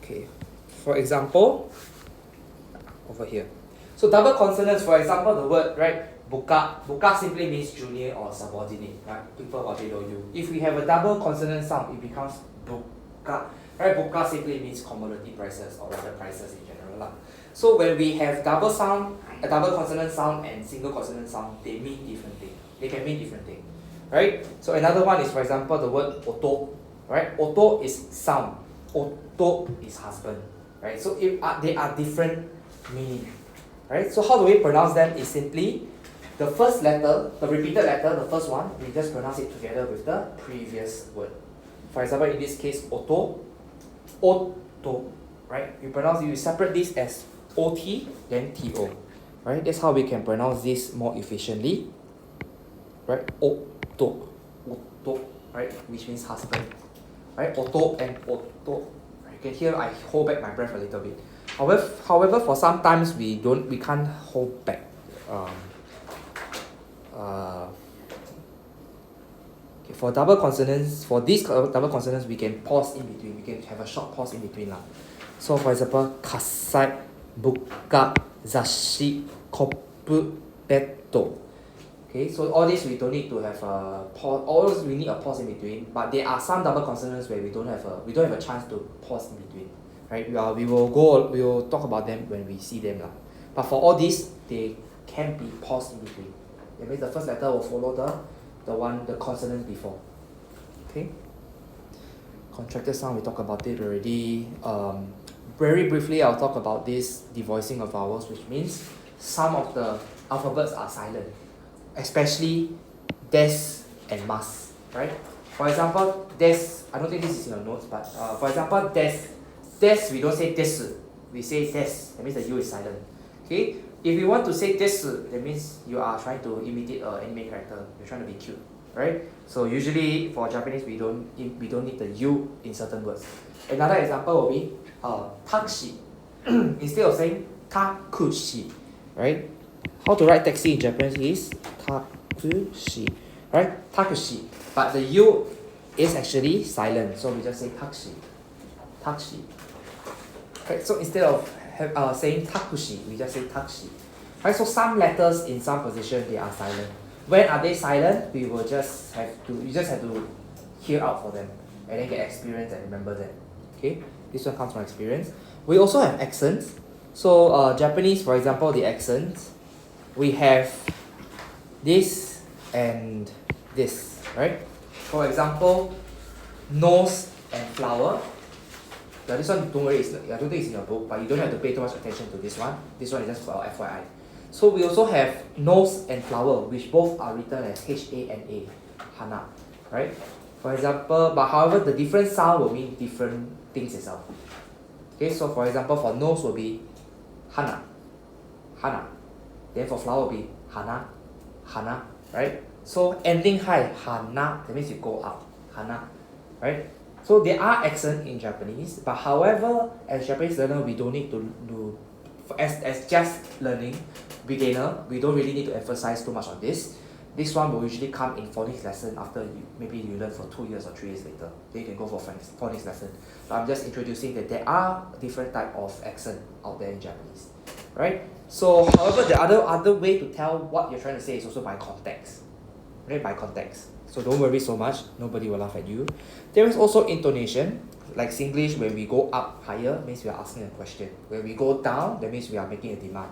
Okay, for example, over here. So double consonants, for example, the word, right, buka. Buka simply means junior or subordinate, right? People what below you. If we have a double consonant sound, it becomes buka. Right, buka simply means commodity prices or rather prices in general lah. So when we have double sound, a double consonant sound and single consonant sound, they mean different things. They can mean different things, right? So another one is, for example, the word oto, right? Oto is sound. Oto is husband, right? So they are different meaning, right? So how do we pronounce them is simply the first letter, the repeated letter, the first one, we just pronounce it together with the previous word. For example, in this case, oto, oto, right? You separate this as ot, then to, right? That's how we can pronounce this more efficiently, right? Oto, oto, right? Which means husband, right? Oto and oto. You can hear I hold back my breath a little bit. However, for sometimes we can't hold back. Okay, for double consonants, for these double consonants, we can pause in between. We can have a short pause in between lah. So for example, kasai, buka, zashi, koppu, beto. Okay, so all this we don't need to have a pause. All this we need a pause in between. But there are some double consonants where we don't have a chance to pause in between. Right? We will talk about them when we see them lah. But for all these, they can be paused in between. That means the first letter will follow the consonant before. Okay. Contracted sound, we talked about it already. Very briefly, I'll talk about this devoicing of vowels, which means some of the alphabets are silent, especially des and mas. Right? For example, des. I don't think this is in your notes, but for example, des we don't say des, we say des. That means the u is silent. Okay. If you want to say desu, that means you are trying to imitate an anime character. You're trying to be cute, right? So usually for Japanese, we don't need the u in certain words. Another example will be taxi. Instead of saying takushi, right? How to write taxi in Japanese is takushi, right? Takushi. But the u is actually silent, so we just say taxi. Taxi. Right? So instead of saying takushi, we just say taxi. Right, so some letters in some position they are silent. When are they silent? You just have to hear out for them and then get experience and remember them. Okay, this one comes from experience. We also have accents. So Japanese, for example, the accents, we have this and this, right? For example, nose and flower. Yeah, this one, don't worry, I don't think it's in your book, but you don't have to pay too much attention to this one. This one is just for FYI. So we also have nose and flower, which both are written as H-A-N-A, hana, right? For example, but however, the different sound will mean different things itself. Okay, so for example, for nose will be hana, hana. Then for flower will be hana, hana, right? So ending high, hana, that means you go up, hana, right? So there are accents in Japanese, but however, as Japanese learner, we don't need to do, as just learning, beginner, we don't really need to emphasize too much on this. This one will usually come in phonics lesson after maybe you learn for 2 years or 3 years later. Then you can go for phonics lesson. But I'm just introducing that there are different type of accent out there in Japanese, right? So, however, the other way to tell what you're trying to say is also by context, right? By context. So don't worry so much, nobody will laugh at you. There is also intonation, like Singlish, when we go up higher, means we are asking a question. When we go down, that means we are making a demand,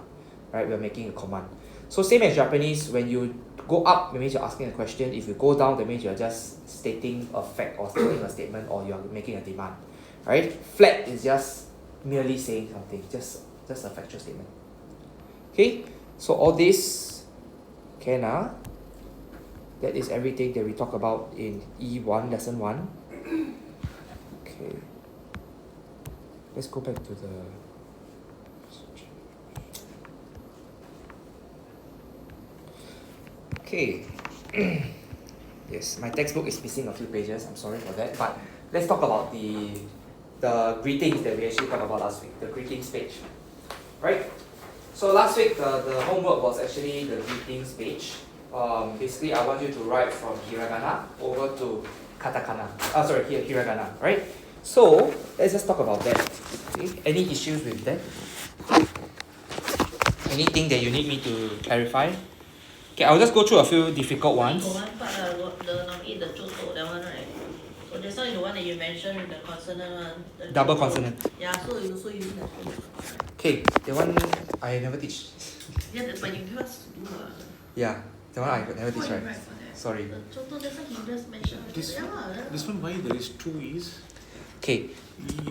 right? We are making a command. So same as Japanese, when you go up, that means you're asking a question. If you go down, that means you're just stating a fact or stating a statement, or you're making a demand, right? Flat is just merely saying something, just a factual statement. Okay, so all this can that is everything that we talk about in E1, lesson 1. Okay. Let's go back to the... Okay. Yes, my textbook is missing a few pages. I'm sorry for that. But let's talk about the greetings that we actually talked about last week. The greetings page. Right? So last week, the homework was actually the greetings page. Basically, I want you to write from hiragana over to katakana. Hiragana, right? So let's just talk about that. Okay? Any issues with that? Anything that you need me to clarify? Okay, I'll just go through a few difficult ones. Got one part the number 8, the choto, that one, right? So that's one is the one that you mentioned with the consonant one. The Double choto. consonant. Yeah, so you also using the choto. Okay, the one I never teach. Yeah, but you give us to do Yeah, the one I never teach, right? The Sorry. choto, that's why he just mentioned. This one, why there is 2 E's? Okay, E,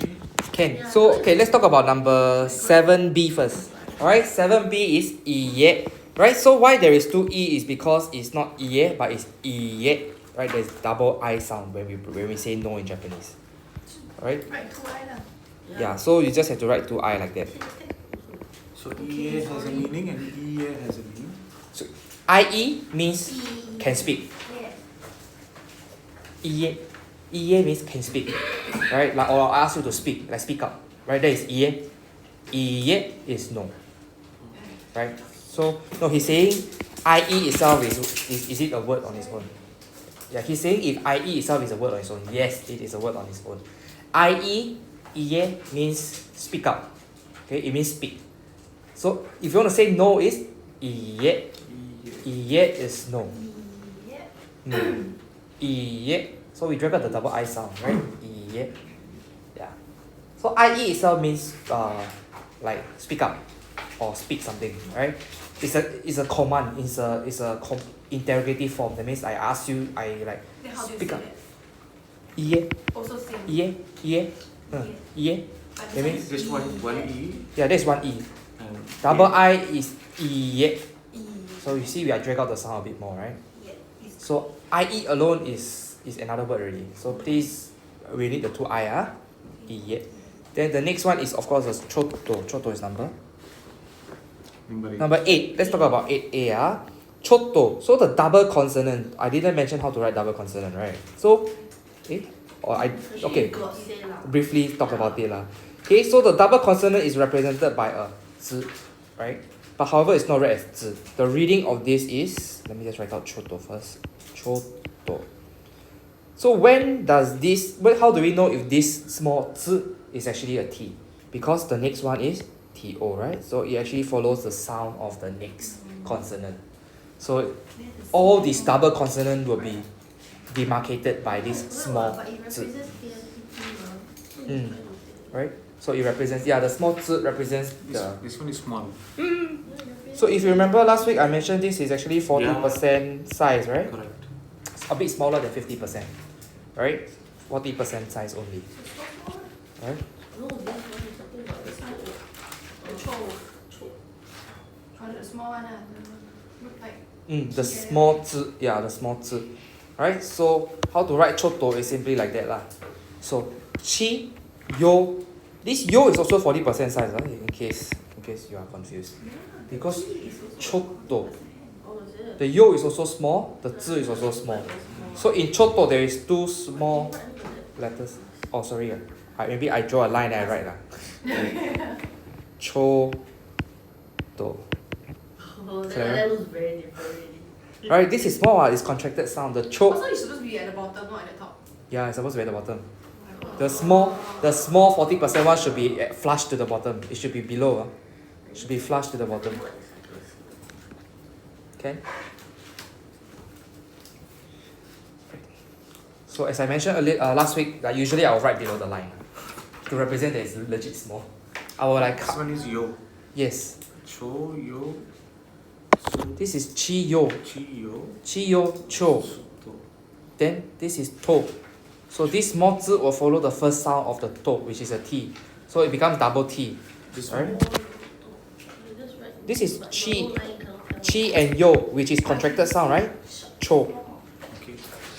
can. So, okay, let's talk about number 7B first. Alright, 7B is iye. Right, so why there is 2 E is because it's not iye, but it's iye. Right, there's double I sound when we say no in Japanese. Alright? Right, 2I lah. Yeah, so you just have to write 2I like that. so EA has a meaning and EA has a meaning. So, IE means can speak. Iye. Iye means can speak. Right? Like, or I ask you to speak, like speak up. Right? That is iye. Iye is no. Right? So, no, he's saying IE itself is it a word on its own? Yeah, he's saying if IE itself is a word on its own. Yes, it is a word on its own. IE, iye means speak up. Okay, it means speak. So, if you want to say no, is iye. Iye is no. No. Iye. So we drag out the double I sound, right? Iye. Yeah. So IE itself means like speak up or speak something, right? It's a command. It's a interrogative form. That means I ask you, I like Then how do you speak say up. that? Iye. Also same. Iye. Iye. Iye. But That means Just one E yeah, that's one E. and Double I is iye. E. So you see, we are drag out the sound a bit more, right? Yeah, is So IE alone is another word already. So please, we need the 2I, iye. Then the next one is of course the choto. Choto is number 8. number 8. Let's talk about 8A. Choto. So the double consonant. I didn't mention how to write double consonant, right? So, okay. Got say lah. Briefly talk about it lah. Okay, so the double consonant is represented by a zi, right? But however, it's not read as zi. The reading of this is, let me just write out choto first. Choto. So how do we know if this small zi is actually a T? Because the next one is TO, right? So it actually follows the sound of the next consonant. So all these double consonant will be demarcated by this small But it zi. represents PLCT, Right? So it represents, the small zi represents the... This one is small. So if you remember last week, I mentioned this is actually 40% size, right? Correct. It's a bit smaller than 50%, right? 40% size only, right? No, this one is talking about the choto. the cho. Oh, the small one look like. The small zi, the small zi, right? So how to write choto is simply like that lah. So chi, yo, this yo is also 40% size, in case you are confused. Because choto, Oh, is it? the yo is also small, the zi is also small. So in choto there is 2 small letters. Oh, sorry. Maybe I draw a line and I write lah. Choto. Oh, Clear? that looks very different already. Right, this is small. It's contracted sound. The cho. Also, it's supposed to be at the bottom, not at the top. Yeah, it's supposed to be at the bottom. Oh my God. The small 40% one should be flush to the bottom. It should be below. It should be flush to the bottom. Okay. So as I mentioned earlier, last week, usually I will write below the line to represent that it's legit small. I will like This one is yo. yes. Cho, yo, This is chi yo. Chi yo cho. to. Then this is to. So this small zi will follow the first sound of the to, which is a T. So it becomes double T. This Right? one. This is chi and yo, which is contracted sound, right? Cho. Okay.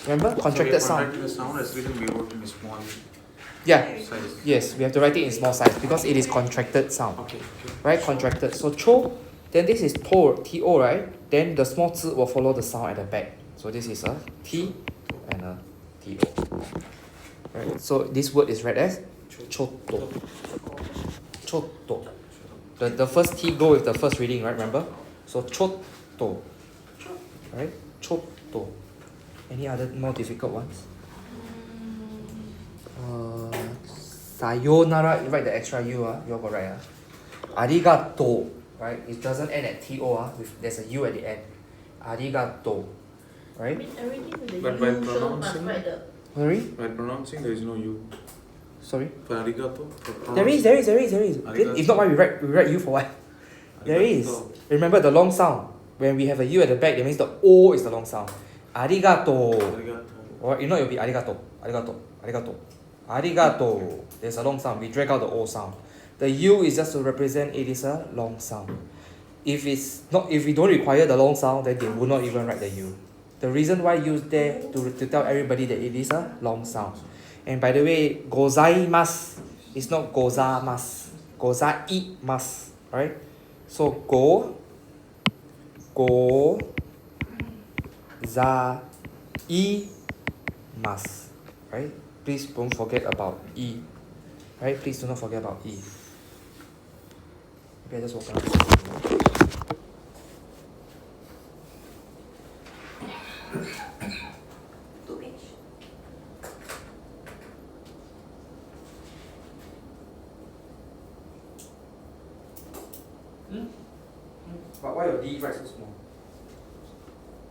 Remember? Contracted sound. Contracted sound as written we wrote in a small Yeah. size. Yes, we have to write it in small size because it is contracted sound. Okay. Right? Contracted. So cho, then this is to, T-O, right? Then the small zi will follow the sound at the back. So this is a T and a T-O. Right? So this word is read as choto. Choto. The first T go with the first reading, right? Remember? So choto. Right? Choto. Any other more difficult ones? Sayonara, you write the extra U, you all got right. Arigato, right? It doesn't end at TO, there's a U at the end. Arigato, right? Everything with the But by U sure must pronouncing- write the. Sorry? By pronouncing, there is no U. Sorry? For arigato? For There is. Arigato. If not, why we write U for what? There is. Arigato. Remember the long sound. When we have a U at the back, that means the O is the long sound. Arigato. Arigato. Or if not, it'll be arigato. Arigato. There's a long sound. We drag out the O sound. The U is just to represent it is a long sound. If we don't require the long sound, then they will not even write the U. The reason why use there to tell everybody that it is a long sound. And by the way, gozaimasu is not gozamasu. Gozaimasu, right? So gozaimasu, right? Please don't forget about E. Right? Please do not forget about E. Okay, just walk around. Two page. But why your D write so small?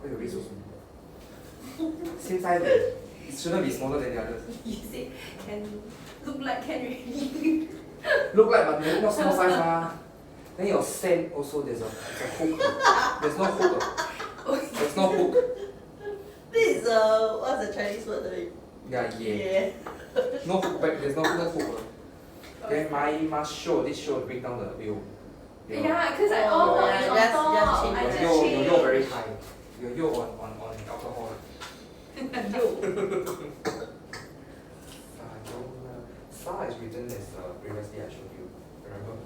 Why your D so small? Same size, it shouldn't be smaller than the others. You say can look like can already. Look like, but not small size. Then your sand also there's a hook. There's no hook. There's no hook. This is what's the Chinese word? Yeah. Yeah. No hook back. There's no hook. Then my must show. This show bring down the wheel. Yeah, because I Oh, all yeah, is on just top. change I it. just Your change. yo very high. Your yo on alcohol. Sa is written as previously I showed you. Remember?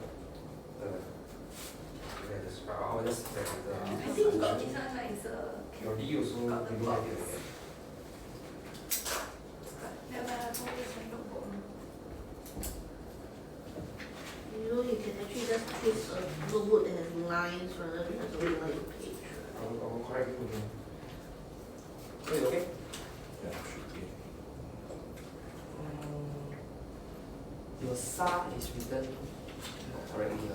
I will just set the. I think got this one nicer. Your D also you Got the don't box. like it like that. Never have always my notebook. You know, you can actually just choose a notebook that has lines rather than just a blank page. I will correct it again. Is it okay? Yeah, should be. Your sa is written not correctly.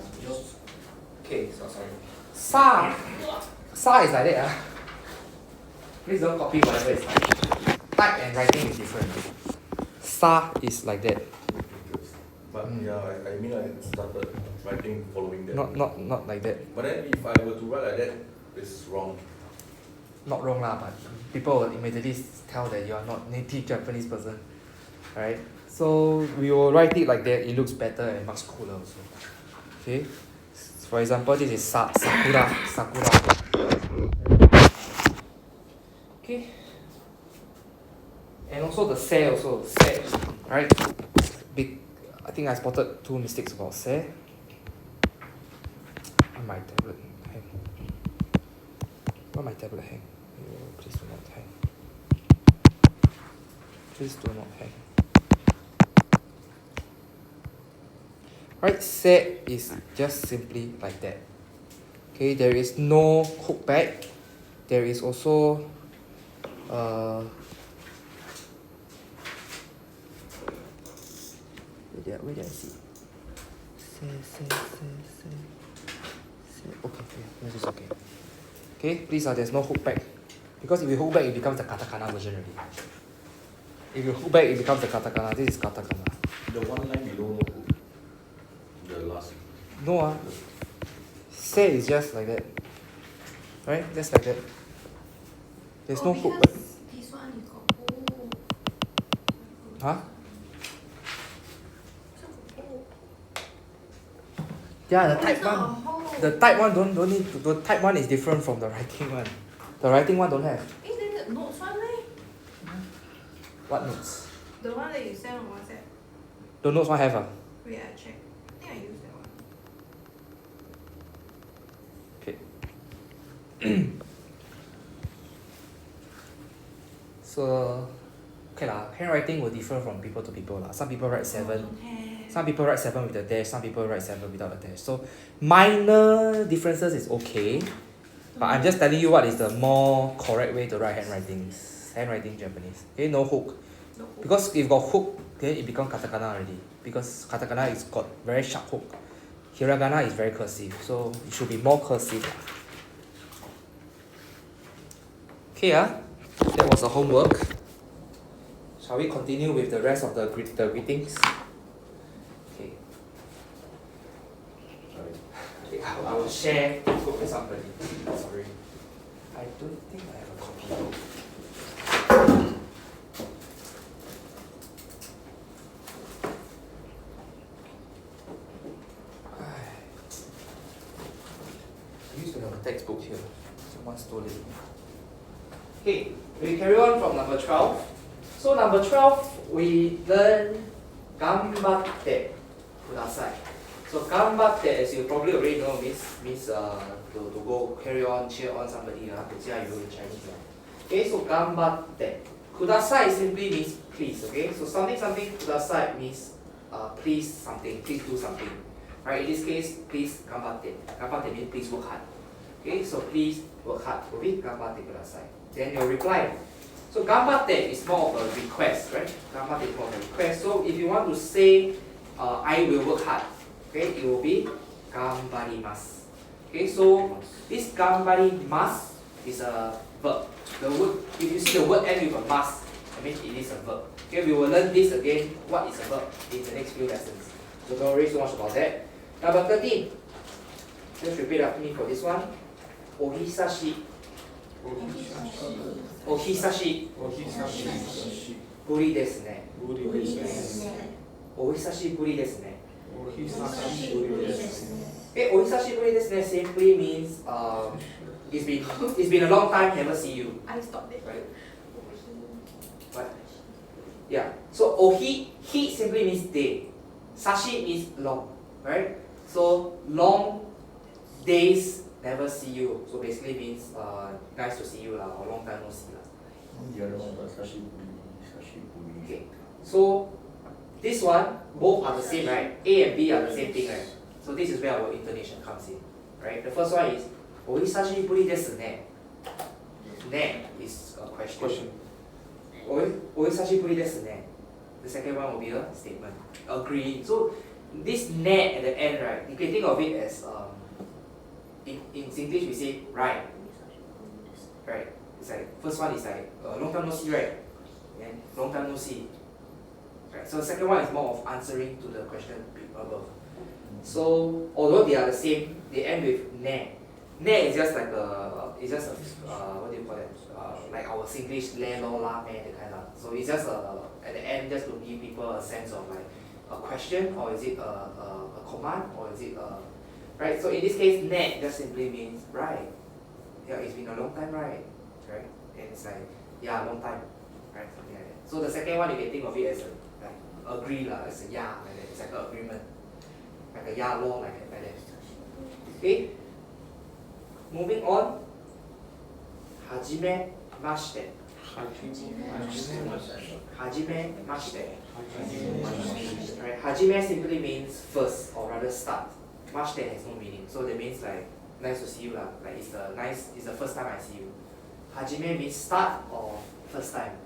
Okay, so sorry. Sa is like that. Please don't copy whatever is like. Type and writing is different. Sa is like that. But yeah, I mean I started writing following that. Not like that. But then if I were to write like that, it's wrong. Not wrong lah, but people will immediately tell that you are not native Japanese person, right? So we will write it like that. It looks better and much cooler also. Okay. For example, this is sakura. Okay. And also the se also right? Big. I think I spotted two mistakes about se. My tablet hang. Why my tablet hang? Please do not hang. Please do not hang. Right, se is just simply like that. Okay, there is no hook back. There is also where did I see? Se. Okay, this is okay. Okay, please there's no hook back. Because if you hook back, it becomes the katakana version already. If you hook back, it becomes the katakana. This is katakana. The one line below no hook. The last. No, se is just like that. Right? Just like that. There's no hook back. Because this one you got oh. Huh? Yeah, the type one. The type one don't need to, the type one is different from the writing one. The writing one don't have. Then the notes one leh? What notes? The one that you sent on WhatsApp. The notes one have Wait, I check. I think I used that one. So, okay lah. Handwriting will differ from people to people lah. Some people write 7. Don't have. Some people write 7 with a dash. Some people write 7 without a dash. So, minor differences is okay. But I'm just telling you what is the more correct way to write handwriting Japanese. Okay, no hook. No hook. Because if got hook, okay, it becomes katakana already because katakana is got very sharp hook. Hiragana is very cursive, so it should be more cursive. Okay, that was the homework. Shall we continue with the rest of the greetings? Okay. Okay, I will share with somebody. Sorry. I don't think I have a copy though. I used to have a textbook here. Someone stole it. Okay, we carry on from number 12. So number 12, we learn gambatte kudasai. So gambatte, as you probably already know, means to go carry on, cheer on somebody, to 加油 in Chinese. Okay, so gambatte. Kudasai simply means please, okay? So something kudasai means please something, please do something. Right, in this case, please gambatte. Gambatte means please work hard. Okay, so please work hard. Okay, gambatte kudasai. Then your reply. So gambatte is more of a request, right? Gambatte is more of a request. So if you want to say, I will work hard, okay, it will be gambarimasu. Okay, so this gambarimasu is a verb. The word, if you see the word end with a mas, I mean it is a verb. Okay, we will learn this again. What is a verb in the next few lessons? So don't worry so much about that. Number 13. Just repeat after me for this one. Ohisashi. Ohisashi. Buri desu ne. Ohisashiburi desu ne. Okay, ohisashiburi desu ne simply means it's been a long time never see you. I stopped it. Right? What? Yeah. So he simply means day. Sashi means long. Right? So long days never see you. So basically means nice to see you lah, or long time no see lah. The other one was sashiburi. Okay. So this one, both are the same, right? A and B are the same thing, right? So this is where our intonation comes in. Right? The first one is ohisashiburi desu ne. Ne is a question. Ohisashiburi desu ne. The second one will be a statement. Agree. So this ne at the end, right? You can think of it as in English we say right. Right. It's like first one is like long time no see, right? And long time no see. Right. So the second one is more of answering to the question above. So although they are the same, they end with ne. Ne is just like it's just what do you call that? Like our Singlish le, lo, la, me, that kind of. So it's just at the end just to give people a sense of like a question, or is it a command, or is it right? So in this case, ne just simply means right. Yeah, it's been a long time, right? Right? And it's like, yeah, long time. Right? Something like that. So the second one you can think of it as a like agree lah, as a yeah, like that. It's like an agreement. Like a yeah law, like that. Okay? Moving on. Hajime mashite. Hajime mashite. Right? Hajime simply means first, or rather start. Mashite has no meaning. So that means like nice to see you lah. Like it's the first time I see you. Hajime means start or first time.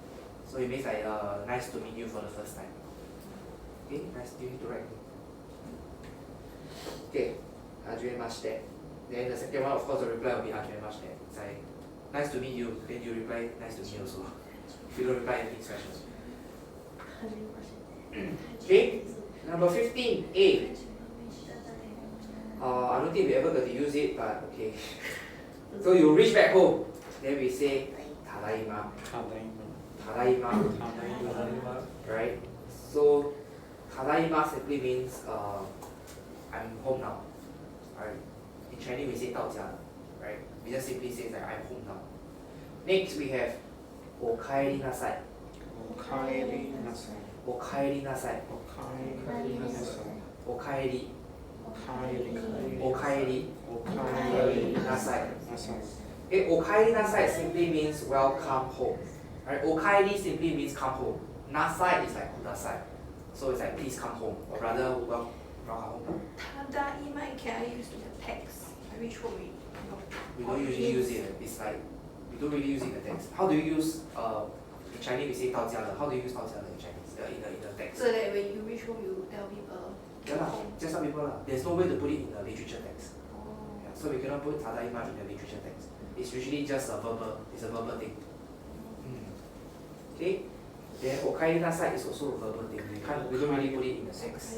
So it means like nice to meet you for the first time. Okay, nice to meet you right. Okay, hajime mashite. Then the second one, of course, the reply will be hajime mashite. It's like nice to meet you. Then you reply nice to meet you also. If you don't reply anything special. Okay, number 15, A. I don't think we ever got to use it, but okay. So you reach back home, then we say tadaima. Tadaima. Right? So tadaima simply means I'm home now. Right? In Chinese we say 到家. Right? We just simply say that I'm home now. Next we have おかえりなさい. おかえりなさい. おかえりなさい. おかえり. おかえりなさい. Okay, おかえりなさい simply means welcome home. Right? おかえり simply means come home. なさい is like ください. So it's like please come home, or rather welcome home. Tadaima, can I use the text? I reach home. We don't usually use it. It's like we don't really use it in the text. How do you use in Chinese we say 到家了? How do you use 到家了 in Chinese? in the text. So that when you reach home, you tell people. Yeah lah, just tell people lah. There's no way to put it in the literature text. Oh. Yeah, so we cannot put tadaima in the literature text. It's usually just a verbal. It's a verbal thing. Okay. Then okarinasai is also a verbal thing. We don't really put it in the text.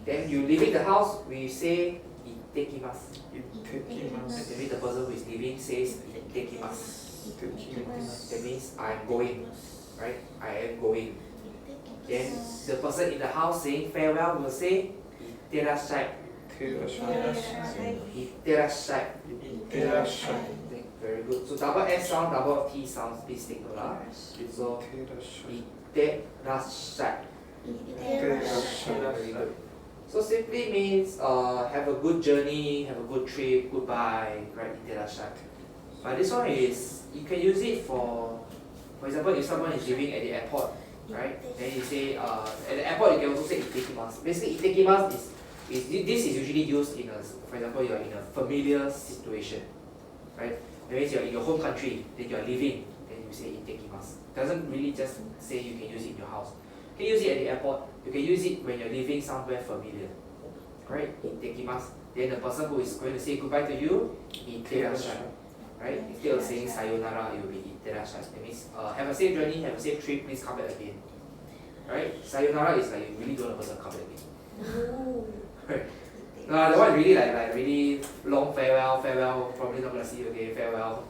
Then you leaving the house, we say itekimasu. Itekimasu. That means the person who is leaving says itekimasu. That means I'm going, right? I am going. Then the person in the house saying farewell will say itterashai. Itterashai. Okay, very good. So double S sound, double T sounds, please take note lah. So itterashai. Very good. So simply means have a good journey, have a good trip, goodbye, right? Itterashai. But this one is you can use it for example, if someone is living at the airport, right? Then you say at the airport you can also say itekimasu. Basically, itekimasu is this is usually used in a, for example, you are in a familiar situation, right? That means you are in your home country, then you are leaving, then you say itekimasu. Doesn't really just say you can use it in your house. You can use it at the airport. You can use it when you're living somewhere familiar, right? Itekimasu. Then the person who is going to say goodbye to you, itterashai. Right? Instead of saying sayonara, it will be itterashai. That means have a safe journey, have a safe trip, please come back again. Right? Sayonara is like you really don't want the person to come back again. Right? No, the one really like really long farewell, probably not gonna see you again, farewell.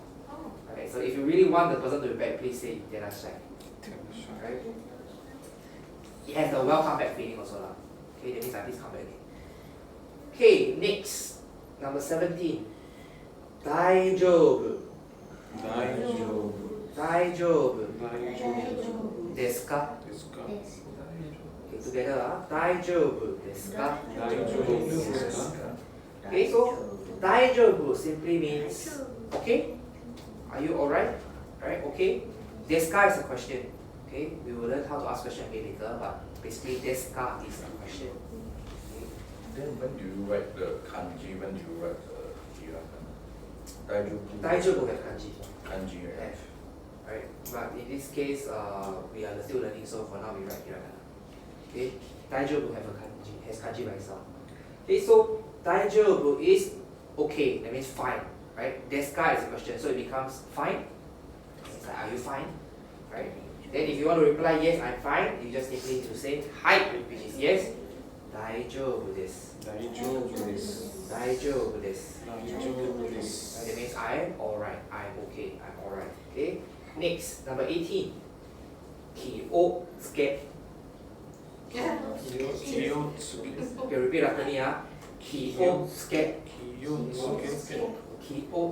Okay, so if you really want the person to be back, please say itterashai. Right? It has the welcome back feeling also lah. Okay, that means like please come back again. Okay, next, number 17. 大丈夫 ですか Okay, together, 大丈夫ですか Okay, so 大丈夫 simply means okay. Are you alright? Alright, okay. ですか is a question. Okay, we will learn how to ask question again later, but basically ですか is a question. Then when do you write the kanji? When do you write the hiragana? 大丈夫 have kanji. Kanji, right? Have. Right. But in this case, we are still learning, so for now we write hiragana. Okay. 大丈夫 have a kanji, has kanji by itself. Okay, so 大丈夫 is okay, that means fine. Right? ですか is a question, so it becomes fine. It's like, are you fine? Right? Then if you want to reply yes, I'm fine, you just simply need to say はい which is yes. 大丈夫です。大丈夫です。That means I'm alright. I'm okay. I'm alright. Okay. Next, number 18. 気をつけ。Okay, repeat after me. 気をつけ。気を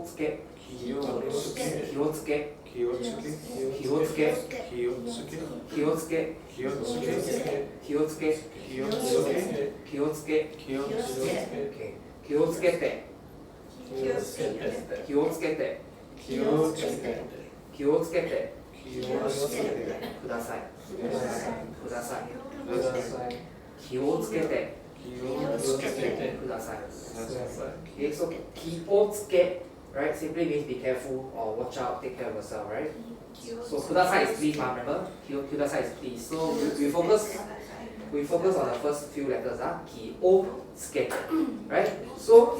つけ。気をつけ。気をつけ。気をつけ。気をつけ。気をつけ。気をつけ。気をつけ。気をつけ。気をつけて。気をつけて。気をつけて。気をつけて。気をつけて。ください。ください。気をつけて。ください。Okay, so 気をつけ right, simply means be careful or watch out, take care of yourself, right? So ください is please, remember? ください is please. So we focus on the first few letters, 気をつけて right? So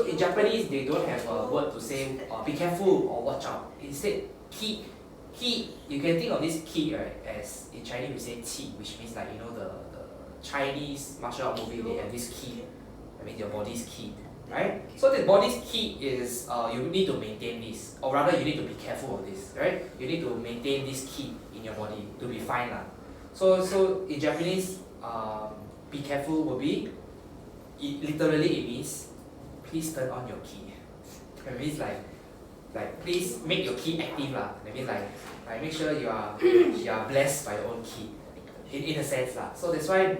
in Japanese they don't have a word to say be careful or watch out. Instead, ki, you can think of this ki, right, as in Chinese we say qi, which means like, you know, the Chinese martial art movie, they have this ki. I mean your body's ki, right? So the body's ki is you need to maintain this, or rather you need to be careful of this, right? You need to maintain this ki in your body to be fine lah. So in Japanese, be careful will be, literally it means please turn on your ki. It means like please make your ki active lah. That means like make sure you are blessed by your own ki. In a sense lah. So that's why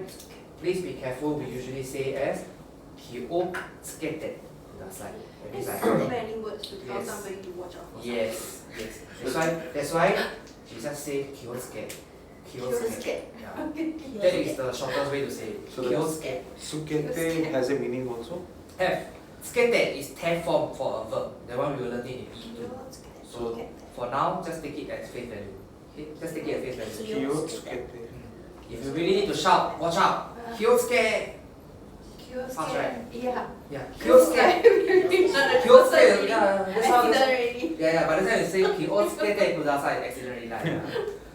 please be careful. We usually say as 気をつけてください. That means like so many words to tell somebody to watch out for. yes. That's why she just say 気をつけ. 気をつけ. Yeah. That is the shortest way to say it. So 気をつけ. Sukete has a meaning also? Have. つけて is te form for a verb. That one we will learn it in E2. So for now, just take it as face value. Okay, just take it at face value. Kiyotsuke. If you really need to shout, watch out. Kiyotsuke. Fast, right? Yeah. Yeah. Kiyotsuke. Kiyotsuke. Yeah. That's how. Accident Yeah. By the time you say Kiyotsuke te kudasai, accidentally like. Yeah.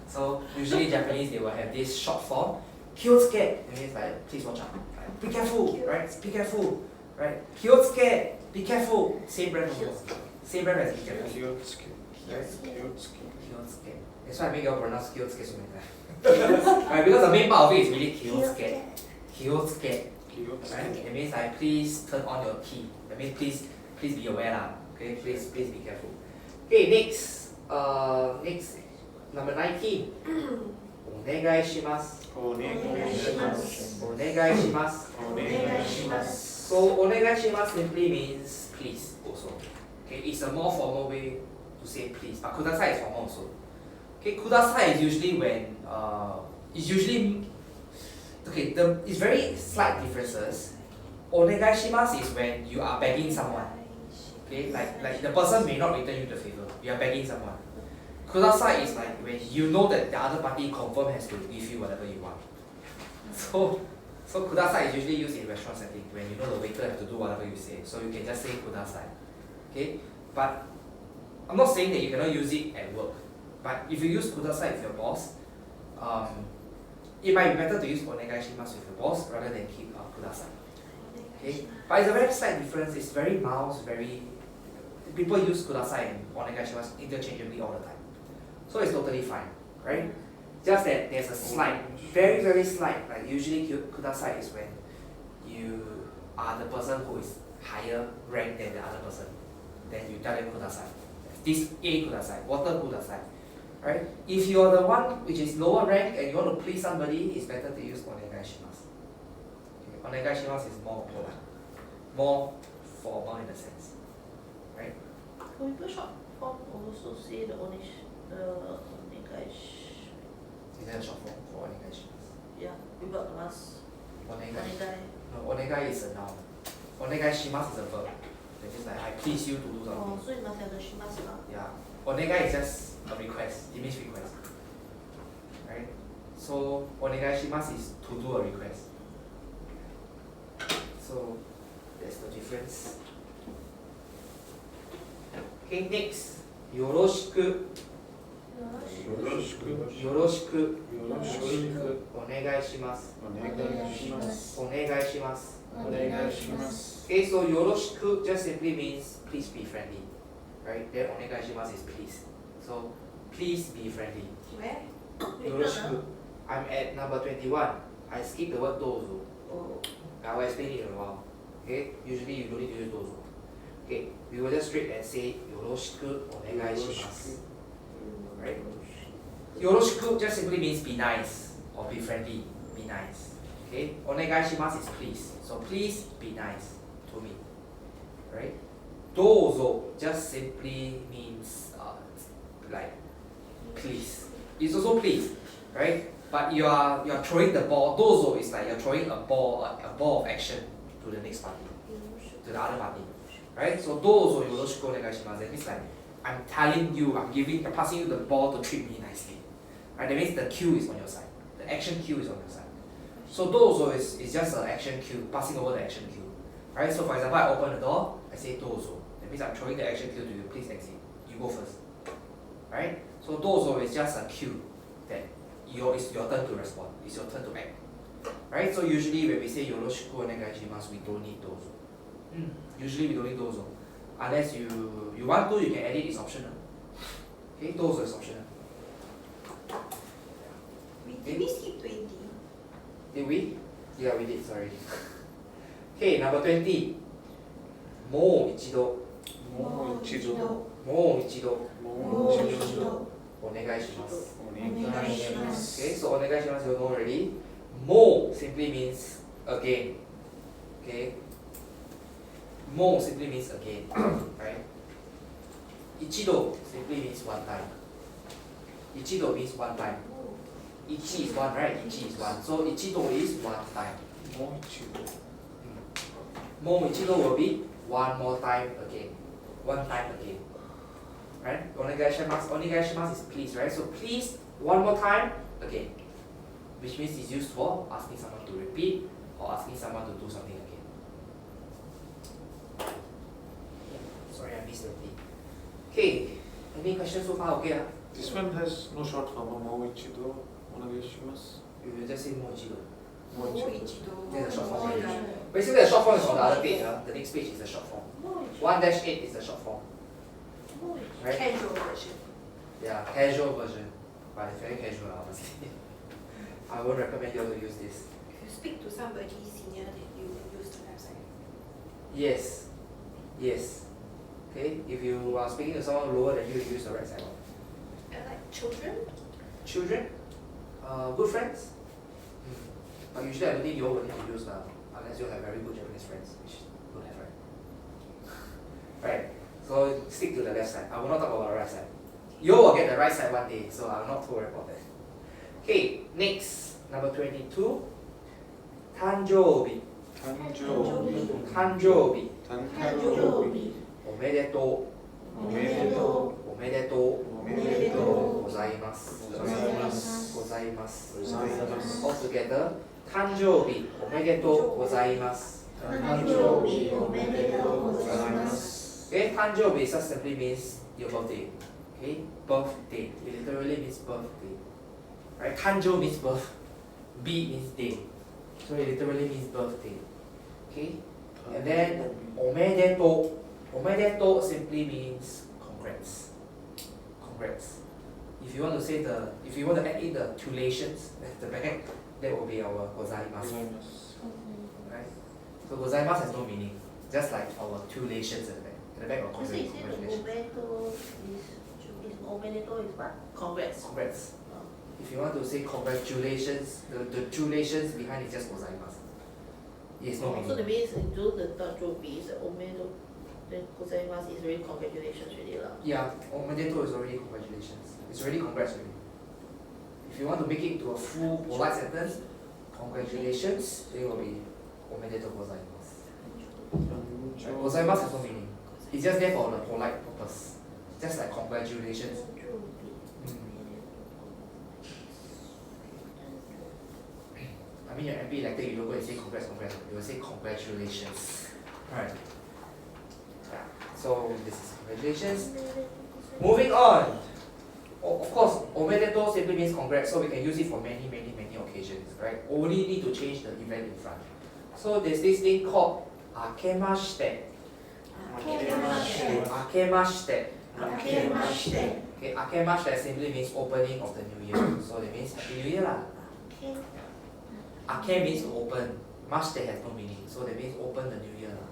So usually Japanese they will have this short form. Kiyotsuke. It means like please watch out. Like, be careful, right? Be careful, right? Kiyotsuke. Be careful. Same brand also. Same brand as be careful. Kiyotsuke. Right? Kiyotsuke. Kiyotsuke. That's why I make you all pronounce Kiyotsuke so many times. Right? Because the main part of it is really Kiyotsuke. Kiyotsuke. Right? It means like please turn on your key. That means please be aware lah. Okay, please be careful. Okay, next number 19. Onegai shimasu. Onegai shimasu. So onegai shimasu simply means please also. Okay, it's a more formal way to say please, but kudasai is formal also. Okay, kudasai is usually when it's very slight differences. Onegai shimasu is when you are begging someone. Okay, like the person may not return you the favor. You are begging someone. Kudasai is like when you know that the other party confirm has to give you whatever you want. So kudasai is usually used in restaurant setting when you know the waiter have to do whatever you say. So you can just say kudasai. Okay, but I'm not saying that you cannot use it at work. But if you use kudasai with your boss, it might be better to use onegai shimasu with your boss rather than keep kudasai. Okay, but it's a very slight difference. It's very mild. People use kudasai and onegai shimasu interchangeably all the time, so it's totally fine, right? Just that there's a slight, very very slight. Like usually kudasai is when you are the person who is higher rank than the other person. Then you tell them kudasai. This A kudasai, water kudasai. Right? If you are the one which is lower rank and you want to please somebody, it's better to use onegai shimasu. Okay, onegai shimasu is more polite, more formal in a sense. Right? Can we short form also say the onegai Is that a short form for onegai shimasu? yeah, without the last Onegai. onegai. No, onegai is a noun. Onegai shimasu is a verb. That means like I please you to do something. Oh, so you must have the shimasu lah. Yeah. Onegai is just a request. It means request. Right? So onegai shimasu is to do a request. So that's the difference. Okay, next. Yoroshiku. Yoroshiku. Onegai shimasu. Onegai shimasu. Okay, so yoroshiku just simply means please be friendly. Right? Then onegai shimasu is please. So please be friendly. Where? Yoroshiku. I'm at number 21. I skipped the word dozo. Oh, I will explain it in a while. Okay? Usually you don't need to use dozo. Okay, we will just straight and say yoroshiku onegai shimasu. Right? Yoroshiku just simply means be nice or be friendly. Be nice. Okay? Onegai shimasu is please. So please be nice to me. Right? Dozo just simply means like please. It's also please, right? But you are throwing the ball. Dozo is like you're throwing a ball of action to the next party, to the other party, right? So dozo yoroshiku onegai shimasu. That means like I'm telling you, I'm passing you the ball to treat me nicely, right? That means the cue is on your side. The action cue is on your side. So dozo is just an action cue, passing over the action cue, right? So for example, I open the door, I say dozo. That means I'm throwing the action cue to you. Please exit. You go first, right? So dozo is just a cue that it's your turn to respond. It's your turn to act, right? So usually when we say yoroshiku onegai shimasu, we don't need dozo. Usually we don't need dozo, unless you want to. You can edit. It's optional. Okay, dozo is optional. Did we skip 20? Did we? Yeah, we did. Sorry. Okay, number 20. Mo ichido. Mo ichido. Mo ichido. Mo ichido. Onegai shimasu. Onegai shimasu. Okay, so onegai shimasu you know already. Mo simply means again. Okay. Mo simply means again, right? Ichido simply means one time. Ichido means one time. Ichi is one, right? Ichi is one. So ichido is one time. Mo ichido. Mo ichido will be one more time again. One time again. Right? Onegai shimasu is please, right? So please One more time, again. Which means it's used for asking someone to repeat or asking someone to do something again. Sorry, I missed the beat. Okay, any questions so far? Okay. This one has no short form. Moichido, onegaishimasu. You will just say moichido. Moichido. There's a short form. Basically, the short form is on the other page. The next page is the short form. 1-8 is the short form. Right? Casual version. Yeah, casual version. But it's very casual, honestly. I won't recommend you all to use this. If you speak to somebody senior, then you will use the left side. Yes. Yes. Okay, if you are speaking to someone lower than you, use the right side one. And like children, Children, good friends. But usually I don't think you all will need to use unless you have very good Japanese friends, which you don't have, right? Right. So stick to the left side. I will not talk about the right side. You all will get the right side one day, so I'm not too worried about that. Okay, next, number 22. Tanjoubi. Tanjoubi. Tanjoubi. Tanjoubi. Omedetou. Omedetou. Omedetou. Omedetou. Gozaimasu. Gozaimasu. Gozaimasu. Gozaimasu. All together. Tanjoubi. Omedetou gozaimasu. Tanjoubi. Omedetou gozaimasu. Okay, Tanjoubi just simply means your birthday. Okay, birthday. It literally means birthday. Right? Tanjou means birth. Bi means day. So it literally means birthday. Okay? And then omedetou. Omedetou simply means congrats. Congrats. If you want to say if you want to add in the tulations at the back, that will be our gozaimasu. Right? So gozaimasu has no meaning. Just like our tulations at the back. At the back of So you say the congratulations. omedetou is what? Congrats. Congrats. If you want to say congratulations, the tulations behind it just gozaimasu. Yes, no So meaning. that means you do the tanjoubi is omedetou, then gozaimasu is already congratulations already lah. Yeah, omedetou is already congratulations. It's already congrats already. If you want to make it to a full polite sentence, congratulations, it will be omedetou gozaimasu. Right? Gozaimasu has no meaning. It's just there for the polite purpose. Just like congratulations. I mean, your MP elected, you don't go and say congrats, congrats. You will say congratulations. Right. Yeah. So this is congratulations. Moving on. Of course, omedetou simply means congrats, so we can use it for many occasions, right? Only need to change the event in front. So there's this thing called akemashite. Akemashite. Okay, akemashite simply means opening of the new year. So that means Happy New Year lah. Ake means to open. Mashite has no meaning. So that means open the new year lah.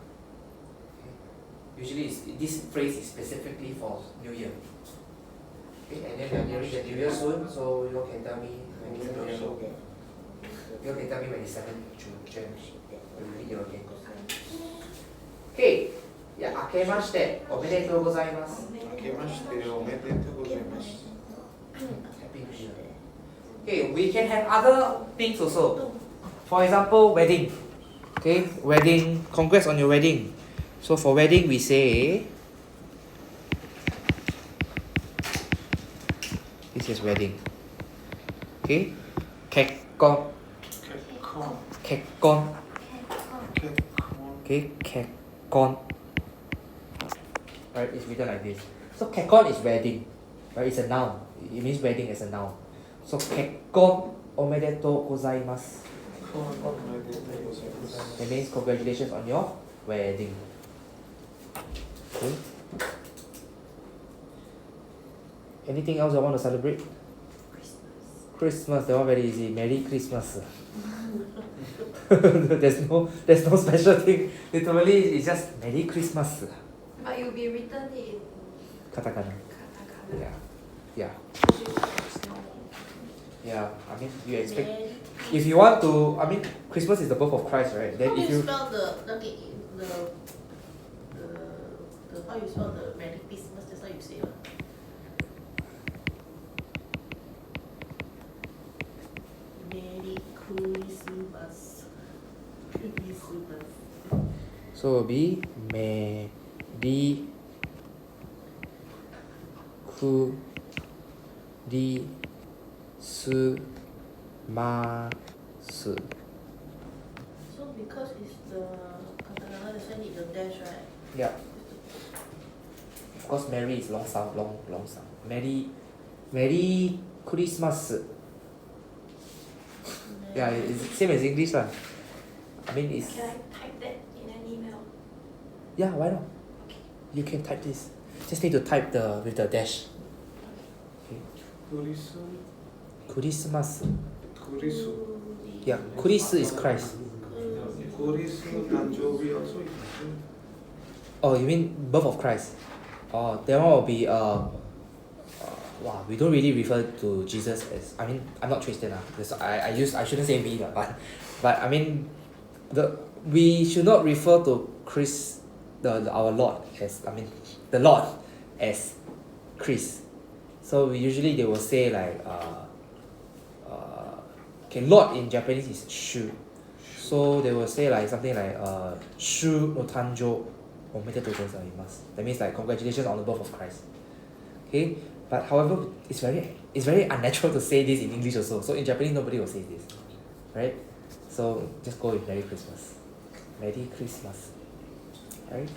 Okay. Usually this phrase is specifically for New Year. Okay, and then we are nearing the New Year soon, so you all can tell me when is the New Year. You all can tell me when it's 7th Jan. We'll read it again. Okay. Yeah, akemashite. Omedetou gozaimasu. Akemashite omedetou gozaimasu. Happy New Year. Okay, we can have other things also. For example, wedding. Okay, wedding. Congrats on your wedding. So for wedding, we say. This is wedding. Okay, kekkon. Kekkon. Kekkon. Kekkon. Okay, kekkon. Right, it's written like this. So kekkon is wedding. Right, it's a noun. It means wedding as a noun. So kekkon omedetou gozaimasu. Kekkon omedetou gozaimasu. That means congratulations on your wedding. Okay. Anything else I want to celebrate? Christmas, that one very easy. Merry Christmas. there's no special thing. Literally, it's just Merry Christmas. but you'll be written in Katakana. katakana. Yeah. Yeah. Which is normal. Yeah. I mean, you expect. If you want to, I mean, Christmas is the birth of Christ, right? How Then do if you you. spell the how you spell the Merry Christmas? That's how you say it. Merry Christmas. Christmas. So it will be Merry すます So because it's the katakana, that's why need the dash, right? Yeah. Of course, Merry is long sound, long sound. Merry Christmas. Yeah, it's same as English lah. I mean, it's Can I type that in an email? yeah. Why not? You can type this. Just need to type with the dash. Kurisu. Christmas. Kurisu. Yeah, Chris is Christ. Kurisu Tanjobi also is different. Oh, you mean birth of Christ? Oh, that one will be wow, we don't really refer to Jesus as. I mean, I'm not Christian I shouldn't say we but I mean, we should not refer to Chris, our Lord as the Lord as Chris. So they will say like okay, Lord in Japanese is Shu. So they will say like something like Shu no Tanjo omitted to that means like congratulations on the birth of Christ. Okay, but however it's very unnatural to say this in English also. So in Japanese nobody will say this, right? So just go with Merry Christmas. Merry Christmas. Right?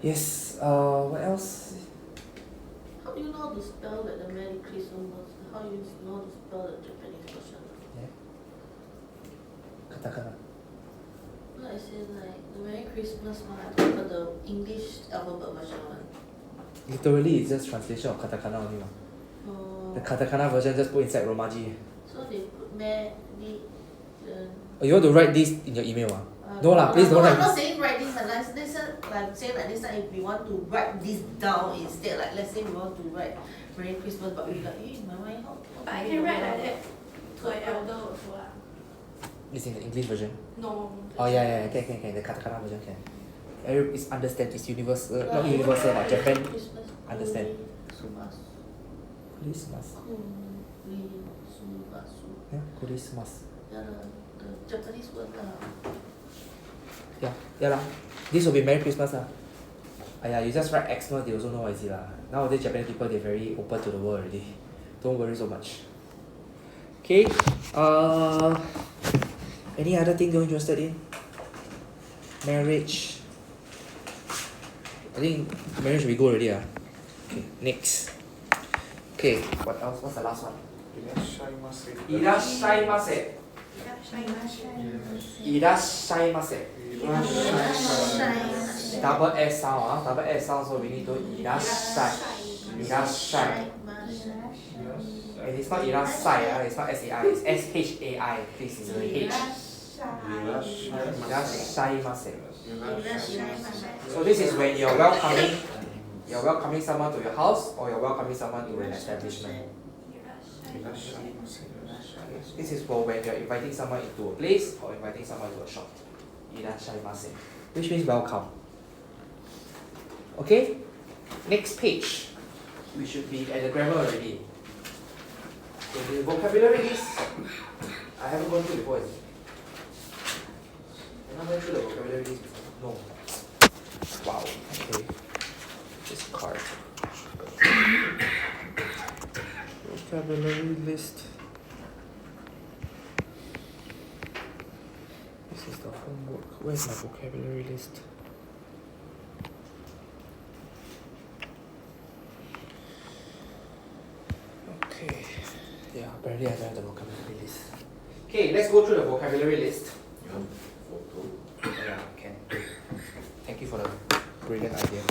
Yes. What else? How do you know how to spell like the Merry Christmas? How do you know how to spell the Japanese version? Katakana. No, I said like the Merry Christmas one. I talk about the English alphabet version one. Literally, it's just translation of katakana only. The katakana version just put inside Romaji. So they put Merry. Oh, you want to write this in your email? No lah, please don't write I'm not this. saying write this, I'm saying like this time if we want to write this down instead, like let's say we want to write Merry Christmas, but we like, in my mind, how? But I can write like that to an elder also lah. It's in the English version. No. Oh yeah, can. The katakana version can. It's understand. It's universal, not universal, but Japan understand. Christmas. Yeah, Christmas. Yeah, the Japanese word lah. Yeah lah. This will be Merry Christmas lah. You just write Xmas, they also know what is it lah. Nowadays Japanese people, they're very open to the world already. Don't worry so much. Okay. Any other thing you're interested in? Marriage. I think marriage we go already ah. Okay, next. Okay, what else? What's the last one? Irashaimase. Irashaimase. Irashaimase. Double S sound, double S sound, so we need to irashai. Irashai. And it's not irashai, it's not S-A-I, it's S-H-A-I. Please, it's a H. Irashaimase. So this is when you're welcoming someone to your house or you're welcoming someone to an establishment. This is for when you're inviting someone into a place or inviting someone to a shop. Irashaimase, which means welcome. Okay, next page. We should be at the grammar already. Okay, the vocabulary list. I haven't gone through before. I haven't gone through the vocabulary list before. No. Wow. Okay. This card. Vocabulary list. This is the homework. Where's my vocabulary list? Okay. Yeah, apparently I don't have the vocabulary list. Okay, let's go through the vocabulary list. Yeah, can. Thank you for the brilliant idea.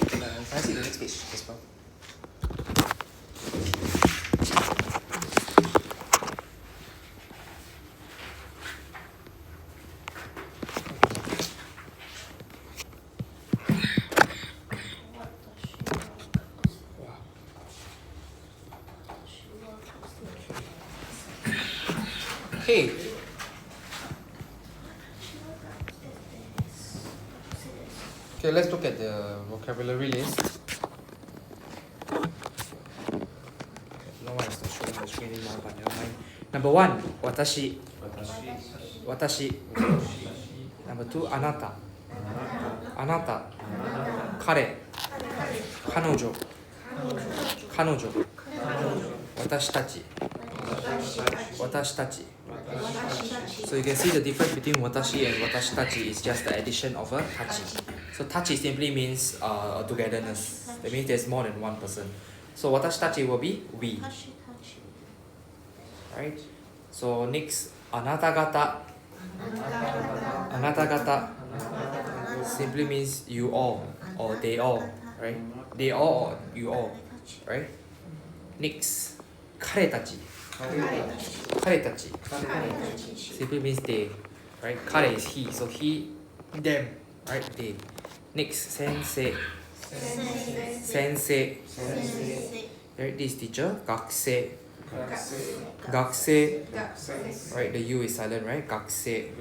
Can I see the next page as well? Okay. Okay, let's look at the vocabulary list. No one is not showing the screen anymore, but never mind. Number 1, watashi. Watashi. watashi. Number 2, anata. Anata. Kare. Kanojo. Kanojo. Watashi tachi. Watashi tachi. So you can see the difference between watashi and watashi tachi is just the addition of a tachi. So tachi simply means togetherness. That means there's more than one person. So watashi tachi will be we. Right? So next, anata gata. Anata gata simply means you all or they all. Right? They all or you all. Right? Next, kare tachi. Kare tachi simply means they, right? Kare is he, so he, them, right? They. Next, sensei. Sensei. Right? This teacher, gakusei. Gakusei. Right? The U is silent, right? Gakusei.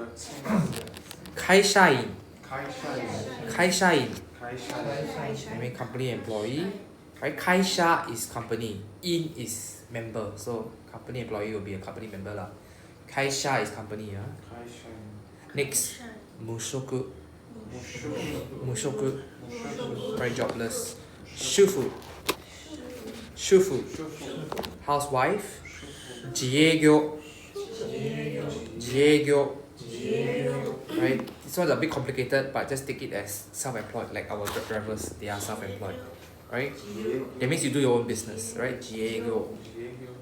Kaishain. Kaishain. I mean company employee. Right? Kaisha is company. In is member. So company employee will be a company member lah. Kaisha is company. Next, mushoku. Mushoku. Right, jobless. Shufu. Shufu. Housewife. Jiegyo. Jiegyo. Right? This one's a bit complicated, but just take it as self-employed, like our drivers, they are self-employed. Right? That means you do your own business, right? Jiegyo.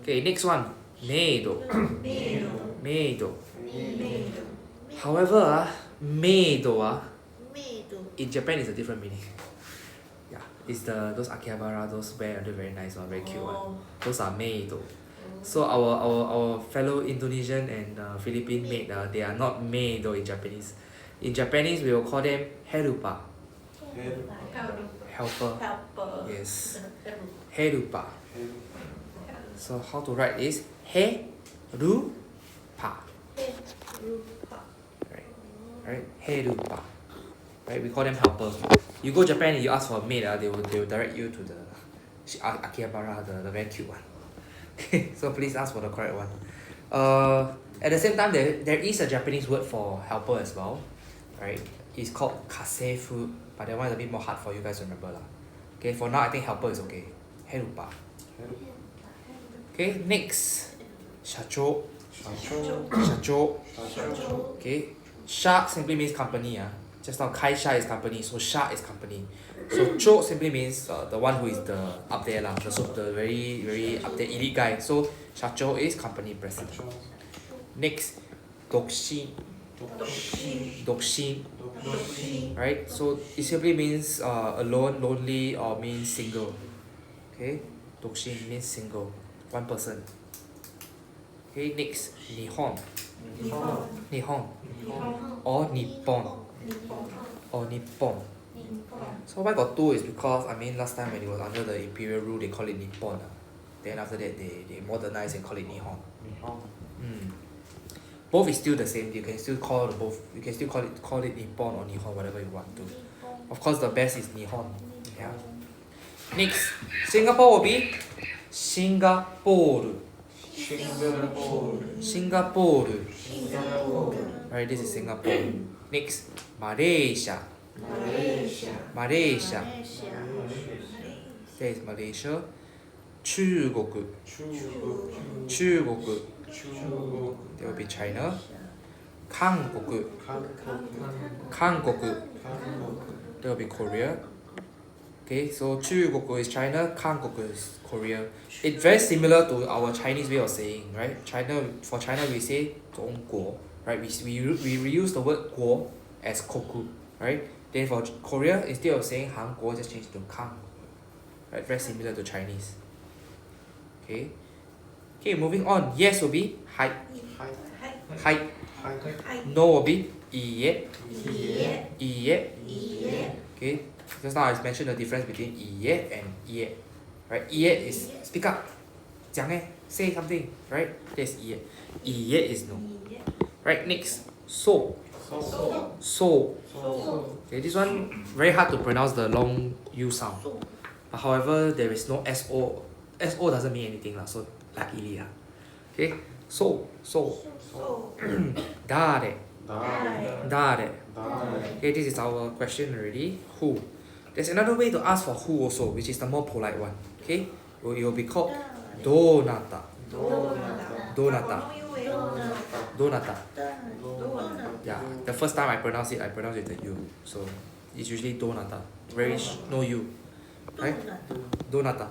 Okay, next one. Meido. Meido. However, meido in Japan is a different meaning. Yeah, it's those Akihabara, those wear the very nice one, very cute one. Those are meido. So our fellow Indonesian and Philippine maid, they are not meido in Japanese. In Japanese, we will call them herupa. Helper. Yes. Herupa. So how to write is he-ru-pa. Right? Herupa. Right? We call them helper. You go Japan and you ask for a maid, they will direct you to the Akihabara, the very cute one. Okay, so please ask for the correct one. At the same time, there is a Japanese word for helper as well. Right? It's called kasefu, but that one is a bit more hard for you guys to remember lah. Okay, for now I think helper is okay. Herupa. Okay, next. Shacho. Shacho. Okay. Sha simply means company. Just now kaisha is company, so sha is company. So cho simply means the one who is the up there lah, the very very up there elite guy. So shacho is company president. Next, dokshin. Dokshin. Right? So it simply means alone, lonely, or means single. Okay? Dokshin means single. One person. Okay, next, Nihon. Nihon. Or Nippon. Or Nippon. So why got two is because, last time when it was under the imperial rule, they call it Nippon. Then after that, they modernized and call it Nihon. Both is still the same. You can still call both. You can still call it Nippon or Nihon, whatever you want to. Of course, the best is Nihon. Yeah. Next, Singapore will be Singapore. Singapore. Right, this is Singapore. Next, Malaysia. Malaysia. There is Malaysia. 中国. There will be China.韓国. There will be Korea. Okay, so 中国 is China, 韓国 is Korea. It's very similar to our Chinese way of saying, right? For China we say 中国, right? We reuse the word 国 as koku, right? Then for Korea, instead of saying 韩国, just change it to 韓国. Right? Very similar to Chinese. Okay. Okay, moving on. Yes will be はい. はい. No will be いいえ. いいえ. Okay. Just now I mentioned the difference between いいえ and いいえ. Right? いいえ is speak up. 讲 say something. Right? That's いいえ. いいえ is no. Right? Next. So. Okay, this one very hard to pronounce the long U sound. But however, there is no SO. SO doesn't mean anything lah. So luckily Okay. So. So. Dare. Dare. Dare. Dare. Okay, this is our question already. Who? There's another way to ask for who also, which is the more polite one. Okay? It will be called donata. Donata. Donata. Yeah. The first time I pronounce it with the U. So it's usually donata. No U. Right? Donata.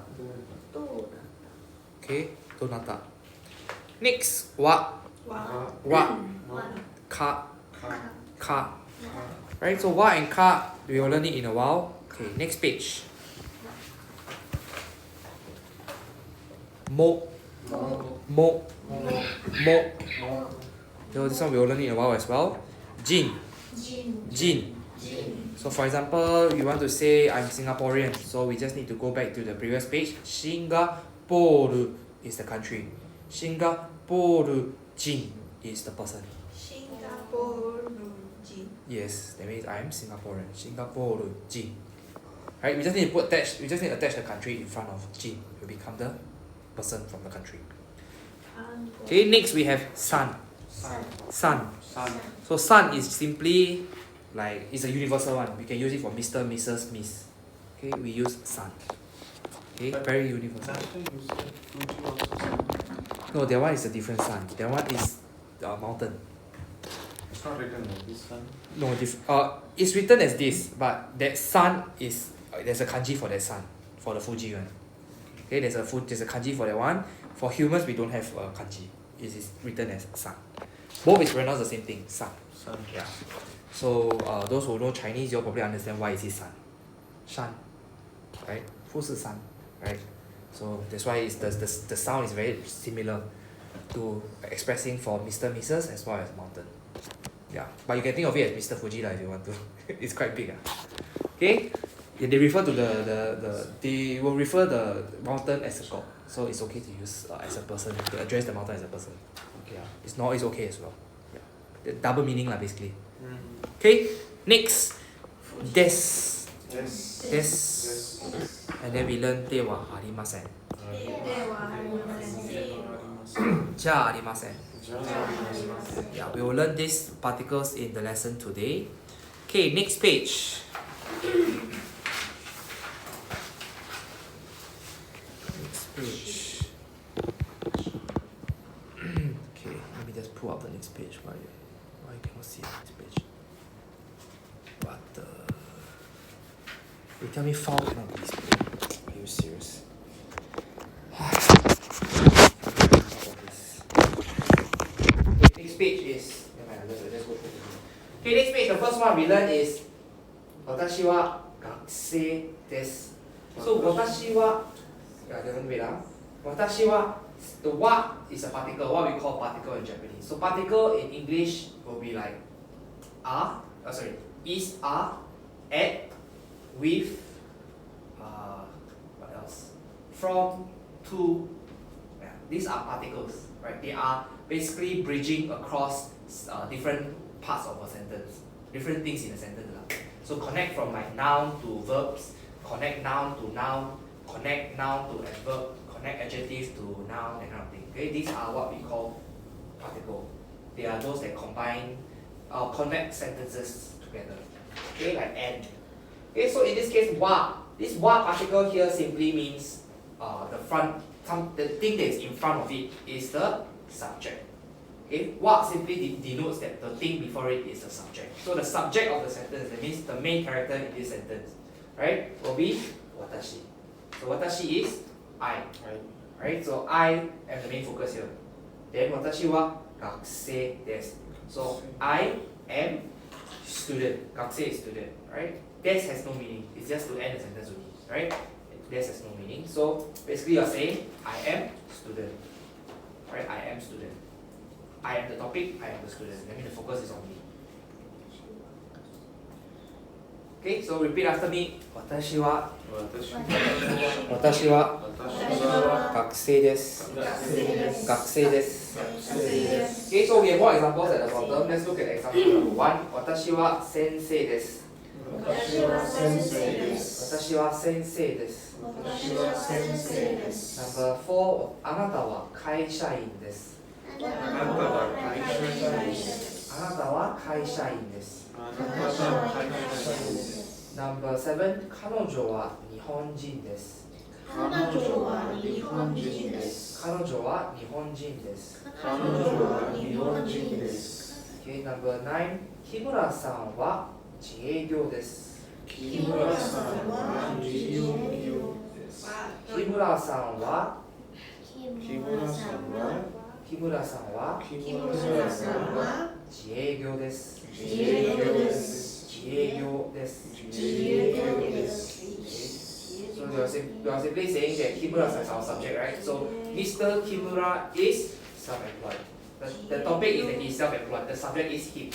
Okay? Donata. Next, wa. Ka. Ka. Right? So wa and ka, we will learn it in a while. Okay, next page. Mo. So this one we will learn it in a while as well. Jin. So for example, you want to say I'm Singaporean, so we just need to go back to the previous page. Singapore is the country. Singapore Jin is the person. Yes, that means I'm Singaporean. Singapore Jin. Right? We just need to attach the country in front of Jin. It will become the person from the country. Okay, next we have San. So San is simply like it's a universal one. We can use it for Mr., Mrs., Miss. Okay, we use San. Okay, very universal. No, that one is a different San. That one is mountain. It's not written like this one. No, it's written as this, but that San is there's a kanji for that San, for the Fuji one. Okay, there's a kanji for that one. For humans, we don't have kanji. It is written as San. Both is pronounced the same thing, San. Sun. Yeah. So those who know Chinese, you'll probably understand why it is San. Shan. Right? 富士山. Right? So that's why it's the sound is very similar to expressing for Mr. Mrs. as well as mountain. Yeah. But you can think of it as Mr. Fuji if you want to. It's quite big. Okay? Yeah, they refer to they will refer the mountain as a god. So it's okay to use as a person, to address the mountain as a person. Yeah. It's okay as well. Yeah. The double meaning basically. Okay, next. Des. And then we learn te wa arimasen. Ja arimasen. Yeah, we will learn these particles in the lesson today. Okay, next page. Next page. Okay, let me just pull up the next page. Why you cannot see the next page? What the? You tell me file cannot be displayed. Are you serious? Okay, next page is. Let's go through it. Okay, next page, the first one we learn is Watashi wa gakusei desu. So watashi wa, wait. Watashi wa, the wa is a particle, what we call particle in Japanese. So particle in English will be like is, are, at, with, what else? From, to. Yeah, these are particles, right? They are basically bridging across different parts of a sentence, different things in a sentence. So connect from like noun to verbs, connect noun to noun, connect noun to adverb, connect adjective to noun, that kind of thing. Okay, these are what we call particle. They are those that combine connect sentences together. Okay, like and. Okay, so in this case, wa. This wa particle here simply means the thing that is in front of it is the subject. Okay, wa simply denotes that the thing before it is the subject. So the subject of the sentence, that means the main character in this sentence, right, will be watashi. So watashi is I. Right, so I am the main focus here. Then watashi wa gakusei desu. So I am student. Gakusei is student, right? Desu has no meaning. It's just to end the sentence only, right? Desu has no meaning. So basically you're saying I am student. Right? I am student. I am the topic, I am the student. That means the focus is on me. Okay, so repeat after me. Watashi wa gakusei desu. Gakusei desu. Okay, so we have more examples at the bottom. Let's look at example number 1. Watashi wa sensei desu. Watashi wa sensei desu. Number 4. あなたは会社員です。Anata wa kaishain desu. Number 7, 彼女は日本人です。彼女は日本人です。Okay, number 9, 木村さんは自営業です。木村さんは自営業です。So we are simply saying that Kimura is our subject, right? So Mr. Kimura is self-employed. The topic is that he is self-employed. The subject is him.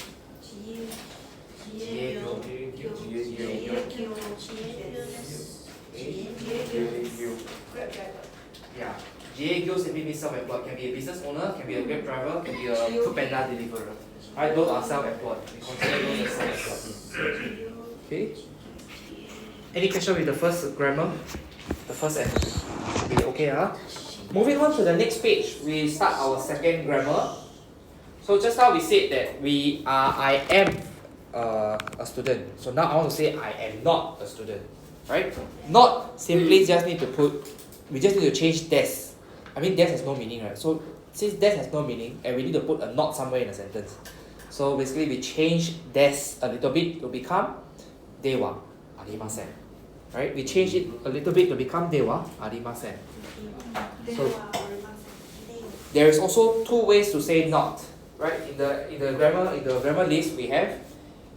Yeah. Jiegyo simply means self-employed. Can be a business owner, can be a Grab driver, can be a food panda deliverer. Right? Those are self-employed. We consider those as self-employed. Okay. Any question with the first grammar? The first and okay, huh? Moving on to the next page, we start our second grammar. So just now we said that I am a student. So now I want to say I am not a student. Right? Not simply just need to we just need to change des. I mean des has no meaning, right? So since des has no meaning, and we need to put a not somewhere in a sentence. So basically we change des a little bit to become dewa arimasen. Right? We change it a little bit to become dewa arimasen. So there is also two ways to say not. Right? In the grammar list we have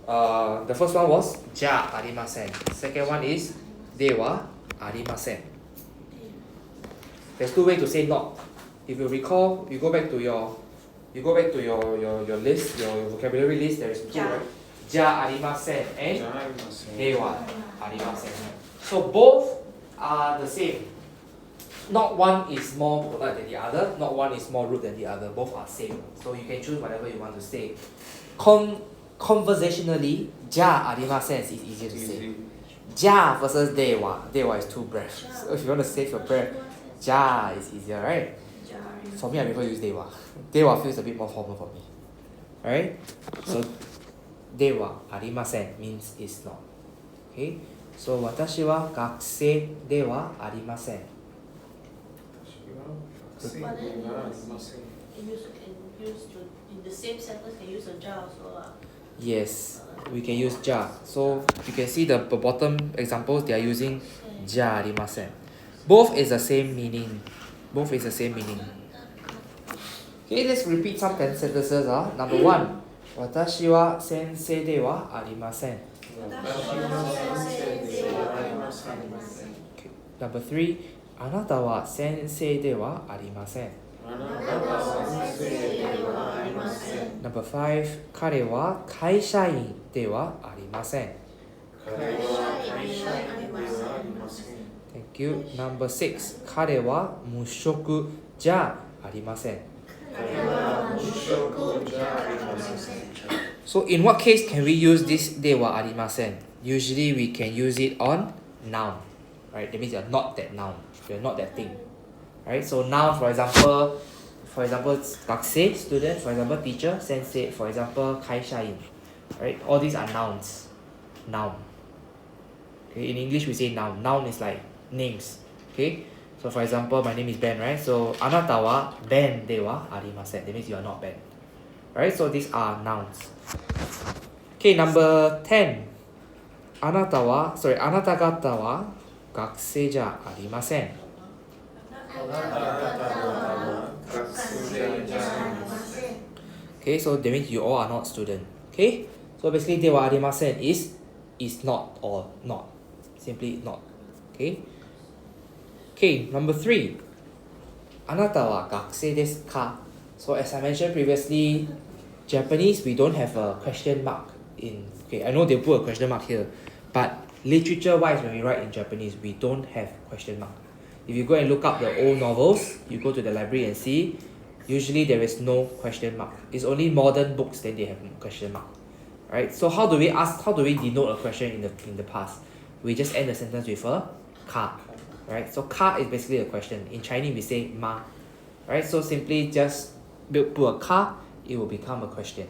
the first one was ja arimasen. Second one is dewa arimasen. There's two ways to say not. If you recall, you go back to your list, your vocabulary list, there is two, right? Ja arimasen and dewa arimasen. So both are the same. Not one is more polite than the other, not one is more rude than the other. Both are same. So you can choose whatever you want to say. Conversationally, ja arimasen is easier to say. Ja versus dewa. Dewa is two breaths. So if you want to save your breath, ja is easier, right? For me, I prefer use dewa. Dewa feels a bit more formal for me. Alright? So dewa arimasen means it's not. Okay? So 私は学生ではありません。 But then in the same sentence can use a ja also. Yes, we can use ja. So you can see the bottom examples, they are using ja arimasen. Both is the same meaning. Okay, let's repeat some sentences. Number 1. 私は先生ではありません。 Number 3. あなたは先生ではありません。 Number 5. 彼は会社員ではありません。 Thank you. Number 6. 彼は無職じゃありません。 So in what case can we use this ではありません? Usually we can use it on noun. Right? That means you're not that noun. You're not that thing. Right? So noun, for example, 学生 student, for example, teacher, sensei, for example, 会社員. Right? All these are nouns. Noun. Okay? In English we say noun. Noun is like names. Okay? So for example, my name is Ben, right? So あなたは Ben ではありません. That means you are not Ben. Right? So these are nouns. Okay, number 10. あなた方は学生じゃありません。Okay, so that means you all are not student. Okay? So basically ではありません is not or not. Simply not. Okay? Okay, number 3. あなたは学生ですか? So as I mentioned previously, Japanese we don't have a question mark in. Okay, I know they put a question mark here, but literature wise when we write in Japanese we don't have question mark. If you go and look up the old novels, you go to the library and see, usually there is no question mark. It's only modern books then they have question mark. Right? So how do we denote a question in the past? We just end the sentence with a ka. Right? So ka is basically a question. In Chinese we say ma. Right? So simply just put a ka, it will become a question,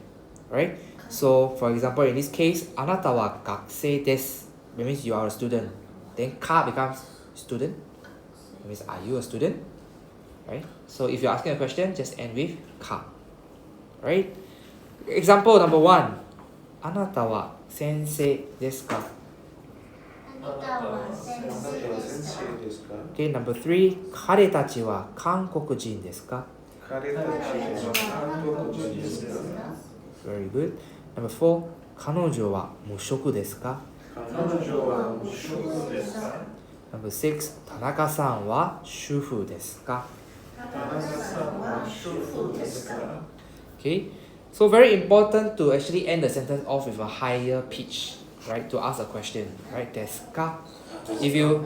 right? So for example, in this case, あなたは学生です that means you are a student. Then ka becomes student. That means are you a student? Right? So if you're asking a question, just end with ka. Right? Example number 1. あなたは先生ですか? Okay, number 3. 彼たちは韓国人ですか? Very good. Number 4. 彼女は無職ですか? Number 6. 田中さんは主婦ですか? Okay, so very important to actually end the sentence off with a higher pitch, right? To ask a question, right? ですか? If you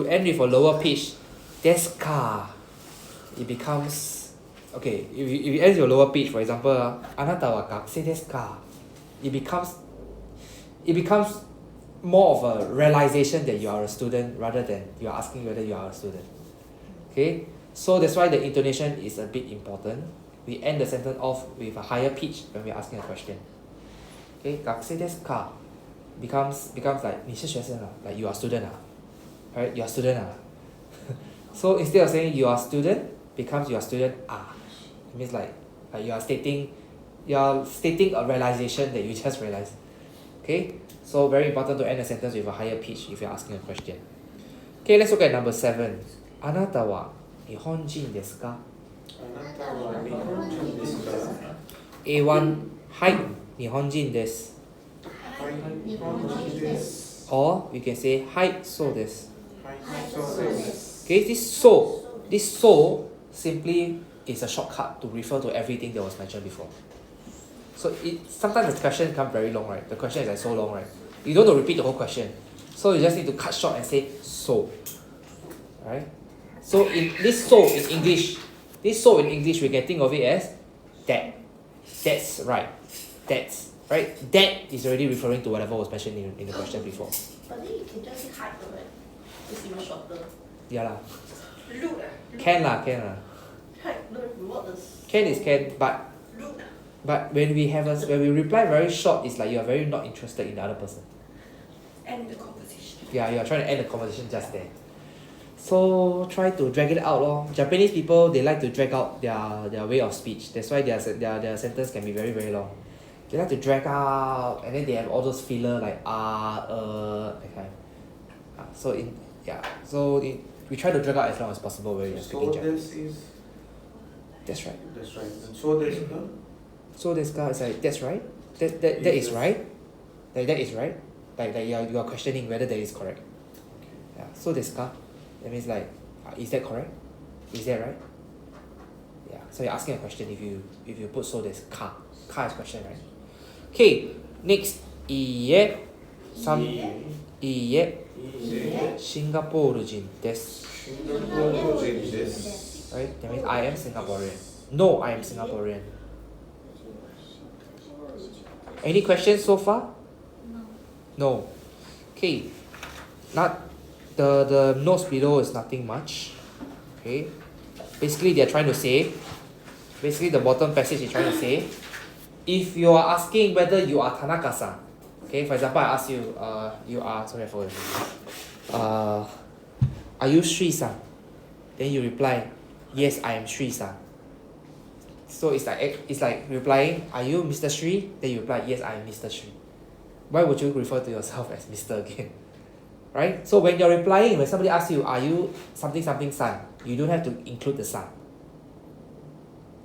end with a lower pitch, ですか? It becomes okay. If you end with a lower pitch, for example, あなたは学生ですか? It becomes more of a realization that you are a student rather than you are asking whether you are a student. Okay, so that's why the intonation is a bit important. We end the sentence off with a higher pitch when we're asking a question. Okay, 学生ですか becomes like 你是学生啊 like you are student right? You are student So instead of saying you are student, becomes you are student It means like you are stating a realization that you just realized. Okay, so very important to end the sentence with a higher pitch if you're asking a question. Okay, let's look at number 7. あなたは日本人ですか? A1 はい日本人です or you can say はいそうです Okay, this so simply is a shortcut to refer to everything that was mentioned before. So sometimes the question comes very long, right? The question is like so long, right? You don't want to repeat the whole question. So you just need to cut short and say so. Right? So in this so in English, we can think of it as that. That's right. That's right. That is already referring to whatever was mentioned in the question before. But then you can just say height, right? It's even shorter. Yeah lah. Look Can lah. height, no, what the Can is can, but when we reply very short, it's like you are very not interested in the other person. End the conversation. Yeah, you are trying to end the conversation just there. So try to drag it out lor. Japanese people, they like to drag out their way of speech. That's why their sentence can be very very long. They like to drag out, and then they have all those filler like that kind. We try to drag out as long as possible when you're speaking Japanese. That's right. And so desu ka? So desu ka is like that's right. That is right. Like that is right. Like you are questioning whether that is correct. Yeah. So desu ka? That means like is that correct? Is that right? Yeah. So you're asking a question if you put so desu ka. Ka is question, right? Okay. Next. いいえ。いいえ。シンガポール人です。Right? That means I am Singaporean. No, I am Singaporean. Any questions so far? No. Okay. Not the notes below is nothing much. Okay. Basically the bottom passage is trying to say, if you are asking whether you are Tanaka-san, okay, for example, I ask you, you are, sorry, I forgot your name. Are you Sri-san? Then you reply, yes, I am Sri-san. So it's like replying, are you Mr. Sri? Then you reply, yes, I am Mr. Sri. Why would you refer to yourself as Mr. again? Right? So when you're replying, when somebody asks you, are you something something son? You don't have to include the son.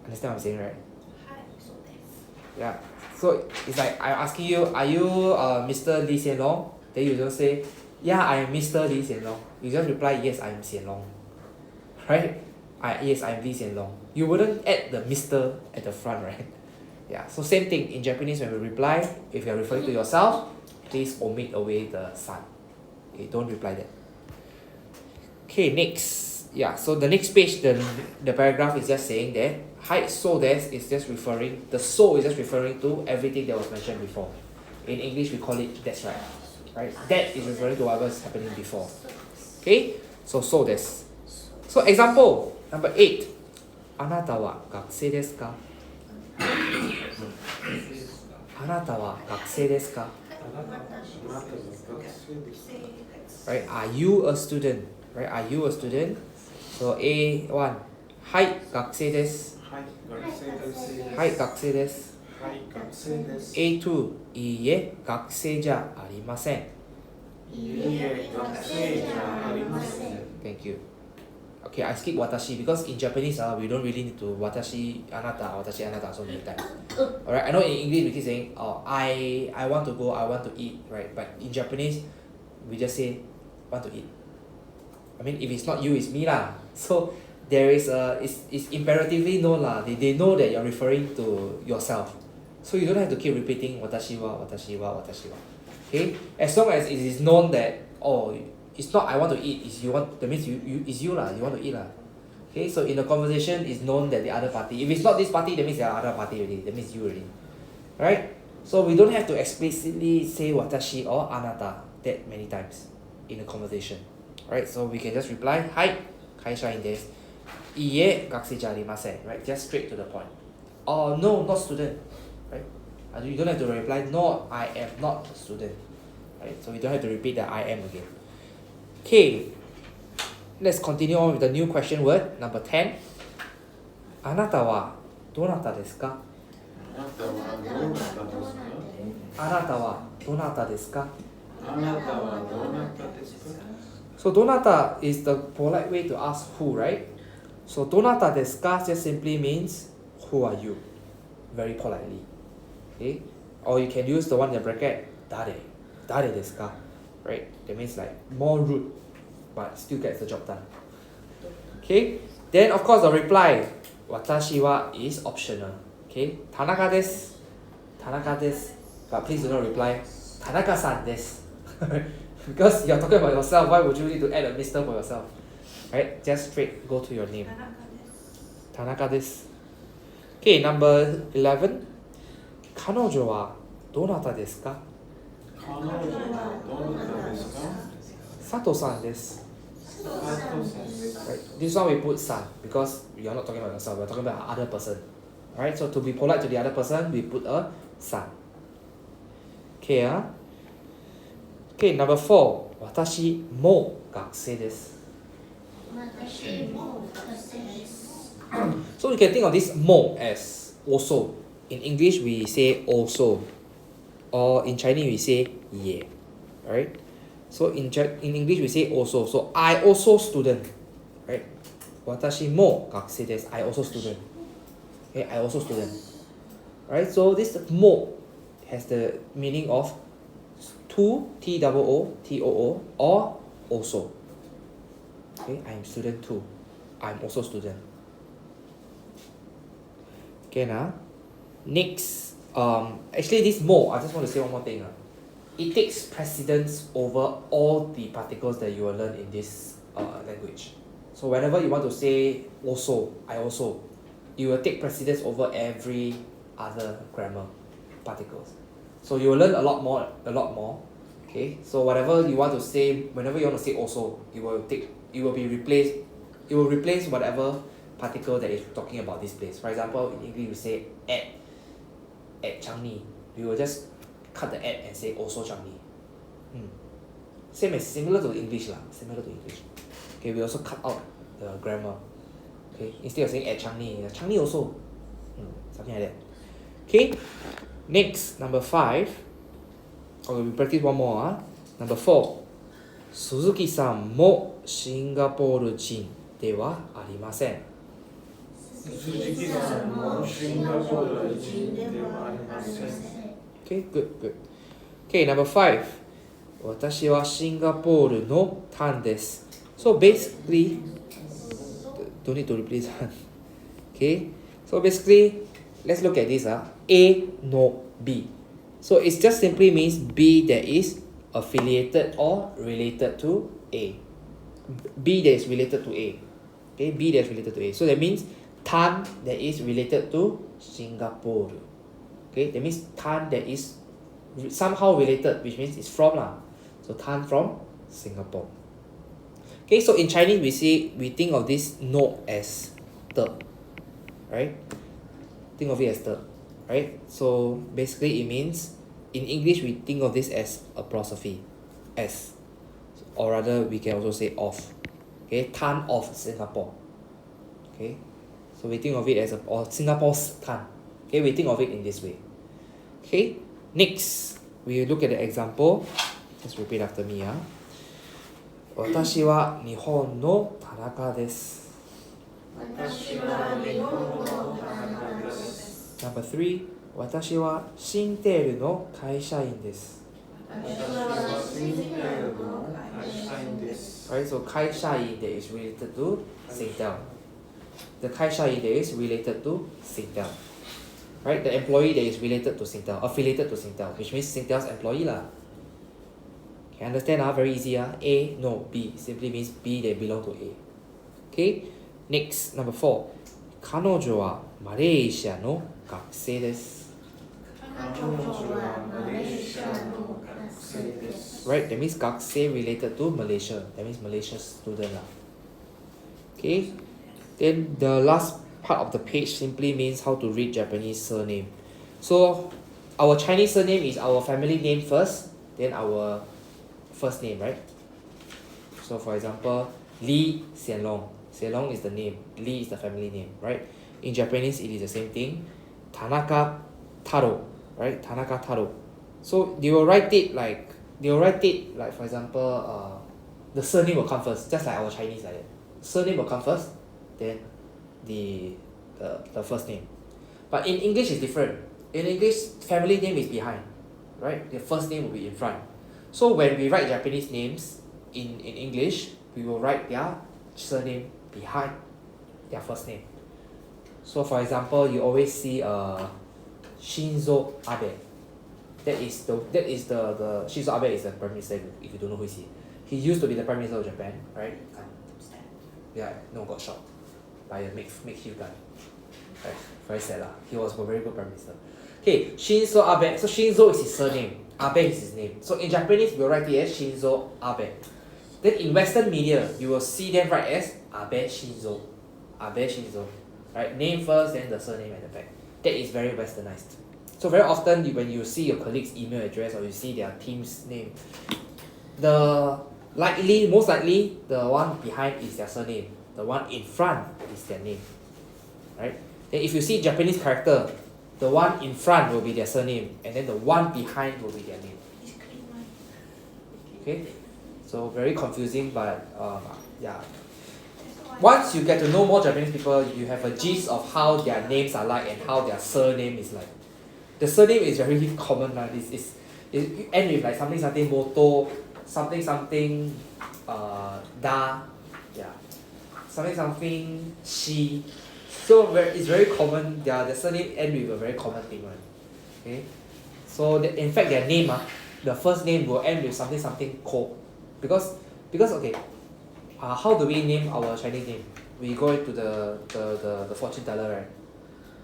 Understand what I'm saying, right? Yeah. So it's like I'm asking you, are you Mr. Lee Hsien Loong? Then you don't say, yeah, I am Mr. Lee Hsien Loong. You just reply, yes, I am Hsien Loong. Right? Yes, I am Lee Hsien Loong. You wouldn't add the Mr. at the front, right? Yeah. So same thing in Japanese when we reply, if you're referring to yourself, please omit away the son. Okay, don't reply that. Okay, next. Yeah, so the next page, the paragraph is just saying that height so des is just referring, the so is just referring to everything that was mentioned before. In English, we call it that's right. Right? That is referring to what was happening before. Okay? So des. So example, number 8. あなたは学生ですか？あなたは学生ですか？ Right? Are you a student? Right? Are you a student? So A1. はい、学生です。はい、学生です。はい、学生です。はい、学生です。A2. いいえ、学生じゃありません。いいえ、学生じゃありません。 Thank you. Okay, I skip watashi because in Japanese we don't really need to watashi anata so many times. Alright, I know in English we keep saying I want to go, I want to eat, right? But in Japanese we just say want to eat. I mean if it's not you, it's me lah. So there is it's imperatively known lah. They know that you're referring to yourself. So you don't have to keep repeating watashi wa. Okay? As long as it is known that it's not I want to eat, it's you want, that means it's you lah, you want to eat lah. Okay, so in the conversation it's known that the other party, if it's not this party, that means the other party already, that means you already. Right? So we don't have to explicitly say watashi or anata that many times in a conversation. Right? So we can just reply, Hai, kaisha in desu. Iie, gakusei ja arimasen. Right? Just straight to the point. Or no, not student. Right? You don't have to reply, no, I am not a student. Right? So you don't have to repeat the I am again. Okay, let's continue on with the new question word, number 10. あなたはどなたですか？あなたはどなたですか？あなたはどなたですか？あなたはどなたですか？ So どなた is the polite way to ask who, right? So どなたですか just simply means who are you? Very politely. Okay? Or you can use the one in the bracket, 誰ですか? Right? That means like more rude, but still gets the job done. Okay? Then of course the reply, 私は is optional. Okay? 田中です。田中です。But please do not reply, 田中さんです。Because you're talking about yourself, why would you need to add a Mr. for yourself? Right? Just straight go to your name. 田中です。Okay, number 11. 彼女はどなたですか？彼女はどなたですか？佐藤さんです。佐藤さんです。 Right? This one we put san because we are not talking about yourself, we are talking about other person. Alright, so to be polite to the other person, we put a san. Okay, Okay, number 4. 私も学生です。So you can think of this mo as also. In English we say also. Or in Chinese we say ye. Alright? So in English we say also. So I also student. Right? 私も学生です。I also student. Okay, I also student. Alright, so this mo has the meaning of to, T-O-O, or also. Okay, I'm student too. I'm also student. Okay, now. Next, actually this mo, I just want to say one more thing. It takes precedence over all the particles that you will learn in this language. So whenever you want to say also, I also, you will take precedence over every other grammar particles. So you will learn a lot more. Okay, so whatever you want to say, whenever you want to say also, it will replace whatever particle that is talking about this place. For example, in English we say at Changi, we will just cut the at and say also Changi. Similar to English lah. Similar to English. Okay, we also cut out the grammar. Okay, instead of saying at Changi, Changi also. Something like that. Okay, next, number 5. Okay, we practice one more. Number 4. 鈴木さんもシンガポール人ではありません。鈴木さんもシンガポール人ではありません。 Okay, good. Okay, number 5. 私はシンガポールのタンです。So basically, don't need to replace one. Okay, so basically, let's look at this. A, no, B. So it just simply means B that is affiliated or related to A. B that is related to A. Okay, B that is related to A. So that means Tan that is related to Singapore. Okay, that means Tan that is somehow related, which means it's from lah. So Tan from Singapore. Okay, so in Chinese we think of this no as the. right? Think of it as the, right? So basically it means, in English we think of this as apostrophe, as, or rather we can also say of. Okay, ton of Singapore. Okay, so we think of it as or Singapore's ton. Okay, we think of it in this way. Okay, next we look at the example. Just repeat after me. 私は日本の田中です。私は日本の田中です。 Number 3, 私はシンテールの会社員です。私はシンテールの会社員です。 Right, so 会社員 that is related to Singtel. The 会社員 that is related to Singtel. Right, the employee that is related to Singtel, affiliated to Singtel, which means Singtel's employee lah. Can understand? Very easy. A, no, B. Simply means B, they belong to A. Okay, next, number 4. 彼女はマレーシアの学生です。彼女はマレーシアの学生です。 Right, that means 学生 related to Malaysia. That means Malaysia student lah. Okay, then the last part of the page simply means how to read Japanese surname. So our Chinese surname is our family name first, then our first name, right? So for example, Lee Hsien Loong. Hsien Loong is the name, Lee is the family name, right? In Japanese it is the same thing. Tanaka Taro, right? Tanaka Taro. So they will write it like for example, the surname will come first, just like our Chinese like that. Surname will come first, then the first name. But in English it's different. In English, family name is behind, right? The first name will be in front. So when we write Japanese names in English, we will write their surname behind their first name. So for example, you always see Shinzo Abe. That is the Shinzo Abe is the Prime Minister, if you don't know who is he. He used to be the Prime Minister of Japan, right? Yeah, no, got shot by a makeshift gun. Right, very sad lah. He was a very good Prime Minister. Okay, Shinzo Abe. So Shinzo is his surname. Abe is his name. So in Japanese, we'll write it as Shinzo Abe. Then in Western media, you will see them write as Abe Shinzo. Abe Shinzo. Right, name first, then the surname at the back. That is very westernized. So very often, when you see your colleague's email address or you see their team's name, most likely, the one behind is their surname. The one in front is their name. Right? Then if you see Japanese character, the one in front will be their surname, and then the one behind will be their name. Okay? So very confusing, but yeah. Once you get to know more Japanese people, you have a gist of how their names are like and how their surname is like. The surname is very common. It end with like something moto, something da, yeah, something shi. So it's very common. The surname end with a very common thing, right? Okay, so in fact their name the first name will end with something ko, because okay, how do we name our Chinese name? We go into the fortune teller, right?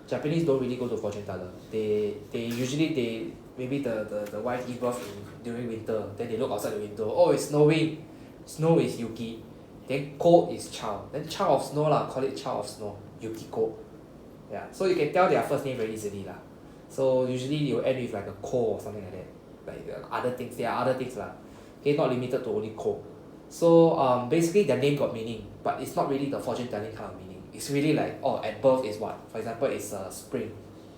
Japanese don't really go to fortune teller. They usually maybe the wife give birth during winter, then they look outside the window. Oh, it's snowing. Snow is Yuki. Then ko is child. Then child of snow lah, call it child of snow. Yukiko. Yeah. So you can tell their first name very easily lah. So usually you will end with like a ko or something like that. Like other things. There are other things lah. Okay, not limited to only ko. So basically their name got meaning, but it's not really the fortune telling kind of meaning. It's really like, oh, at birth is what? For example, it's spring.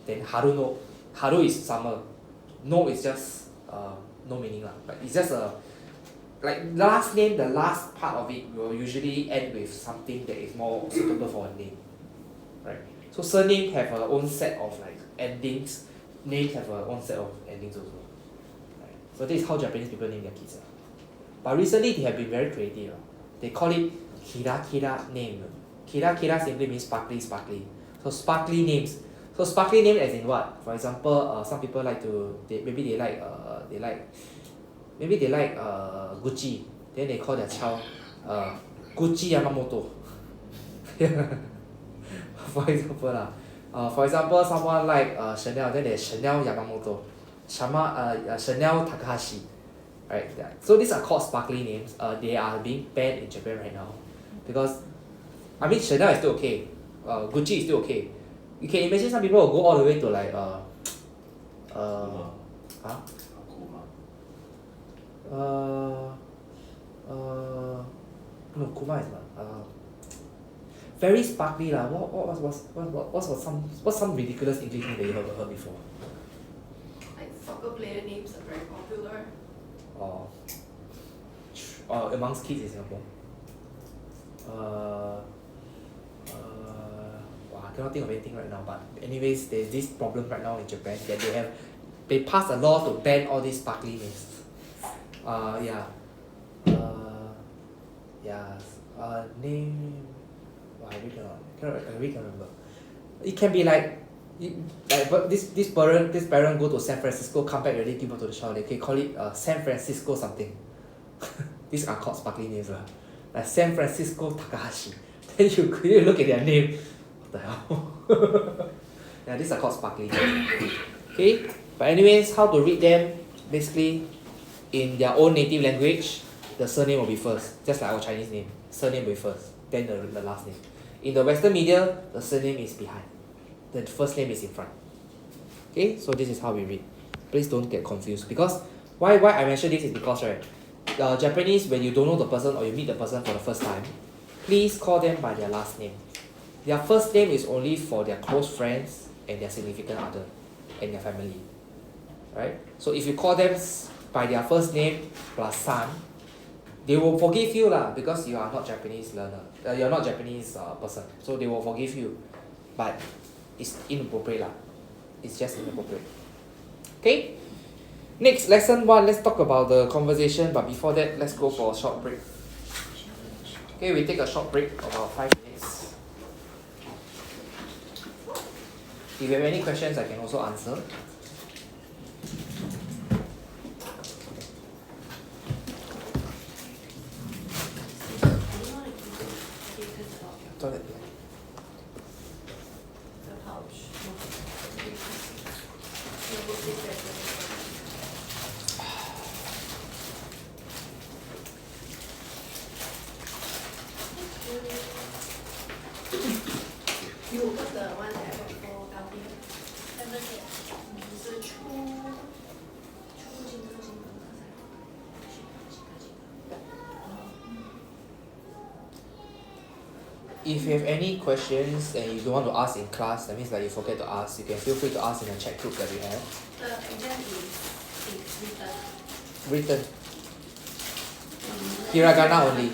Then haru no. Haru is summer. No is just no meaning lah. But it's just like last name, the last part of it will usually end with something that is more suitable for a name. Right? So surname have a own set of like endings. Names have a own set of endings also. Right? So this is how Japanese people name their kids. But recently they have been very creative. They call it kira name. Kira simply means sparkly. So sparkly names. So sparkly name as in what? For example, some people like to maybe they like Gucci. Then they call their child Gucci Yamamoto. For example, someone like Chanel, then there's Chanel Yamamoto, Chanel Takahashi. Right? Yeah. So these are called sparkly names. They are being banned in Japan right now because, I mean, Chanel is still okay, Gucci is still okay, You can imagine some people will go all the way to like Kuma. huh? Kuma. No, Kuma is not. Very sparkly lah. What's some ridiculous English name that you heard before? Like soccer player names are very popular. Or amongst kids in Singapore. I cannot think of anything right now. But anyways, there's this problem right now in Japan that they passed a law to ban all these sparkly names. Name. I really cannot remember. It can be like this parent go to San Francisco, come back already, give birth to the child. They can call it San Francisco something. These are called sparkly names lah. Like San Francisco Takahashi. Then you look at their name. What the hell? Yeah, these are called sparkly names. Okay, but anyways, how to read them? Basically, in their own native language, the surname will be first, just like our Chinese name. Surname will be first, then the last name. In the Western media, the surname is behind. The first name is in front. Okay, so this is how we read. Please don't get confused. Because why I mention this is because Japanese, when you don't know the person or you meet the person for the first time, please call them by their last name. Their first name is only for their close friends and their significant other and their family. Right? So if you call them by their first name plus san, they will forgive you lah, because you are not Japanese learner. You are not Japanese person. So they will forgive you. But it's inappropriate lah. It's just inappropriate. Okay? Next, lesson 1, let's talk about the conversation. But before that, let's go for a short break. Okay, we take a short break, about 5 minutes. If you have any questions, I can also answer. Toilet. The pouch. You put the one that I got for Tampines. Haven't yet. 是出If you have any questions and you don't want to ask in class, that means like you forget to ask, you can feel free to ask in the chat group that we have. The exam is written. Written. Hiragana only.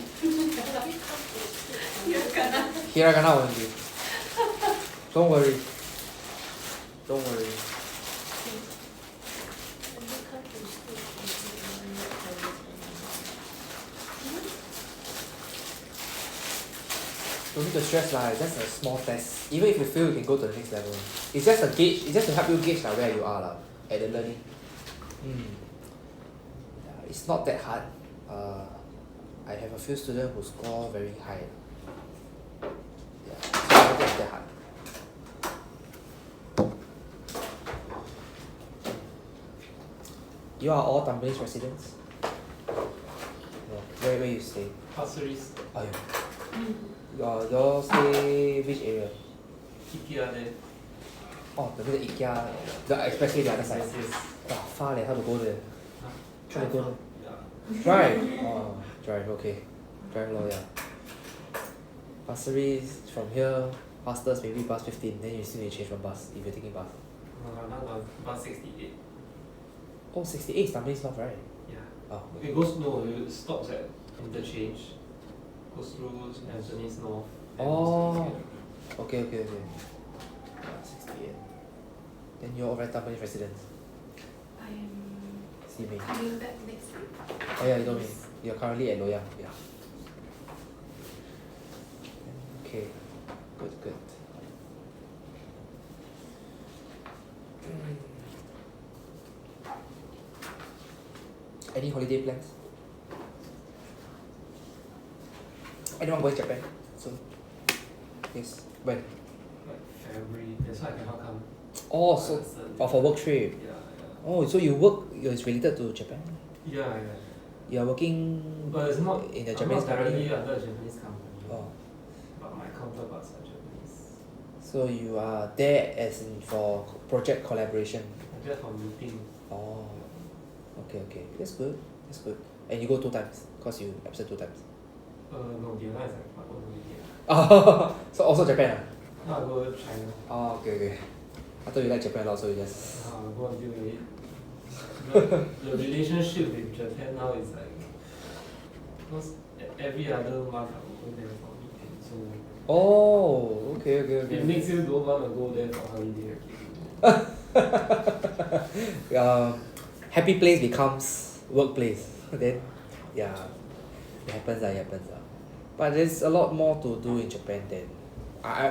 Hiragana only. Don't worry. Don't worry. Don't need to stress lah, it's just a small test. Even if you fail, you can go to the next level. It's just a gauge, it's just to help you gauge like where you are lah, at the learning. Yeah, it's not that hard. I have a few students who score very high. Yeah, it's not that hard. You are all Tampines residents? No. Where you stay? Pasir Ris. Oh, yeah. You all stay which area? IKEA there. Oh, the IKEA, the expressway the other side. Yes. Wow, far leh, how to go there? Try to go there. Yeah. Drive? Oh, drive, okay. Drive lor, yeah. Pasir Ris, from here, fastest maybe bus 15, then you still need to change from bus if you're taking bus. Now bus 68. Oh, 68 is Tampines North, right? Yeah. Oh, It goes it stops at interchange. Goes through Tampines North. then Oh. goes to Okay. Yeah, 68. Then you're all right Tampines residents. I am See me. coming back next week. Oh yeah, you know me. You're currently at Loyang, yeah. Okay, good. Any holiday plans? Anyone going to Japan soon? Yes. When? like February. That's why I cannot come. Oh, so for work trip. Yeah. Oh, so you work? It's related to Japan. Yeah. You are working But it's not in the I'm Japanese not directly company. under a Japanese company. Oh, But my counterparts are Japanese. So you are there as in for project collaboration. I just for meeting. Oh, okay. That's good. And you go 2 times, cause you absent 2 times. No, the other is like my own meeting. Oh, so also Japan Now I go China. Oh, okay. I thought you like Japan a lot, so you just. Go until it. The relationship with Japan now is like, because every other month I will go there for meeting, so Oh, okay. it makes you don't want to go there for holiday again. Happy place becomes workplace. Then, yeah, it happens. But there's a lot more to do in Japan than.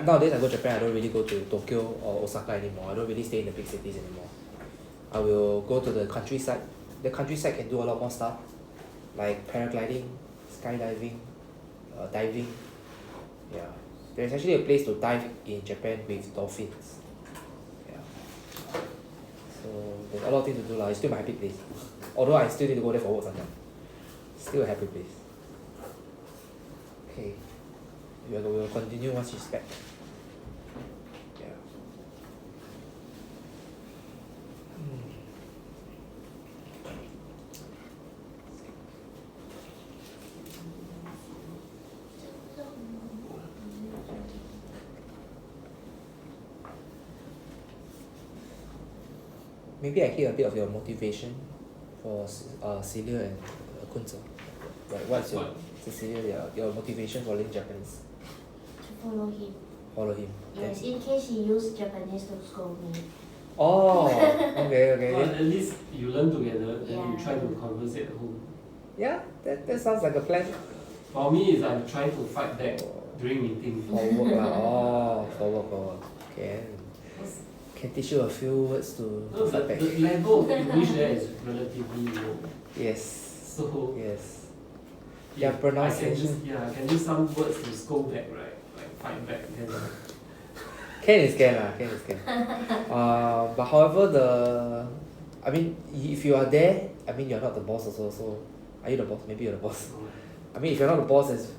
Nowadays I go Japan, I don't really go to Tokyo or Osaka anymore. I don't really stay in the big cities anymore. I will go to the countryside. The countryside can do a lot more stuff, like paragliding, skydiving, diving. Yeah, there's actually a place to dive in Japan with dolphins. Yeah. So there's a lot of things to do lah. It's still my happy place. Although I still need to go there for work sometimes. Still a happy place. Okay. We will continue once she's back. Yeah. Maybe I hear a bit of your motivation for Celia and Kunze. Like what's your Cecilia, your motivation for learning Japanese? To follow him. Follow him. Yes, in case he used Japanese to scold me. Oh, okay. Well, at least you learn together, then you Yeah. try to converse at home. Yeah, that sounds like a plan. For me, is I'm trying to fight back during meetings. For work lah. Oh, for work. Can teach you a few words to No, fight back. the level of English there is relatively low. Yes. So Yes. if Yeah, I can pronunciation. I can use some words to scold back, right? Like fight back. Then Can is can. But however I mean, if you are there, I mean you're not the boss also. So are you the boss? Maybe you're the boss. I mean, if you're not the boss, it's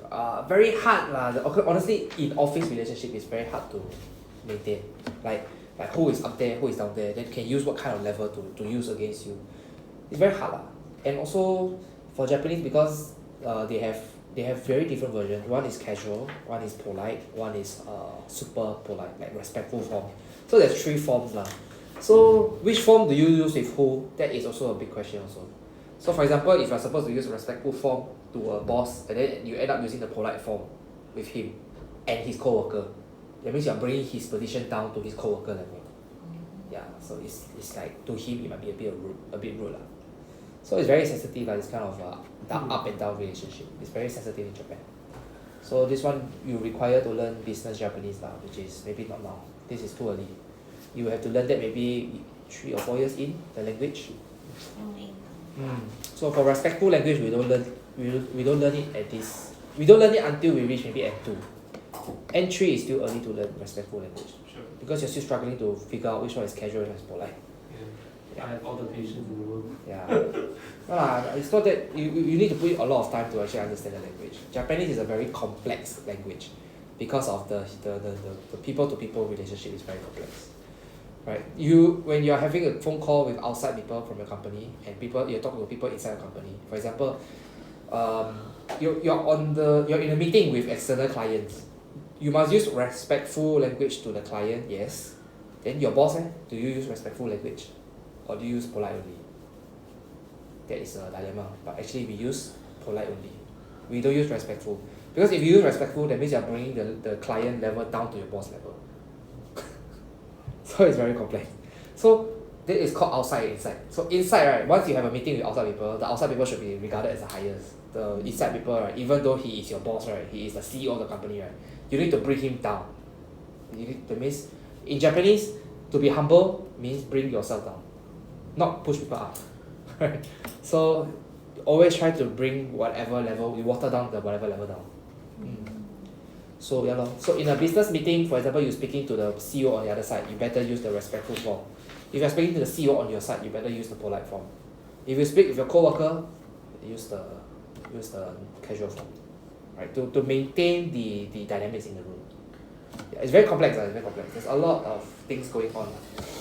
very hard lah. Honestly, in office relationship, it's very hard to maintain. Like who is up there, who is down there, then can use what kind of level to use against you. It's very hard lah. And also for Japanese, because they have very different versions. One is casual, one is polite, one is super polite, like respectful form. So there's 3 forms lah. So which form do you use with who? That is also a big question also. So for example, if you're supposed to use a respectful form to a boss, and then you end up using the polite form with him and his co-worker, that means you're bringing his position down to his co-worker level. Yeah, so it's like to him it might be a bit rude lah. So it's very sensitive, like this kind of up and down relationship. It's very sensitive in Japan. So this one you require to learn business Japanese lah, which is maybe not now. This is too early. You have to learn that maybe 3 or 4 years in the language. So for respectful language, we don't learn it at this. We don't learn it until we reach maybe N2. N3 is still early to learn respectful language. sure. Because you're still struggling to figure out which one is casual and which one is polite. Yeah. I have all the patience in the world. Yeah. It's not that you need to put a lot of time to actually understand the language. Japanese is a very complex language because of the people to people relationship is very complex. Right? When you're having a phone call with outside people from your company and you're talking to people inside your company. For example, you're in a meeting with external clients. You must use respectful language to the client, yes. Then your boss, do you use respectful language? Or do you use polite only? That is a dilemma. But actually we use polite only. We don't use respectful. Because if you use respectful, that means you're bringing the client level down to your boss level. So it's very complex. So that is called outside and inside. So inside, right, once you have a meeting with outside people, the outside people should be regarded as the highest. The inside people, right, even though he is your boss, right, he is the CEO of the company, right, you need to bring him down. That means in Japanese, to be humble means bring yourself down, not push people up. Right? So always try to bring whatever level, you water down the whatever level down. So yeah lor. So in a business meeting, for example, you're speaking to the CEO on the other side, you better use the respectful form. If you're speaking to the CEO on your side, you better use the polite form. If you speak with your co-worker, use the casual form. Right? To maintain the dynamics in the room. Yeah, it's very complex, it's very complex. There's a lot of things going on.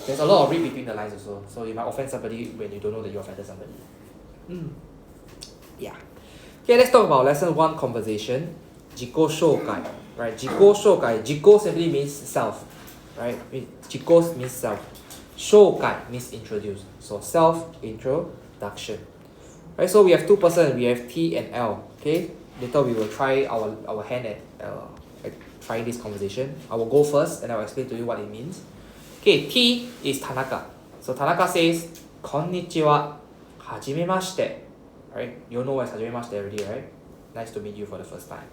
There's a lot of read between the lines also. So you might offend somebody when you don't know that you offended somebody. Yeah. Okay, let's talk about lesson 1 conversation. Jiko shokai. Right? Jiko shokai. Jiko simply means self. Right? Jiko means self. Shokai means introduce. So self introduction. Right? So we have 2 persons. We have T and L. Okay? Later we will try our hand at trying this conversation. I will go first and I will explain to you what it means. Okay, T is Tanaka. So Tanaka says, Konnichiwa, hajimemashite. Right? You know what is hajimemashite already, right? Nice to meet you for the first time.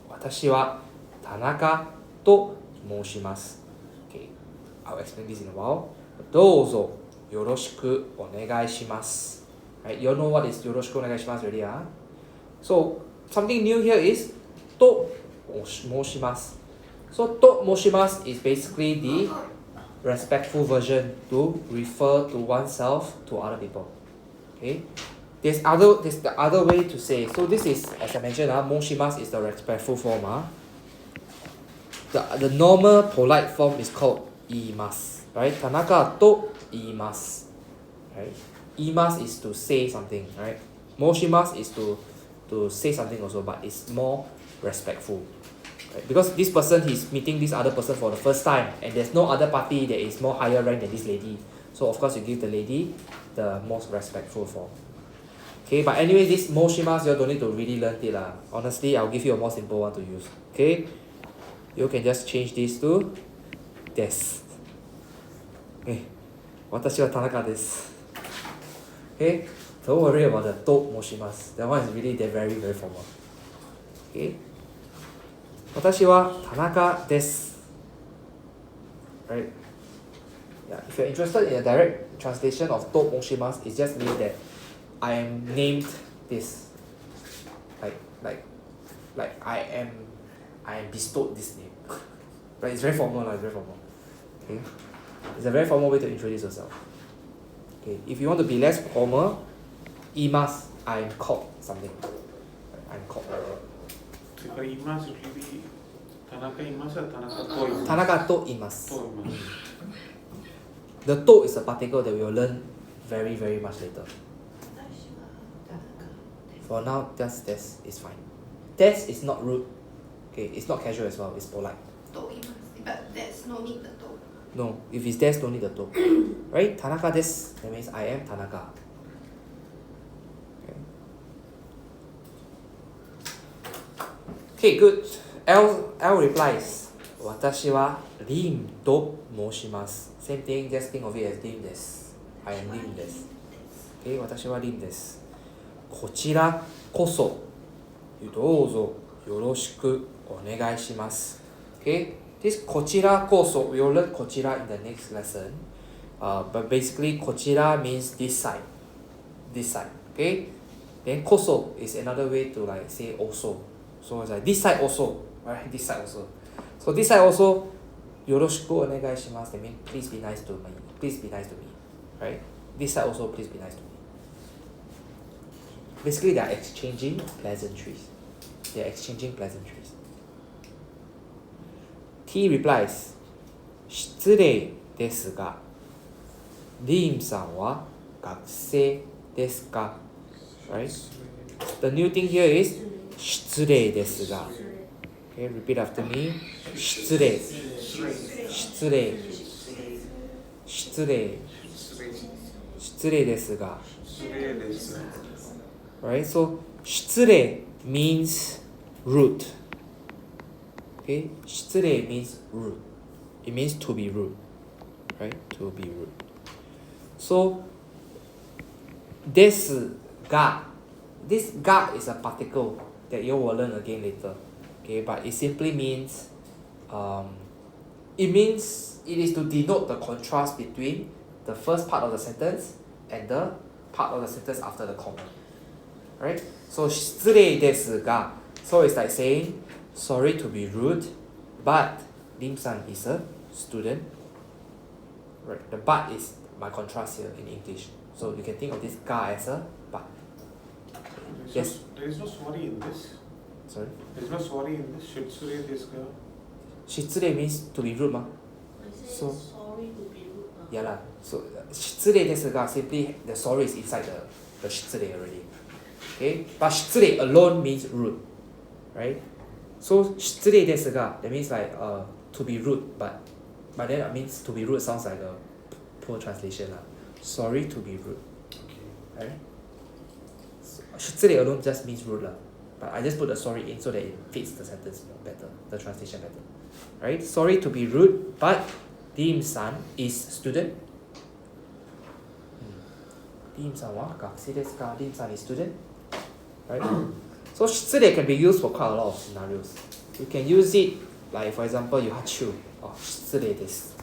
Watashi wa Tanaka to moshimasu. Okay, I'll explain this in a while. Douzo yoroshiku onegai shimasu. Right? You know what is yoroshiku onegai shimasu already, huh? So something new here is to moshimasu. So to moshimasu is basically the respectful version to refer to oneself to other people. Okay? There's the other way to say. So this is, as I mentioned, moshimasu is the respectful form. The normal polite form is called imasu. Right? Tanaka to imasu. Right? Imasu is to say something, right? Moshimasu is to say something also, but it's more respectful. Right? Because this person is meeting this other person for the first time, and there's no other party that is more higher rank than this lady. So of course you give the lady the most respectful form. Okay, but anyway, this moshimasu you don't need to really learn it lah. Honestly, I'll give you a more simple one to use. Okay, you can just change this to desu. Okay, watashi wa Tanaka desu. Okay, don't worry about the to moshimasu. That one is really very very formal. Okay, watashi wa Tanaka desu. Right? Yeah, if you're interested in a direct translation of to moshimasu, it just means that I am named this. Like I am bestowed this name. But it's very formal, it's very formal. Okay? It's a very formal way to introduce yourself. Okay, if you want to be less formal, imasu, I am called something. I'm called. So for imasu, it will be Tanaka imasu or Tanaka to imasu? Tanaka to imasu. To imasu. The to is a particle that we will learn very very much later. For now, just desu is fine. Desu is not rude. Okay, it's not casual as well, it's polite. To imasu. But there's no need the to. No, if it's desu, don't need the to. Right? Tanaka desu, that means I am Tanaka. Okay, good. L replies, Watashi wa Rim to moshimasu. Same thing, just think of it as Rim desu. I am Rim desu. Okay, Watashi wa Rim desu. こちらこそどうぞよろしくお願いします。Okay, this こちらこそ we'll learn こちら in the next lesson. But basically こちら means this side. This side. Okay, then こそ is another way to like say also. So it's like this side also, right? This side also. So this side also よろしくお願いします。That means please be nice to me. Please be nice to me. Right? This side also please be nice to me. Basically, they are exchanging pleasantries. They are exchanging pleasantries. T replies, 失礼ですが、リンさんは学生ですか? Right? The new thing here is 失礼ですが. Okay, repeat after me. 失礼。失礼。失礼。失礼ですが. Right? So 失礼 means rude. Okay? 失礼 means rude. It means to be rude. Right? To be rude. So ですが, this ga is a particle that you will learn again later. Okay? But it simply means it is to denote the contrast between the first part of the sentence and the part of the sentence after the comma. Right? So 失礼ですが, so it's like saying sorry to be rude, but Lim-san is a student. Right? The but is my contrast here in English. So you can think of this ga as a but. Yes. There is no sorry in this. Sorry? There is no sorry in this. Shitsure desu ka? Shitsure means to be rude, ma. I say So- sorry to be rude. Yeah lah. So shitsure desu ga simply the sorry is inside the shitsure already. Okay? But shitsure alone means rude. Right? So shitsure desu ga, that means like to be rude, but then it means to be rude sounds like a poor translation lah. Sorry to be rude. Okay. Right? So, shitsure alone just means rude lah. But I just put the sorry in so that it fits the sentence more better, the translation better. Right? Sorry to be rude, but Dim-san is student. Dim-san wa gakusei desu ka? Dim-san is student. Right? So shitsure can be used for quite a lot of scenarios. You can use it like, for example, you hachu. Oh, shitsure desu.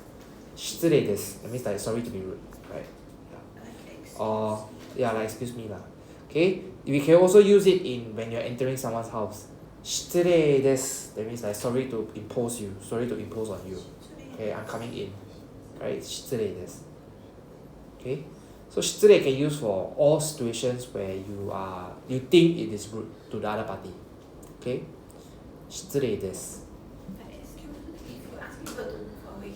Shitsure desu. That means like sorry to be rude. Right? Yeah. Or yeah, like excuse me lah. Okay? We can also use it in when you're entering someone's house. Shitsure desu. That means like sorry to impose you. Sorry to impose on you. Okay, I'm coming in. Right? Shitsure desu. Okay? So shitsure can use for all situations where you think it is rude to the other party. Okay? Shitsure desu. But excuse me, if you ask people to move away,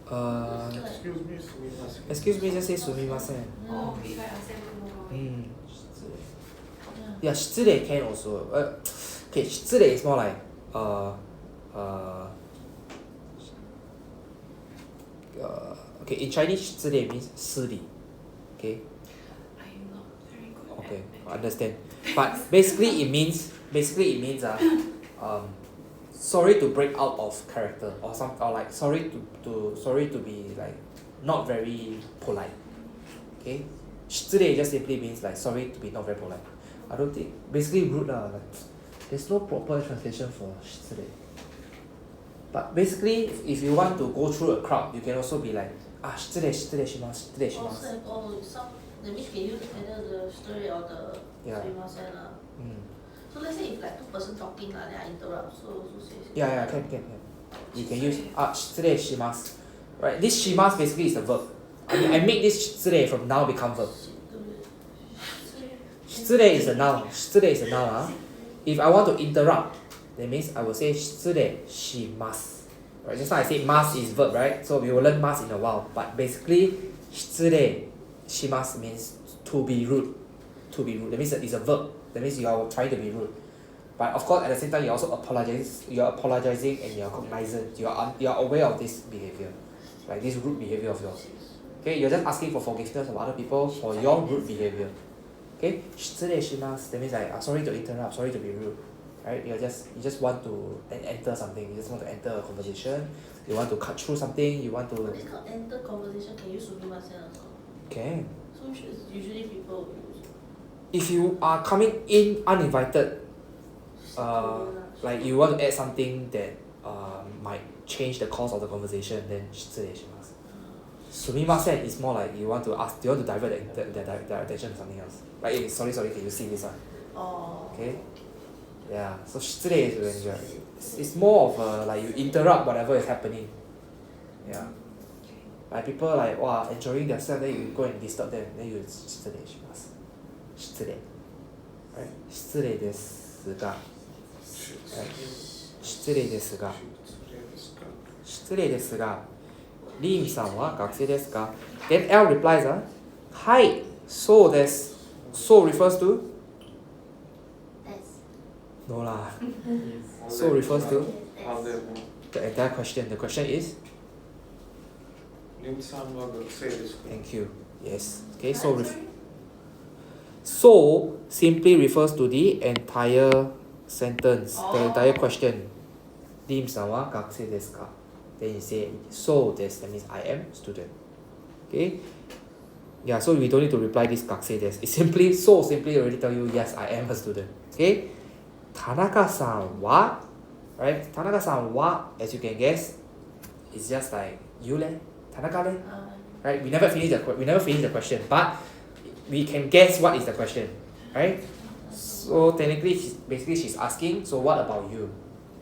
can Excuse me, sumimasen. Excuse me, just say sumimasen. oh, okay, if I ask them to move away. Shitsure. Yeah, shitsure can also. Okay, shitsure is more like okay, in Chinese, 失礼 means 失礼. Okay, I'm not very good okay, at I understand. But basically it means sorry to break out of character or like sorry to be like not very polite. Okay, 失礼 just simply means like sorry to be not very polite. I don't think basically rude lah. Like, there's no proper translation for 失礼. But basically, if you want to go through a crowd, you can also be like, 失礼します。 Some that means can use either the story or the Yeah. sumimasen lah. So let's say if like two person talking lah, then I interrupt. So say. Yeah, can. You can use 失礼します. Right, this します basically is a verb. I make this 失礼 from now become verb. 失礼 is a noun. 失礼 is a noun. If I want to interrupt, that means I will say 失礼します. Right, just now I said ます is verb, right? So we will learn ます in a while. But basically, 失礼します means to be rude. To be rude. That means it's a verb. That means you are trying to be rude. But of course, at the same time, you also apologize. You are apologizing and you are cognizant. You are aware of this behavior, like this rude behavior of yours. Okay, you're just asking for forgiveness of other people for your rude behavior. Okay, 失礼します that means like sorry to interrupt, sorry to be rude. Right? You just want to enter something. You just want to enter a conversation. You want to cut through something. You want But to. this kind of enter conversation can use sumimasen also. Okay. So usually people will use. If you are coming in uninvited, like you want to add something that might change the course of the conversation, then 失礼します. Sumimasen is more like you want to divert their attention to something else. Like, hey, sorry, can you see this one? Oh. Okay. Yeah. So 失礼 is when it's more of like you interrupt whatever is happening. Yeah. Like people like enjoying themselves, then you go and disturb them, then you 失礼します. 失礼. Right? 失礼ですが. Right? 失礼ですが. 失礼ですが. Lim さんは学生ですか? Then L replies, はい、そうです. So refers to? No lah. So refers to Are there the entire question. The question is? Lim-san wa gakusei desu ka? Thank you. Yes. Okay, so simply refers to the entire sentence, the entire question. Lim さんは学生ですか? Then you say, so this, that means I am student. Okay? Yeah, so we don't need to reply this 学生です. It's simply already tell you, yes, I am a student. Okay? 田中さんは, right? 田中さんは, as you can guess, it's just like, you le, 田中le. Right? We never finish the question, but we can guess what is the question. Right? So technically, she's asking, so what about you?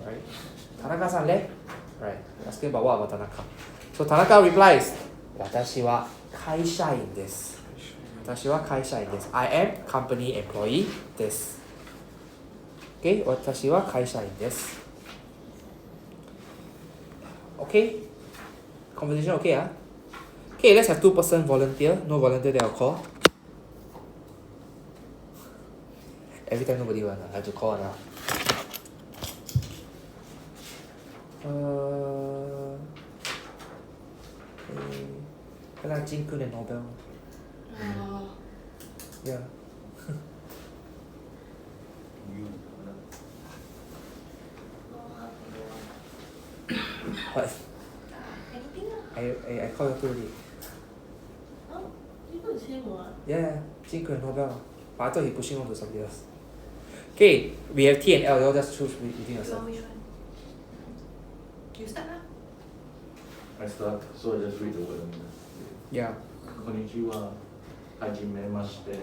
Right? 田中さんle? Right? Asking about what about Tanaka. So Tanaka replies, 私は会社員です. 私は会社員です. I am company employee です. Okay? 私は会社員です. Okay? Conversation okay, ah? Okay, let's have 2-person volunteer. No volunteer, then I'll call. Every time nobody want, I have to call now. Okay lah, Jin Kun and Nobel. Oh. Yeah. You. What? Anything lah. I call you too late. Oh, you know it's him what? Yeah, Jin Kun and Nobel. But I thought he pushing on to somebody else. Okay, we have T and L. You all just choose between You yourself. want which one? You start lah. I start, so I just read the word. Yeah. Konnichiwa, hajimemashite.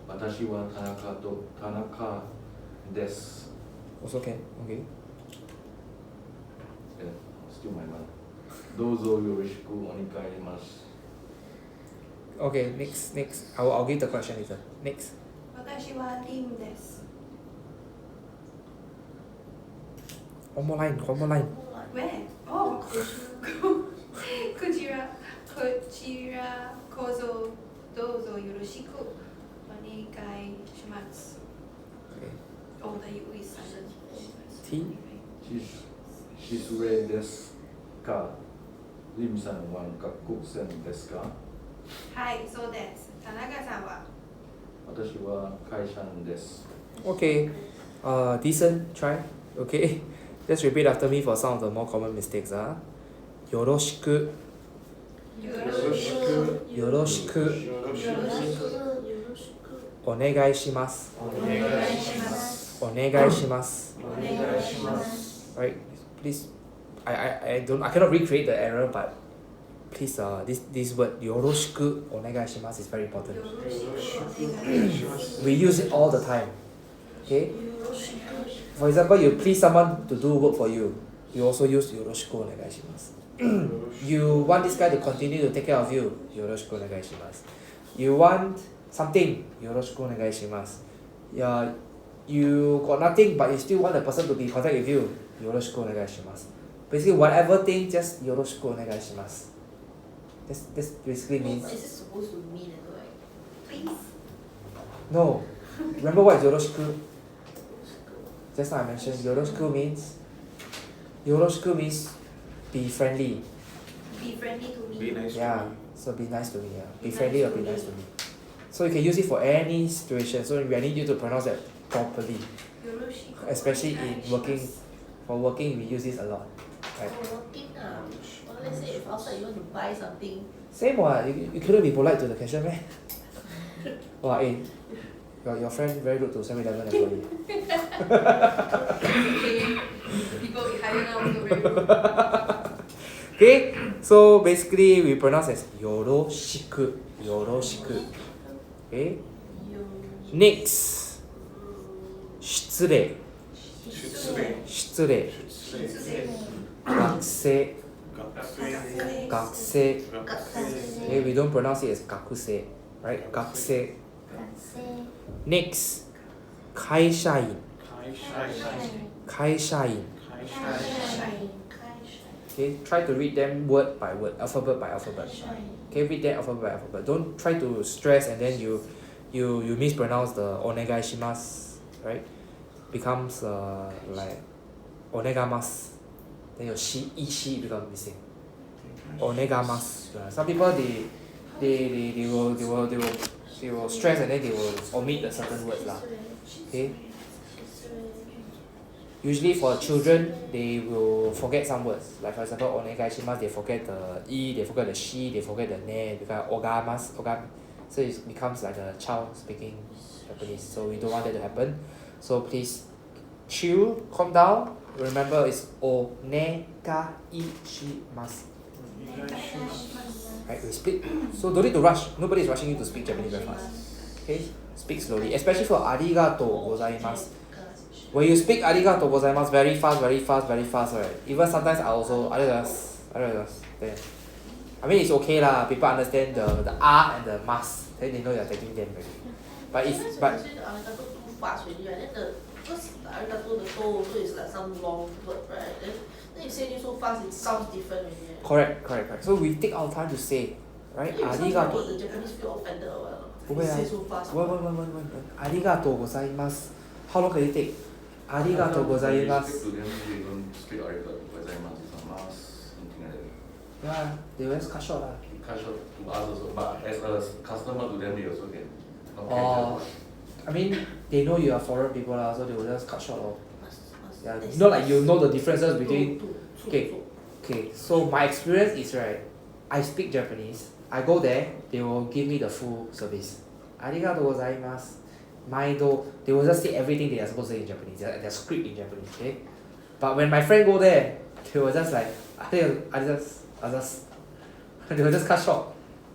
Watashi wa Tanaka desu. Also can. Okay. Yeah, still my mind. Dozo yorishiku onikaimasu. Okay, next. I'll give the question later. Next. Watashi wa Tim desu. One more line. Where? Oh. Kojira kozo dozo yoroshiku onegai shimasu. Okay. Oh, the U is silent. T. Shisure desu ka? Rim-san wa gakusen desu ka? Hi, so that's Tanaka-san wa. Watashi wa kaishan desu. Okay. Decent. Try. Okay. Just repeat after me for some of the more common mistakes. Yoroshiku. Yoroshiku. Onegai shimasu. Onegai shimasu. Right. Please. I cannot recreate the error, but please this word yoroshiku onegai shimasu is very important. We use it all the time. Okay? For example, you please someone to do work for you. You also use yoroshiku onegai shimasu. You want this guy to continue to take care of you. Yoroshiku onegai shimasu. You want something. Yoroshiku onegai shimasu. Yeah, you got nothing but you still want the person to be in contact with you. Yoroshiku onegai shimasu. Basically, whatever thing, just yoroshiku onegai shimasu. This basically means What is it supposed to mean? Like, Please. no. Remember what is yoroshiku? Just now I mentioned yoroshiku means be friendly. Be friendly to me. Be nice to Yeah. me. So be nice to me. Yeah. Be friendly or be nice to me. So you can use it for any situation. So I need you to pronounce that properly. Yoroshiku Especially in onegai working. shimasu. For working, we use this a lot. Right? oh, working ah. Well, let's say if outside you want to buy something, Same what? You couldn't be polite to the cashier, man. Wow, hey. Your friend very rude to 7-Eleven employee. Okay. The people behind now also very rude. Okay, so basically we pronounce as yoroshiku. Yoroshiku. Okay. Next. 失礼。失礼。学生。学生。Okay, we don't pronounce it as 学生. Right? 学生. Next. 会社員。会社員. Okay, try to read them word by word, alphabet by alphabet. Okay, read them alphabet by alphabet. Don't try to stress and then you mispronounce the onegai shimasu, right? Becomes like onegamasu. Then your shi becomes missing. Onegamasu. Some people they will stress and then they will omit the certain words lah. Okay. Usually for children, they will forget some words. Like for example, onegai shimasu, they forget the e, they forget the shi, they forget the ne, because ogamasu. So it becomes like a child speaking Japanese. So we don't want that to happen. So please chill, calm down. Remember, it's onegai shimasu. Right, we speak. So don't need to rush. Nobody is rushing you to speak Japanese very fast. Okay, speak slowly. Especially for arigato gozaimasu. When you speak arigato gozaimasu very fast, right? Even sometimes I just then. I mean it's okay lah. People understand the R and the mas. Then they know you're taking them already. But sometimes but when you say the arigato too fast already, right? Then Because the arigato, the to also is like some long word, right? Then you say it so fast, it sounds different already. Correct. So we take our time to say, right? Then you sound Arigato. like the Japanese feel offended or whatever. 不会啊 You say so fast. arigato gozaimasu. How long can it take? Arigato When you gozaimasu. speak to them, they don't speak arigato gozaimasu, it's a mas, something like that. Yeah, they will just cut short lah. You cut short to us also, but as a customer to them, they also can. Not Oh. catch I mean, they know you are foreign people lah, so they will just cut short lor. Must Yeah, taste not like you nice. know the differences between. To, Okay. Okay, so my experience is right, I speak Japanese. I go there, they will give me the full service. Arigatou gozaimasu. Maido. They will just say everything they are supposed to say in Japanese. Their script in Japanese, okay? But when my friend go there, they will just like, I just they will just cut short.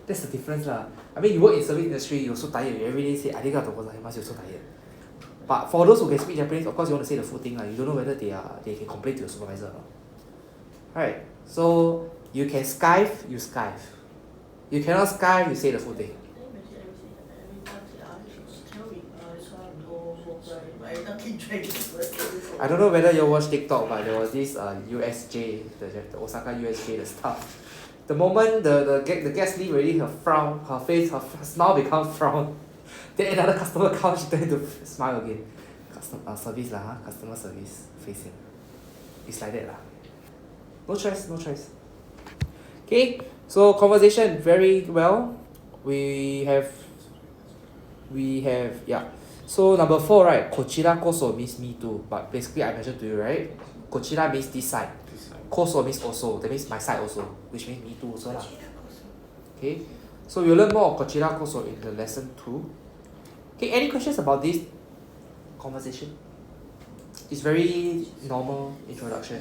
That's the difference lah. I mean, you work in service industry, you're so tired. You every day say arigatou gozaimasu, you're so tired. But for those who can speak Japanese, of course you want to say the full thing lah. You don't know whether they can complain to your supervisor or not. Right. So you can Skype, you Skype. You cannot Skype, you say the full thing. I don't know whether you watch TikTok, but there was this USJ, the Osaka USJ, the staff. The moment the guest leave already, her frown, her face, her smile becomes frown. Then another customer comes, she turned to smile again. Service lah, customer service facing. It's like that lah. No choice. Okay, so conversation very well. We have yeah. So number 4, right? Kochira koso means me too. But basically I mentioned to you, right? Kochira means this side. This side. Koso means also. That means my side also, which means me too also lah. Okay, so we'll learn more of kochira koso in the lesson 2. Okay, any questions about this conversation? It's very normal introduction.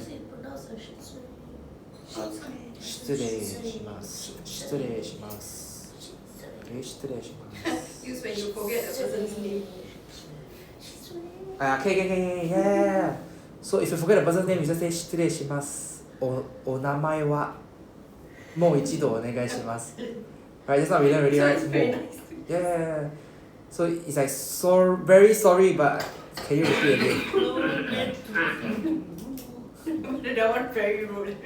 失礼します失礼します失礼します Use when you forget the person's name. Yeah. So if you forget the person's name, you just say 失礼しますお名前はもう一度お願いします Right, that's not we learn already, right? Sounds very Mo. nice. Yeah. So it's like so very sorry, but can you repeat again? That one very rude.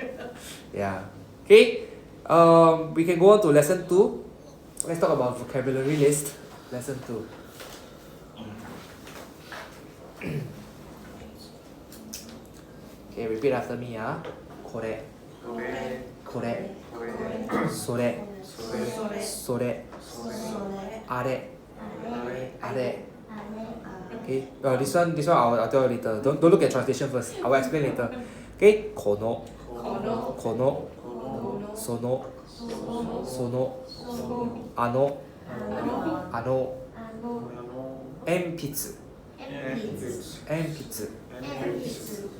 Yeah. Okay. We can go on to lesson 2. Let's talk about vocabulary list. Lesson 2. Okay, repeat after me. これ、これ、それ、それ、あれ、あれ。Okay. This one I'll tell you later. Don't look at translation first. I will explain later. Okay. この、その、あの、鉛筆、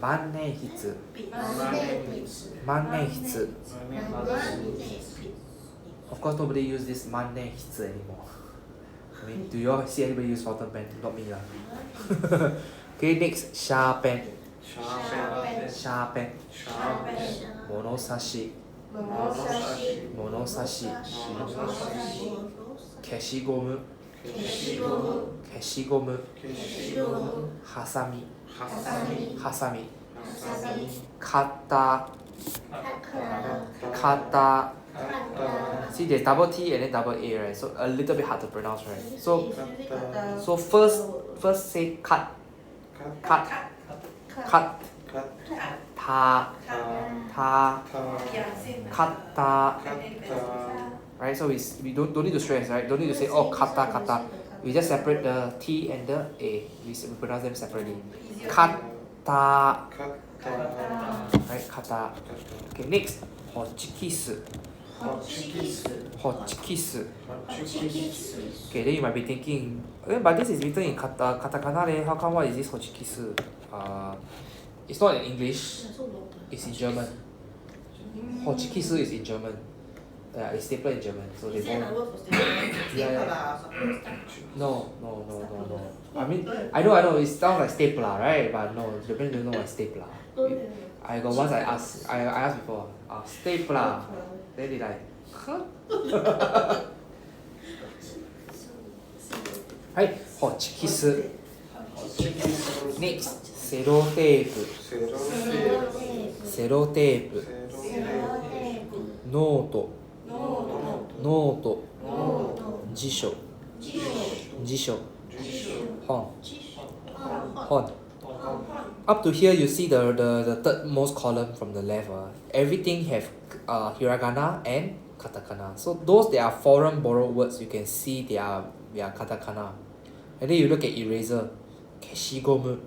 万年筆、万年筆。Of course, nobody use this 万年筆 anymore. I mean, do you all see anybody use fountain pen? Not me lah. Okay, next, sharpen. Sharpen. 物差し。物差し。消しゴム。消しゴム。ハサミ。ハサミ。カッター。See, there's double T and then double A, right? So a little bit hard to pronounce, right? So first say cut. Ta. Katta. Right? So we don't need to stress, right? Don't need to say katta. We just separate the T and the A. We pronounce them separately. Katta. Right? Katta. Okay, next. Hochikisu. Okay, then you might be thinking, but this is written in katakana leh. How come what is this hochikisu? It's not in English. It's in German. Hochikisu is in German. Yeah, it's stapler in German. So they Is there both. another word for stapler? Yeah. Stapler. No. I mean, I know. It sounds like stapler, right? But no, Japan don't know what stapler. I got once I asked before. Stapler. Then they like, huh? Right? Hochikisu. Next, serotape. Serotape. Note. Note. Jisho. Jisho. Hon. Hon. Up to here, you see the third most column from the left. Everything have hiragana and katakana. So those that are foreign borrowed words, you can see they are katakana. And then you look at eraser, keshigomu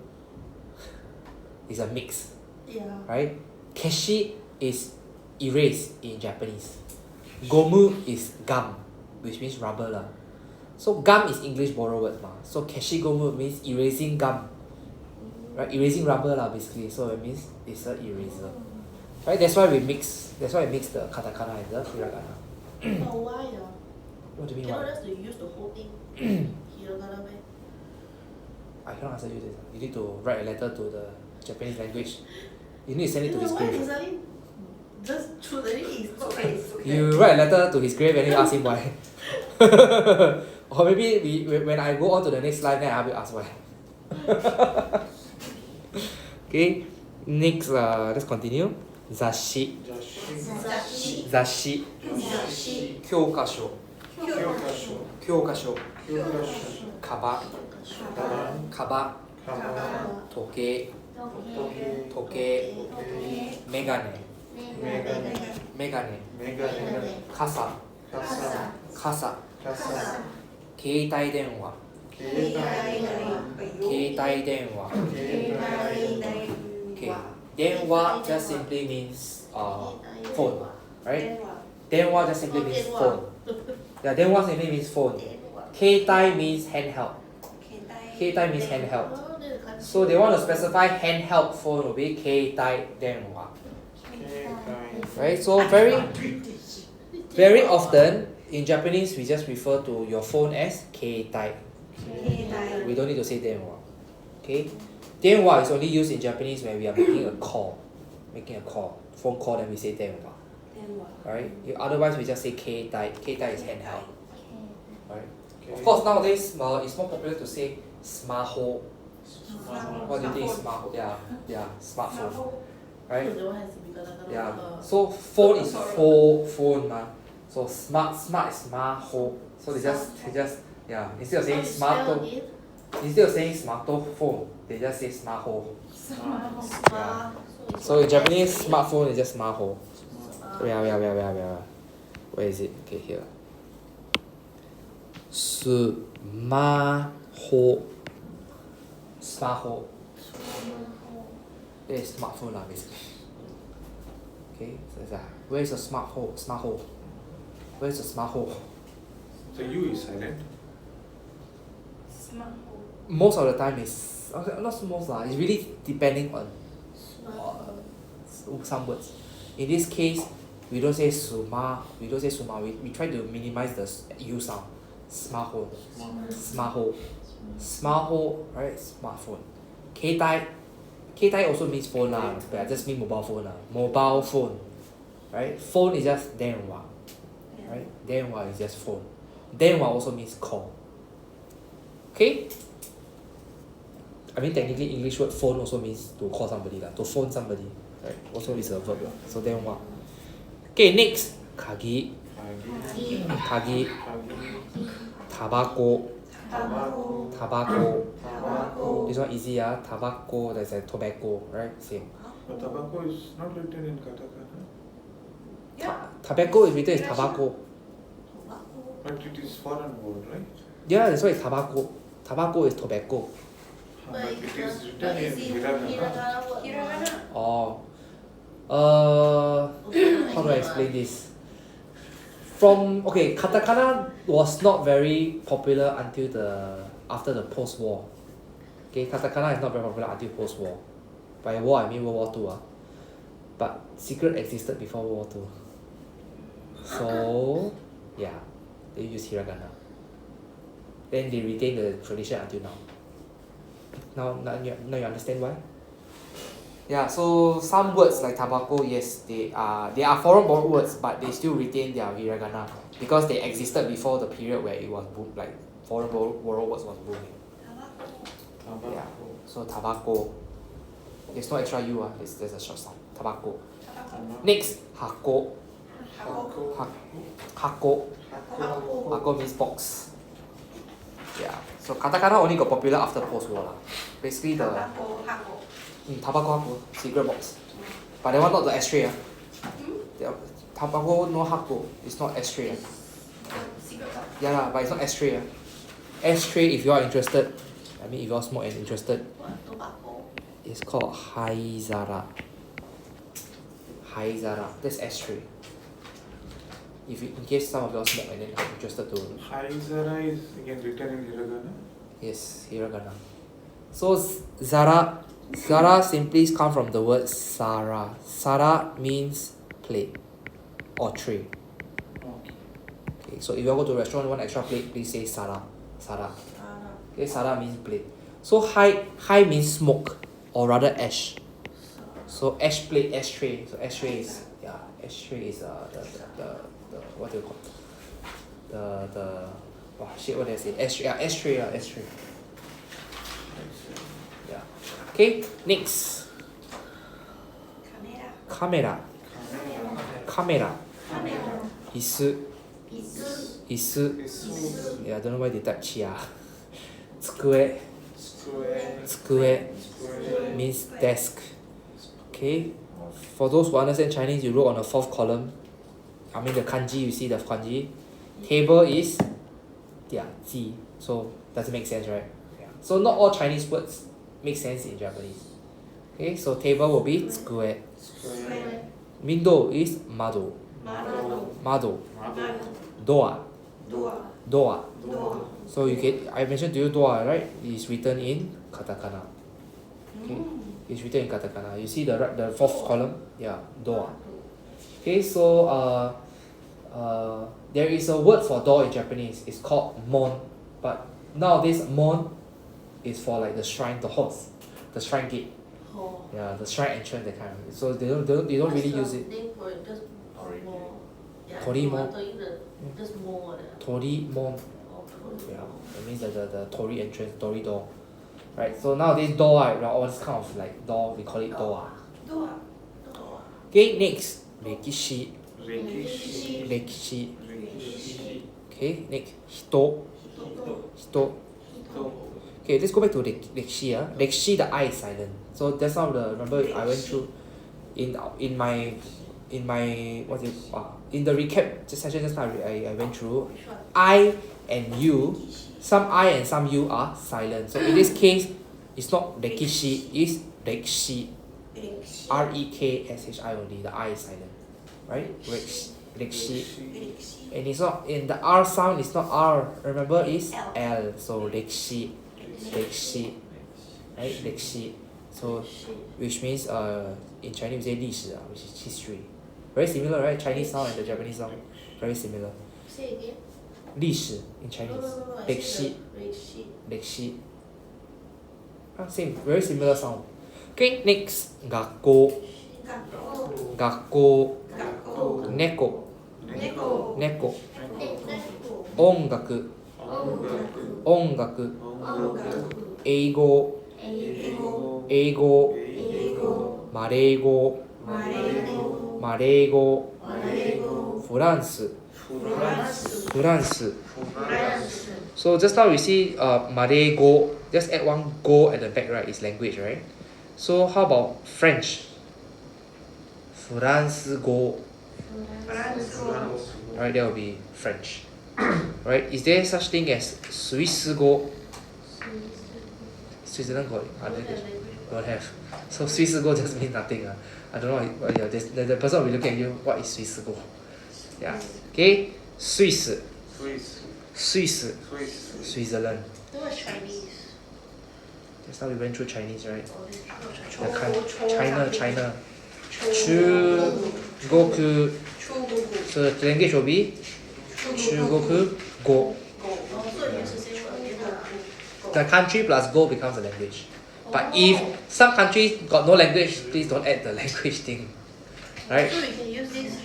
is a mix, Yeah. right? Keshi is erase in Japanese. Gomu is gum, which means rubber lah. So gum is English borrowed word ma. So keshigomu means erasing gum, right? Erasing rubber lah basically. So it means it's an eraser, right? That's why we mix. That's why we mix the katakana and the hiragana. But why? What do you mean? Cannot Why? just to use the whole thing. Hiragana meh? I cannot answer you this. You need to write a letter to the Japanese language. You need to send it to his Why grave. suddenly just choose anything? It's okay. You write a letter to his grave and then you ask him why. Or maybe when I go on to the next slide, then I will ask why. Okay, next, let's continue. Zashi. Zashi. Kyokasho. Kyokasho. Kaba. Kaba. Toke. Toke. Megane. Megane. Kasa. Kasa. 携帯電話 携帯電話 Okay. 電話 just simply means phone, right? 電話 just simply means phone. Yeah, 電話 simply means phone. 携帯 means handheld. 携帯 means handheld. So they want to specify handheld phone will be 携帯電話. Right? So very often in Japanese we just refer to your phone as 携帯. We don't need to say 電話. Okay? 電話 is only used in Japanese when we are making a call. Phone call, then we say 電話. Right? Otherwise we just say 携帯. 携帯 is handheld. Right? Of course nowadays it's more popular to say smartphone. What do you think is smartphone? Yeah, smartphone. Right? Yeah. So phone is phone ma. So smart is smartphone. So they just instead of saying smartphone, they just say smartphone. Yeah. So in Japanese, smartphone is just smartphone. Where? Where is it? Okay, here. Smartphone. It is smartphone lah, basically. Okay, so it's where is the smartphone? Where is the smartphone? So U is silent. Most of the time is not most lah. It's really depending on some words. In this case, we don't say suma. We try to minimize the U sound. Smartphone. Right? Smartphone. Keitai also means phone lah, but I just mean mobile phone lah. Mobile phone. Right? Phone is just 電話. Right? 電話 is just phone. 電話 also means call. Okay? I mean technically English word phone also means to call somebody lah, to phone somebody. Right? Also is a verb lah. So 電話. Okay, next. Kagi. Tabako. This one easy Tabako, that's a tobacco, right? Same. But tobacco is not written in katakana. Tobacco is written as tabako. But it is foreign word, right? Yeah, that's why it's tabako. Tabako is tobacco. But it is written in hiragana. Oh. How do I explain this? Katakana was not very popular until after the post-war. Okay, katakana is not very popular until post-war. By war I mean World War II. But secret existed before World War II. So yeah, they use hiragana. Then they retain the tradition until now. Now you understand why? Yeah, so some words like tobacco, yes, they are foreign borrowed words, but they still retain their hiragana because they existed before the period where it was foreign borrowed words was booming. Yeah. So tobacco. There's no extra U. There's a short sound. Tobacco. Next, hako. Hako. Hako means box. Yeah. So katakana only got popular after post-war lah. Basically the tobacco hako, cigarette box. But that one not the ashtray. The tobacco no hako. It's not ashtray. Yeah lah, but it's not ashtray. Ashtray, if you are interested, I mean if you are smoke and interested, it's called haizara. Haizara. That's ashtray. If you, in case some of you all smoke and then are interested to. Haizara is again written in Hiragana. Yes, hiragana. So zara simply comes from the word sara. Sara means plate or tray. Okay, so if you go to a restaurant and want extra plate, please say sara. Sara. Okay, sara means plate. So hai means smoke or rather ash. So ash plate, ashtray. So ashtray is ashtray is the what do you call it? What did I say? Ashtray. Yeah. Okay, next. Camera. Isu. Yeah, I don't know why they type chia. Tsukue means desk. Okay. For those who understand Chinese, you wrote on the fourth column. I mean the kanji, you see the kanji. Table is ji. So doesn't make sense, right? Yeah. So not all Chinese words make sense in Japanese. Okay, so table will be tsukue. Window is mado. Door. So you get, I mentioned to you door, right? It's written in katakana. Okay, it's written in katakana. You see the fourth column? Yeah, door. Okay, so there is a word for door in Japanese. It's called mon, but nowadays mon is for like the shrine, the halls, the shrine gate. Yeah, the shrine entrance, that kind of. So they don't really use it. Torimo. Torimon. Yeah, that means the tori entrance, tori door. Right, so nowadays door, right, all this kind of like door, we call it door. Okay, next. Rekishi. Okay, next. Hito. Okay, let's go back to Rekishi. Rekishi, the I is silent. So that's how remember I went through in my what's it in the recap session just now I went through I and U, some I and some U are silent. So in this case, it's not Rekishi, it's Rekishi. Rekshi only, the I is silent. Right? Rekishi. And it's not in the R sound, it's not R. Remember, it's L. So Rekishi. Right? Rekishi. So which means in Chinese we say 历史, which is history. Very similar, right? Chinese sound and the Japanese sound. Very similar. Say again. 历史 in Chinese. No, 歴史. Same, very similar sound. Okay, next. 学校 猫 音楽英語マレー語フランス So just now we see Malay go, just add one go at the back, right? Is language, right? So how about French? France go. Right, that will be French. Right? Is there such thing as Swiss go? Switzerland got it. Don't have. So Swiss go just means nothing. I don't know. Yeah, the person will be looking at you. What is Swiss go? Yeah. Okay. Swiss. Switzerland. What is Chinese? Just now we went through Chinese, right? China. Chugoku. So the language will be Chugoku go. The country plus go becomes a language. But if some countries got no language, please don't add the language thing. Right? So we can use this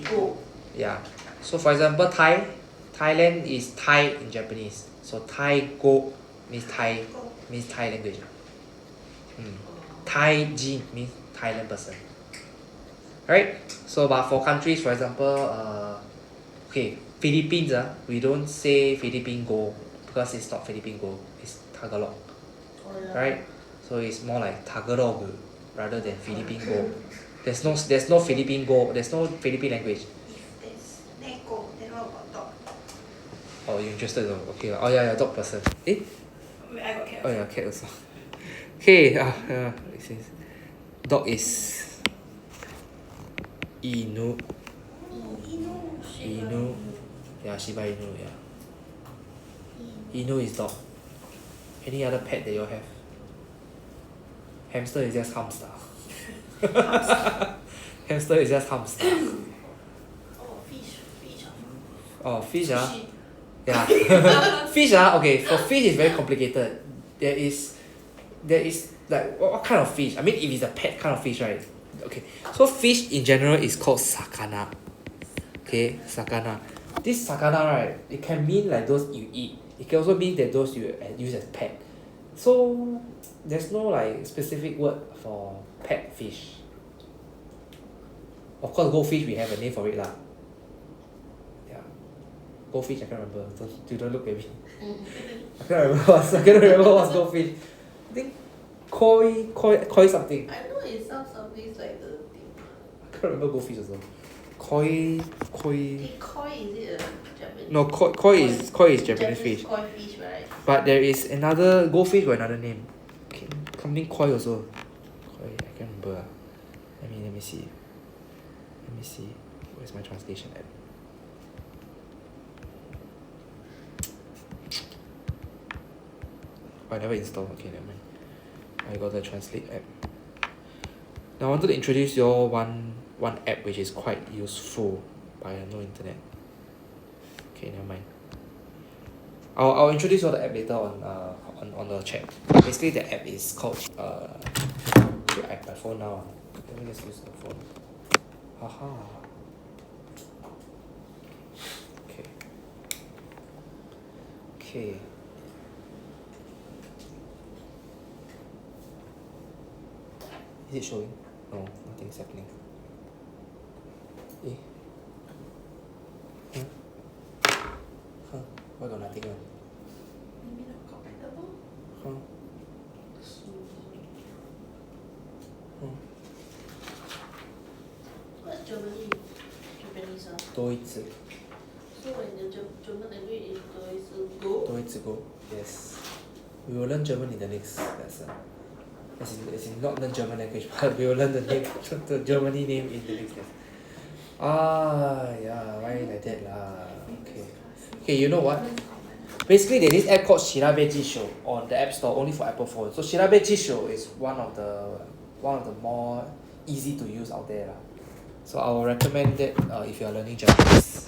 go. Yeah. So for example, Thailand is Thai in Japanese. So Thai go means Thai language. Thai Jin means Thailand person. Right? So but for countries, for example, okay, Philippines, we don't say Philippine Go because it's not Philippine Go, it's Tagalog. Oh, yeah. Right? So it's more like Tagalog rather than Philippine Go. There's no Philippine Go, there's no Philippine language. If there's neko, then what about dog? Oh, you're interested though. Okay. Oh yeah, dog person. Wait, I got cat. Oh yeah, cat also. Okay, it says dog is Inu. Inu. Yeah, Shiba Inu, yeah. Inu is dog. Any other pet that you have? Hamster is just hamster. Hamster is just hamster. Oh, fish. Oh, fish ah. Sushi. Yeah. Fish ah, okay, for fish is very complicated. There is like what kind of fish? I mean if it's a pet kind of fish, right? Okay. So fish in general is called sakana. Okay, sakana. This sakana, right, it can mean like those you eat. It can also mean that those you use as pet. So there's no like specific word for pet fish. Of course goldfish we have a name for it lah. Yeah. Goldfish I can't remember. So you don't look at me. I can't remember what's goldfish. I think koi something. I know it sounds something like the thing. I can't remember goldfish also. Koi. Hey, koi, is it a Japanese? No, koi is Japanese fish. Koi fish, right? But there is another goldfish with another name. Okay, something koi also. Koi, I can't remember. Let me see. Where's my translation app? I never installed. Okay, never mind. I got the translate app. Now I wanted to introduce you all one app which is quite useful, but I have no internet. Okay, never mind. I'll introduce you all the app later on the chat. Basically the app is called okay, I have my phone now. Let me just use the phone. Haha. Okay. Is it showing? No, nothing's happening. Eh? Huh? Why got nothing on? Maybe not compatible. Huh? What's Germany? Japanese, huh? 多一次 So when the German language is go? 多一次 go. Yes. We will learn German in the next lesson. As in not learn German language, but we will learn the Germany name in the next lesson. Yeah, why like that lah? Okay, you know what? Basically, there's this app called Shirabe Jisho on the App Store only for Apple phones. So Shirabe Jisho is one of the more easy to use out there lah. So I will recommend that if you are learning Japanese.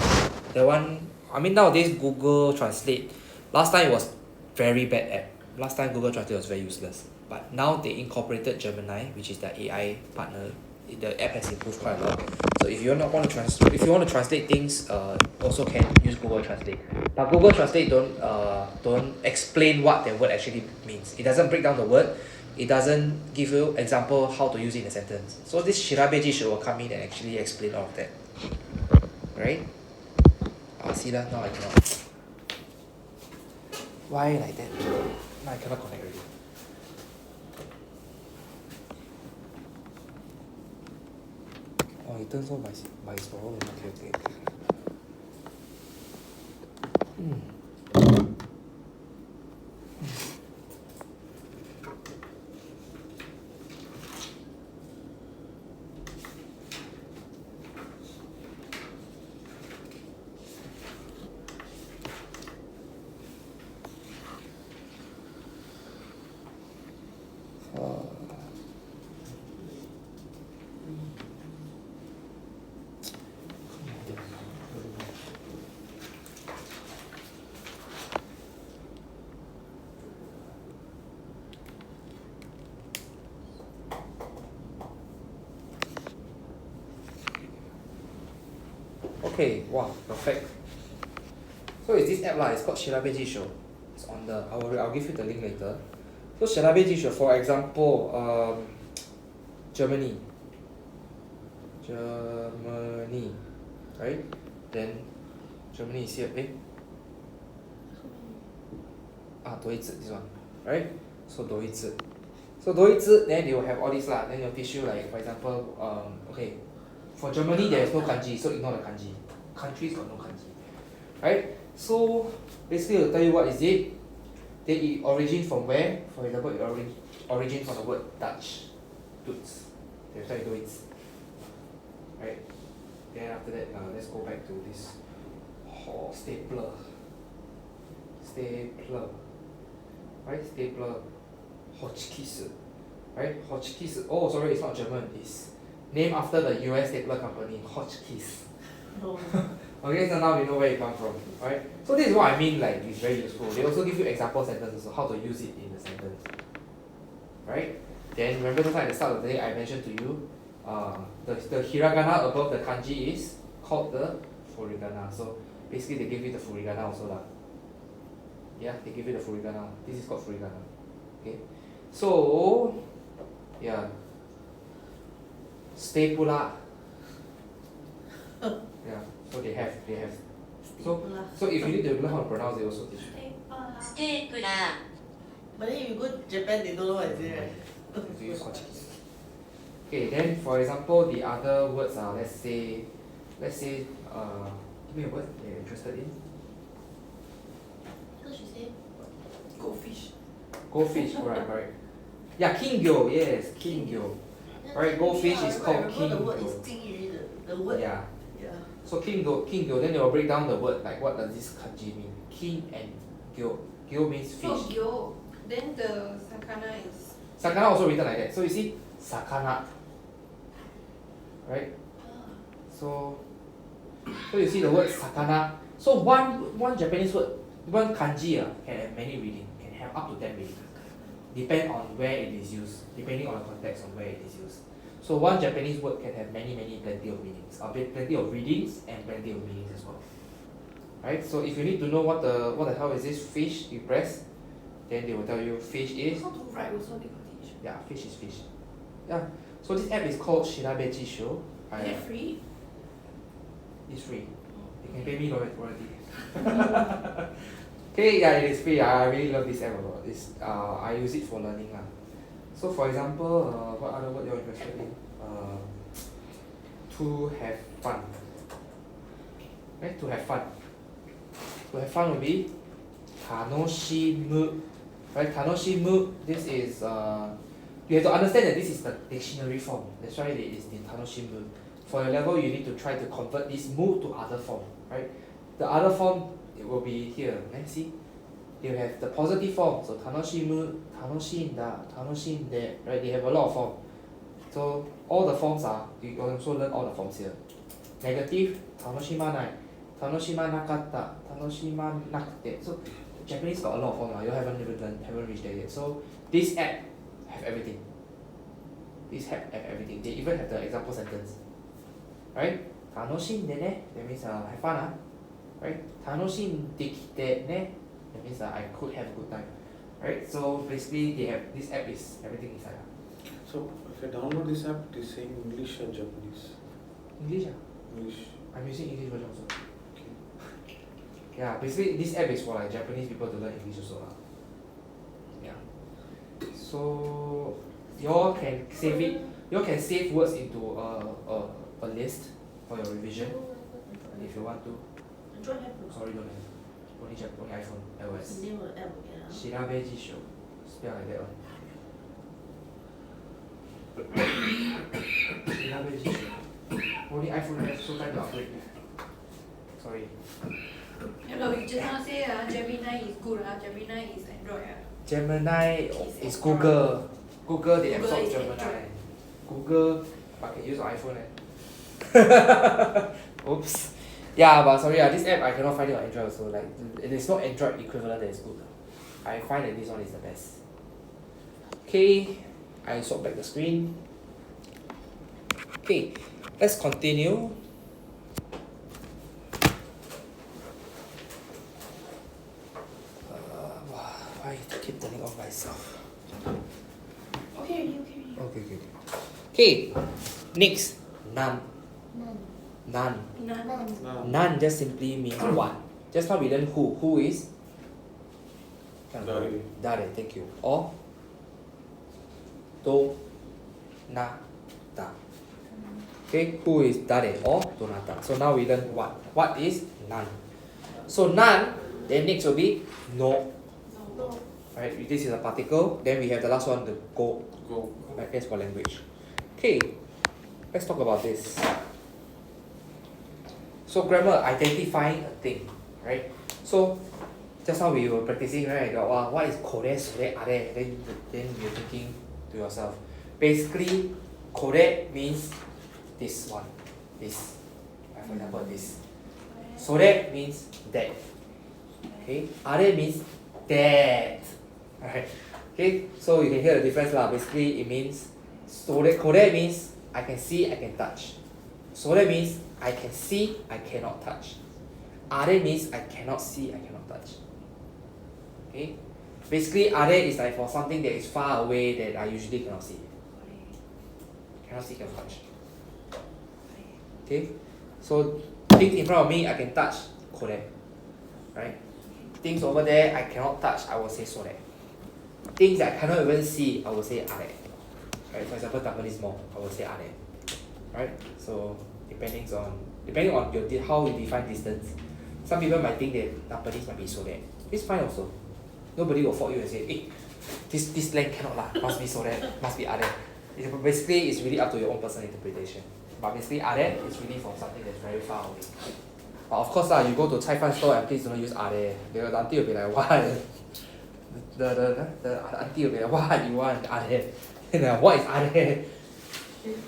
The one, I mean nowadays Google Translate. Last time it was very bad app. Last time Google Translate was very useless. But now they incorporated Gemini, which is the AI partner. The app has improved quite a lot. So if you want to translate things, also can use Google Translate. But Google Translate don't explain what the word actually means. It doesn't break down the word. It doesn't give you example how to use it in a sentence. So this Shirabe Jisho will come in and actually explain all of that. Right? See that? Now I cannot. Why like that? Now I cannot connect already. Oh, it turns on my phone. Okay. Okay, wow, perfect. So it's this app lah, it's called Shirabe Jisho. It's on the I'll give you the link later. So 学那边继续 for example Germany, right? Then Germany is here. Deutsch, this one, right? So Deutsch. So Deutsch, then they will have all this lah. Then they'll teach you like, for example, okay, for Germany there is no kanji, so ignore the kanji. Countries got no kanji, right? So basically, they'll tell you what is it. Then it origin from where? For example, it origin from the word Dutch, Duits. They'll tell you Deutsch, right? Then after that, let's go back to this stapler, right? Stapler, Hotchkiss, right? Hotchkiss. Oh, sorry, it's not German. It's named after the US stapler company, Hotchkiss. No. Okay, so now we know where it comes from, right? So this is what I mean, like it's very useful. They also give you example sentences, so how to use it in the sentence, right? Then remember just like at the start of the day I mentioned to you, the hiragana above the kanji is called the furigana. So basically they give you the furigana also lah. Yeah, they give you the furigana. This is called furigana. Okay, so yeah, stapula. Yeah, so they have. So if you need to learn how to pronounce, they also teach you. But then if you go to Japan, they don't know what is it, right? If you use Hotchkiss. Okay, then for example, the other words are let's say, give me a word that you're interested in. So she said, Goldfish. Goldfish, correct. Yeah, kingyo, yes, kingyo. Right, goldfish is called king. The word is kingyo. 金鱼 the word. Yeah. Yeah. So kingyo, then they will break down the word like what does this kanji mean? King and gyo. Gyo means So fish. gyo. Then the sakana is. Sakana also written like that. So you see, sakana. Right? So you see the word sakana. So one Japanese word, one kanji can have many readings, can have up to 10 readings. Depend on where it is used, depending on the context on where it is used. So one Japanese word can have plenty of meanings, plenty of readings and plenty of meanings as well. Right? So if you need to know what the hell is this fish, you press, then they will tell you fish is. How to write also they got teach. Yeah, fish is fish. Yeah. So this app is called Shirabe Jisho. Is it free? It's free. You can pay me royalty. Okay, yeah, it is free. I really love this app a lot. I use it for learning lah. So for example, what other word you're interested in? To have fun. Right? To have fun. To have fun will be tanoshimu. Right? Tanoshimu. This is you have to understand that this is the dictionary form. That's why it is the tanoshimu. For your level, you need to try to convert this mu to other form. Right? The other form it will be here. Let's see. You have the positive form. So tanoshimu, tanoshinda, tanoshinde. Right? They have a lot of forms. So all the forms are, you can also learn all the forms here. Negative, tanoshimanai, tanoshimanakatta, tanoshimanakute. So Japanese got a lot of forms. You haven't reached there yet. So this app have everything. This app have everything. They even have the example sentence. Right? Tanoshinde ne, that means have fun. Right? Tanoshindekite ne, that means I could have a good time. Right? So basically they have this app is everything inside. So if I download this app, it is saying English or Japanese? English English. I'm using English version also. Okay. Yeah, basically this app is for like Japanese people to learn English also. Yeah. So you all can save it. You all can save words into a list for your revision if you want to. Android have no. Sorry, don't have. Only iPhone, What's iOS. the name of the app again? Shirabe Jisho. Spell like that one. Shirabe Jisho. Only iPhone have, so time to upgrade. Sorry. No, you just now say Gemini is good. Gemini is Android. Gemini is Google. Google they Google absorb is Gemini. Android. Google but can use iPhone. Oops. Yeah, but sorry, this app I cannot find it on Android also. Like it is not Android equivalent that is good. I find that this one is the best. Okay, I swap back the screen. Okay, let's continue. Why it keep turning off by itself? Okay, okay. Okay. Okay, next, none. None. None. None. None. None just simply means one. Just now we learned who. Who is? Dare. Dare, thank you. Or do na ta. Okay, who is dare or donata. So now we learn what. What is none? So none, then next will be no. No. Right, this is a particle. Then we have the last one, the go. Go. Right, that's for language. Okay, let's talk about this. So grammar, identifying a thing, right? So just now we were practicing, right? What is kore, sore, are? Then you're thinking to yourself. Basically, kore means this one, this. For example, this. Sore means that. Okay, are means that. Alright. Okay, so you can hear the difference lah. Basically, it means kore means I can see, I can touch. Sore means I can see, I cannot touch. Are means I cannot see, I cannot touch. Okay, basically are is like for something that is far away that I usually cannot see. Cannot see, cannot touch. Okay, so things in front of me I can touch, kore. Right? Things over there I cannot touch, I will say sore. Things that I cannot even see, I will say are. Right? For example, Tampines Mall, I will say are. Right? So depending on your how you define distance. Some people might think that Tampines might be so that. It's fine also. Nobody will fault you and say, hey, this length cannot lah, must be so that, must be are. Basically, it's really up to your own personal interpretation. But basically, are is really for something that's very far away. But of course, you go to Cai Fan store and please don't use are. The auntie will be like, what? The auntie will be like, what you want? Are. And what is are?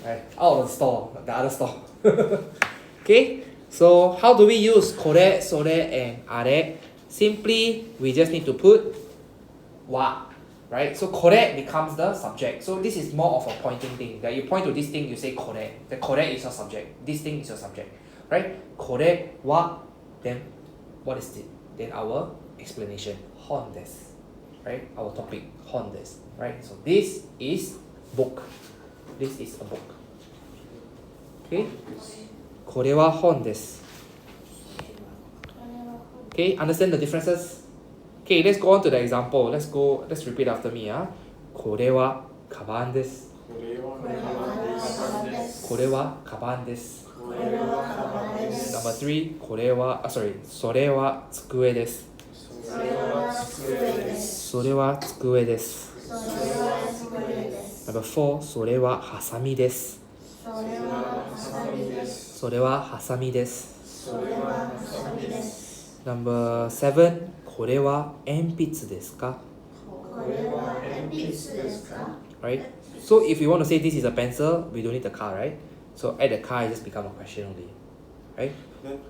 Right, out of the store, the other store. Okay, so how do we use kore, sore, and are? Simply, we just need to put wa, right? So kore becomes the subject. So this is more of a pointing thing. That you point to this thing, you say kore. The kore is your subject. This thing is your subject, right? Kore wa, then what is it? Then our explanation, hon desu, right? Our topic, hon desu, right? So this is book. This is a book. Okay? これは本です。Okay, understand the differences? Okay, let's go on to the example. Let's repeat after me. これはカバンです。これはカバンです。Number 3, それは机です。それは机です。Number 4, それはハサミです。それはハサミです。Number 7, これは鉛筆ですか? Right? So if you want to say this is a pencil, we don't need the car, right? So add the car, it just become a question only. Right? Then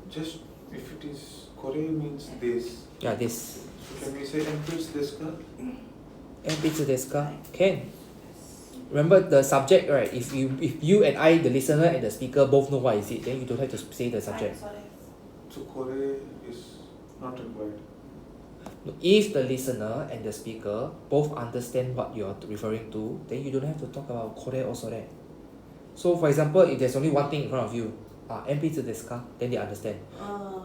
just if it is Kore means this. Yeah, this. So can we say鉛筆ですか? 鉛筆ですか? Can. Remember the subject, right? If you and I, the listener and the speaker, both know what is it, then you don't have to say the subject. So Kore is not required. If the listener and the speaker both understand what you're referring to, then you don't have to talk about kore or sore. So for example, if there's only one thing in front of you, 鉛筆ですか? Then they understand.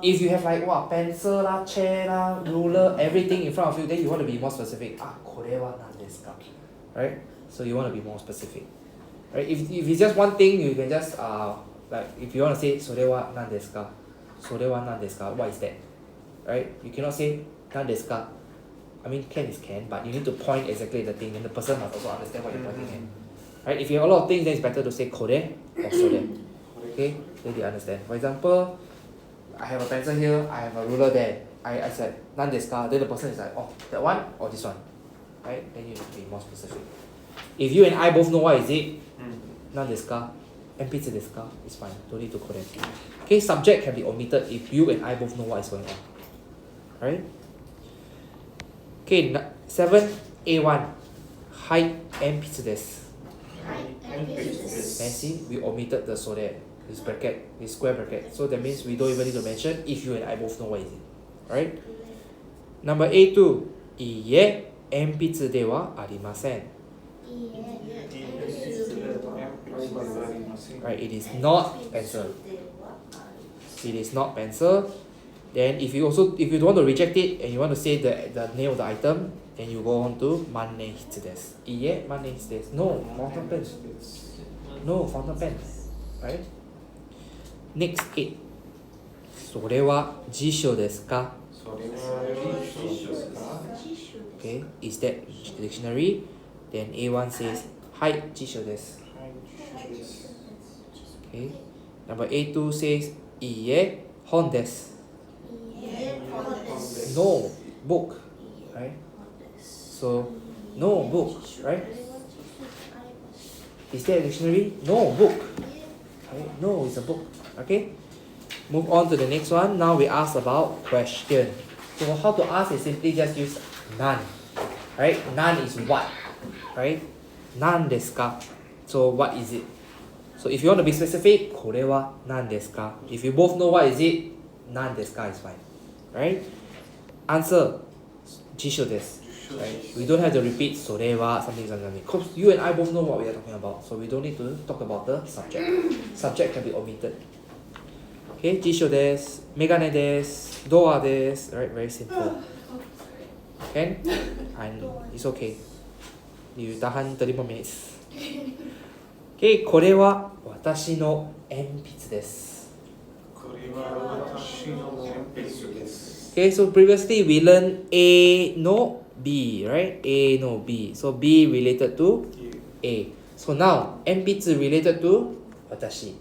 If you have like pencil lah, chair lah, ruler, everything in front of you, then you want to be more specific. これは何ですか? Right? So you want to be more specific. Right? If it's just one thing, you can just like if you want to say それは何ですか? それは何ですか? What is that? Right? You cannot say 何ですか? I mean can is can, but you need to point exactly the thing, and the person must also understand what you're pointing at. Right? If you have a lot of things, then it's better to say kore or sore. Okay? Then they understand. For example, I have a pencil here, I have a ruler there. I said 何ですか? Then the person is like, oh, that one or this one? Right? Then you need to be more specific. If you and I both know what is it, 何ですか? 鉛筆ですか? It's fine. Don't need to correct. Okay, subject can be omitted if you and I both know what is going on. Right? Okay, 7A1. はい、鉛筆です。And see, we omitted the so there. This bracket, this square bracket. So that means we don't even need to mention if you and I both know what is it. Right? Number A2. いいえ、鉛筆ではありません。いいえ、Right, it is not pencil. It is not pencil. Then if you don't want to reject it and you want to say the name of the item, then you go on to 万年筆です。いいえ、万年筆です。No, fountain pen. No, fountain pen. Right? Next 8. それは辞書ですか？ Okay, is that dictionary? Then A1 says, はい、辞書です。Okay. Number A2 says, いいえ、本です。No, book. Right? So, no book, right? Is there a dictionary? No book. Right? No, it's a book. Okay? Move on to the next one. Now we ask about question. So how to ask is simply just use none. Right? None is what? Right? None desu ka? So what is it? So if you want to be specific, これは何ですか? If you both know what is it, 何ですか is fine. Right? Answer, 辞書です. Right? We don't have to repeat それは something. Because you and I both know what we are talking about. So we don't need to talk about the subject. Subject can be omitted. Okay, 辞書です。メガネです。ドアです。Right? Very simple. Can? And it's okay. You tahan 30 more minutes. Okay, これは私の鉛筆です。Okay, so previously we learned A no B, right? A no B. So B related to A. So now 鉛筆 related to 私.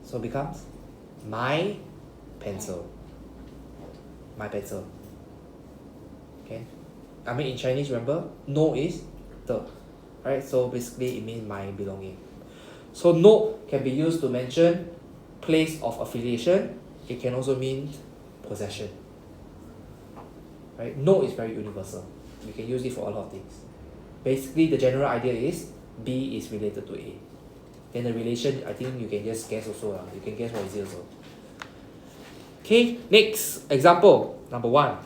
So becomes my pencil. My pencil. Okay. I mean in Chinese, remember, no is the. Right? So basically it means my belonging. So no can be used to mention place of affiliation. It can also mean possession. Right? No is very universal. You can use it for a lot of things. Basically the general idea is B is related to A. Then the relation, I think you can just guess also. You can guess what is it also. Okay, next example. Number 1.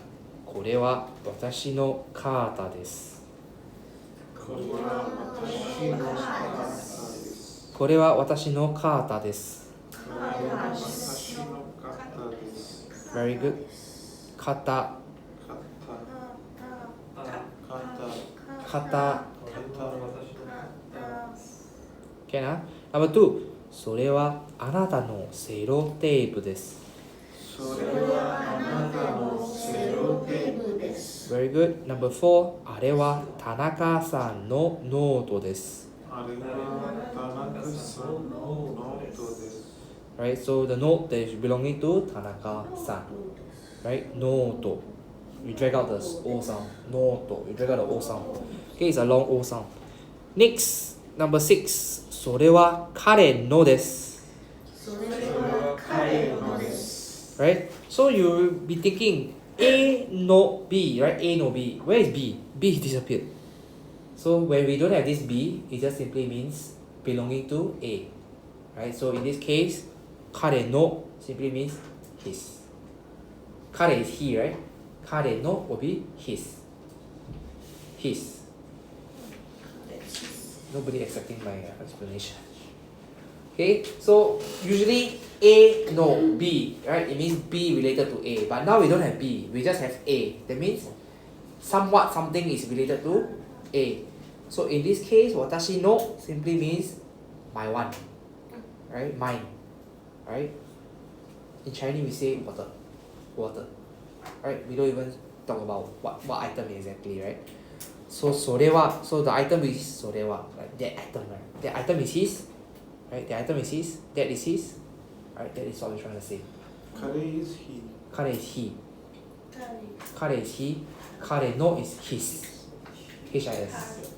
これは私のカータです。これは私のカータです。Very good. 肩。肩。Okay な。Number 2. それはあなたのセロテープです。Very good. Number 4. あれは田中さんのノートです。Right, so the note that is belonging to Tanaka-san. Right, note. We drag out the O sound. Note. We drag out the O sound. Okay, it's a long O sound. Next, number 6. それは彼のです。Right, so you'll be thinking A no B, right? A no B. Where is B? B disappeared. So when we don't have this B, it just simply means belonging to A. Right? So in this case, 彼の simply means his. 彼 is he, right? 彼の will be his. His. Nobody accepting my explanation. Okay, so usually A no B, right? It means B related to A. But now we don't have B, we just have A. That means somewhat something is related to A. So in this case, 私の simply means my one. Right? Mine. Right? In Chinese we say water. Water. Right? We don't even talk about what item exactly, right? So それは so the item is それは right? That item, right? That item is his. Right? The item is his. That is his. Right? That is what we're trying to say. 彼 is he. 彼 is he. 彼 is he. 彼の is his. H-I-S.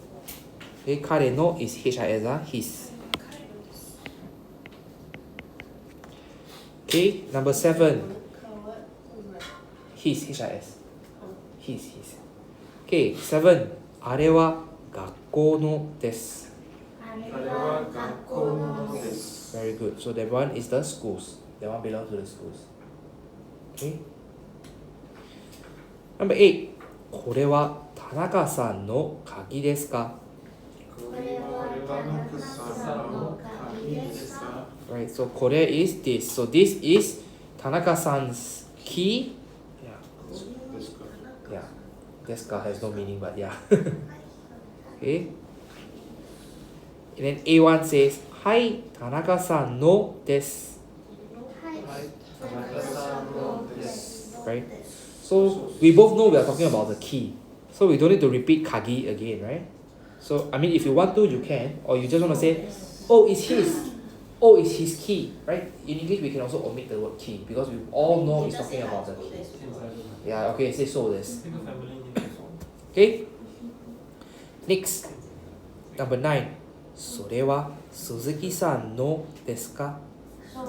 Okay, 彼の is H-I-S, his. Okay, number 7. His, H-I-S. His. Okay, 7. あれは学校のです。Very good. So that one is the schools. That one belongs to the schools. Okay. Number 8. これは田中さんの鍵ですか? これは田中さんの鍵ですか? Right, so これ is this. So this is 田中さん's key. Yeah. ですか? Yeah. ですか has no meaning, but yeah. Okay. And then A1 says, はい、田中さんのです。Right? So we both know we are talking about the key. So we don't need to repeat kagi again, right? So I mean if you want to, you can. Or you just want to say, oh, it's his. Oh, it's his key, right? In English we can also omit the word key because we all know it's talking about the key. Yeah, okay, say so this. Okay? Next. Number 9. それは鈴木さんのですか? は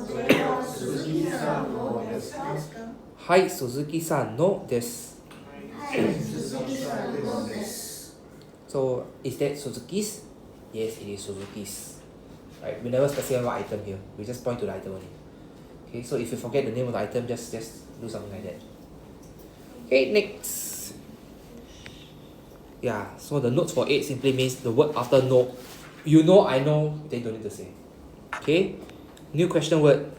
い、鈴木さんのです。So, is that Suzuki's? Yes, it is Suzuki's. Right, we never specify what item here. We just point to the item only. Okay, so if you forget the name of the item, just do something like that. Okay, next. Yeah, so the notes for 8 simply means the word after no. You know, I know, then don't need to say. Okay, new question word.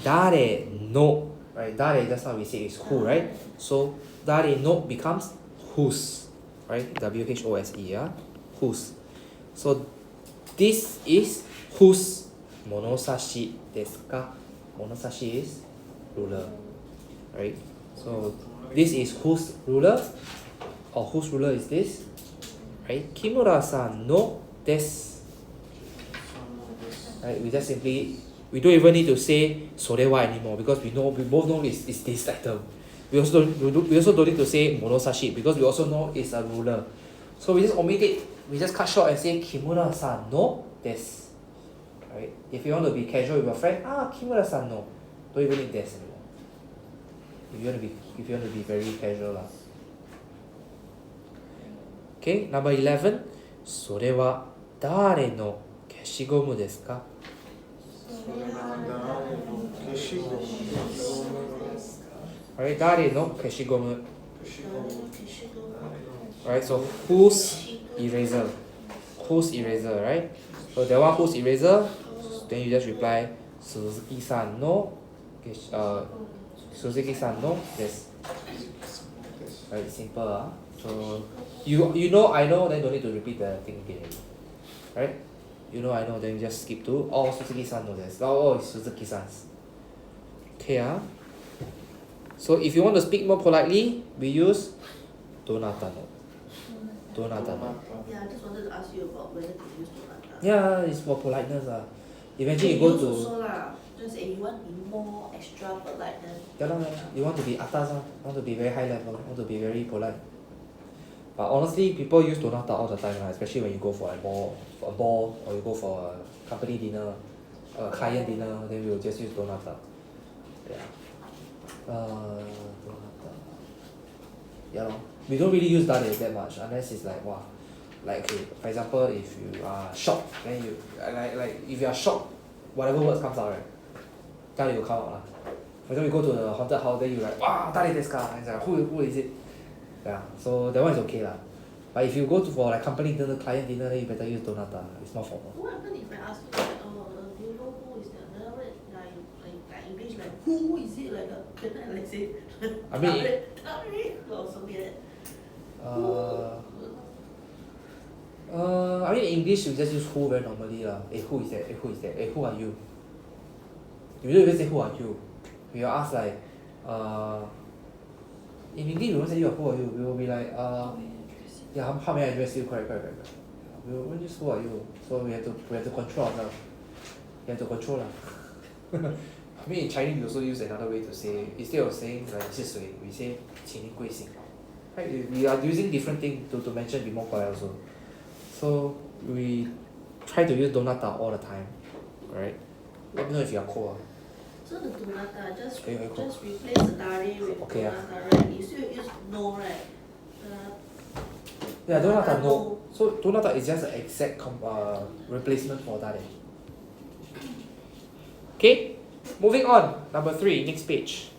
誰の. Right, 誰 just now we say is who, right? So 誰の becomes whose, right? WHOSE, yeah? Whose. So this is whose 物差しですか? 物差し is ruler, right? So this is whose ruler, or whose ruler is this? Right? 木村さんのです. Right? We just simply, we don't even need to say それは anymore because we both know it's this item. We also don't need to say 物差し because we also know it's a ruler. So we just omit it. We just cut short and say 木村さんのです. Right? If you want to be casual with your friend, 木村さんの don't even need this anymore. If you want to be very casual lah. Okay, number 11. それは誰の消しゴムですか? それは誰の消しゴムですか? Alright, 誰の消しゴム? 消しゴム. Right, so whose eraser? Whose eraser, right? So that one whose eraser, then you just reply Suzuki-san no Suzuki-san no desu. Right, simple. So you know I know, then don't need to repeat the thing again. Right? You know I know, then you just skip to Suzuki-san no desu. Oh, it's Suzuki-san's. Okay, So if you want to speak more politely, we use donata no. Donata no. Yeah, I just wanted to ask you about whether to use donata. Yeah, it's for politeness. Eventually you go to. Also lah, just say you want to be more extra politeness. Yeah, you want to be atas, want to be very high level, want to be very polite. But honestly, people use donata all the time, especially when you go for a ball, or you go for a company dinner, a client dinner, then we will just use donata. Yeah. Donata. Yeah, we don't really use dare that much unless it's like wow. Like okay, for example, if you are shocked, then you like if you are shocked, whatever words comes out, right? Dare will come out lah. For example, you go to the haunted house, then you like wow, dare desu ka? And it's like who is it? Yeah, so that one is okay lah. But if you go to for like company dinner, client dinner, then you better use donata. It's more formal. What happens if I ask you like, do you know who is that? Then like English like who is it? Like can I like say? I mean, or something like that. I mean in English you just use who very normally lah. Who is that? Who is that? Who are you? You don't even say who are you. We will ask like, in English we won't say who are you. We will be like, yeah, how may I address you? Correct. We will use who are you. So we have to control ourselves. We have to control lah. I mean in Chinese we also use another way to say, instead of saying like 是谁, we say 请您贵姓. Right? We are using different things to mention, be more polite also. So we try to use donata all the time, right? Let me know if you are cold. So the donata just Okay, cool. just replace the dare with Okay, donata, right? You still use no, right? Yeah, donata no. So donata is just an exact replacement for dare. Okay, moving on. Number 3, next page.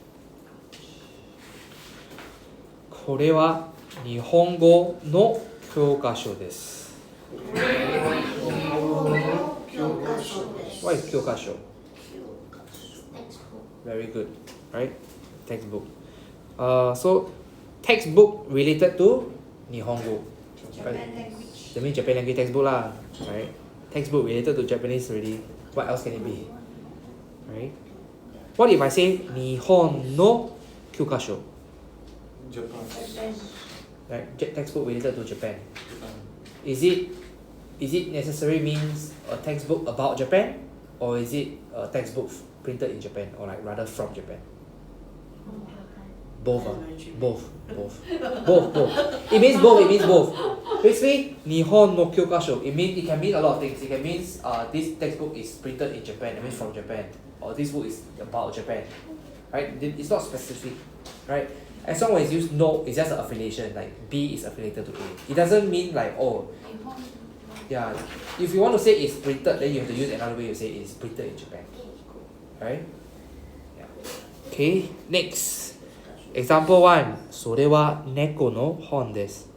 これは日本語の教科書です。What is 教科書? Very good, right? Textbook. So textbook related to 日本語. Right? That means Japan language textbook lah, right? Textbook related to Japanese already. What else can it be? Right? What if I say 日本の教科書? Japan. Right? Textbook related to Japan. Is it necessary means a textbook about Japan, or is it a textbook printed in Japan, or like rather from Japan? Both. Both. It means both. Basically, 日本の教科書, it can mean a lot of things. It can mean this textbook is printed in Japan, it means from Japan, or this book is about Japan. Right? It's not specific. Right? As long as you use no, it's just an affiliation. Like B is affiliated to A. It doesn't mean like yeah. If you want to say it's printed, then you have to use another way to say it's printed in Japan. Right? Yeah. Okay. Next. Example 1. それは猫の本です.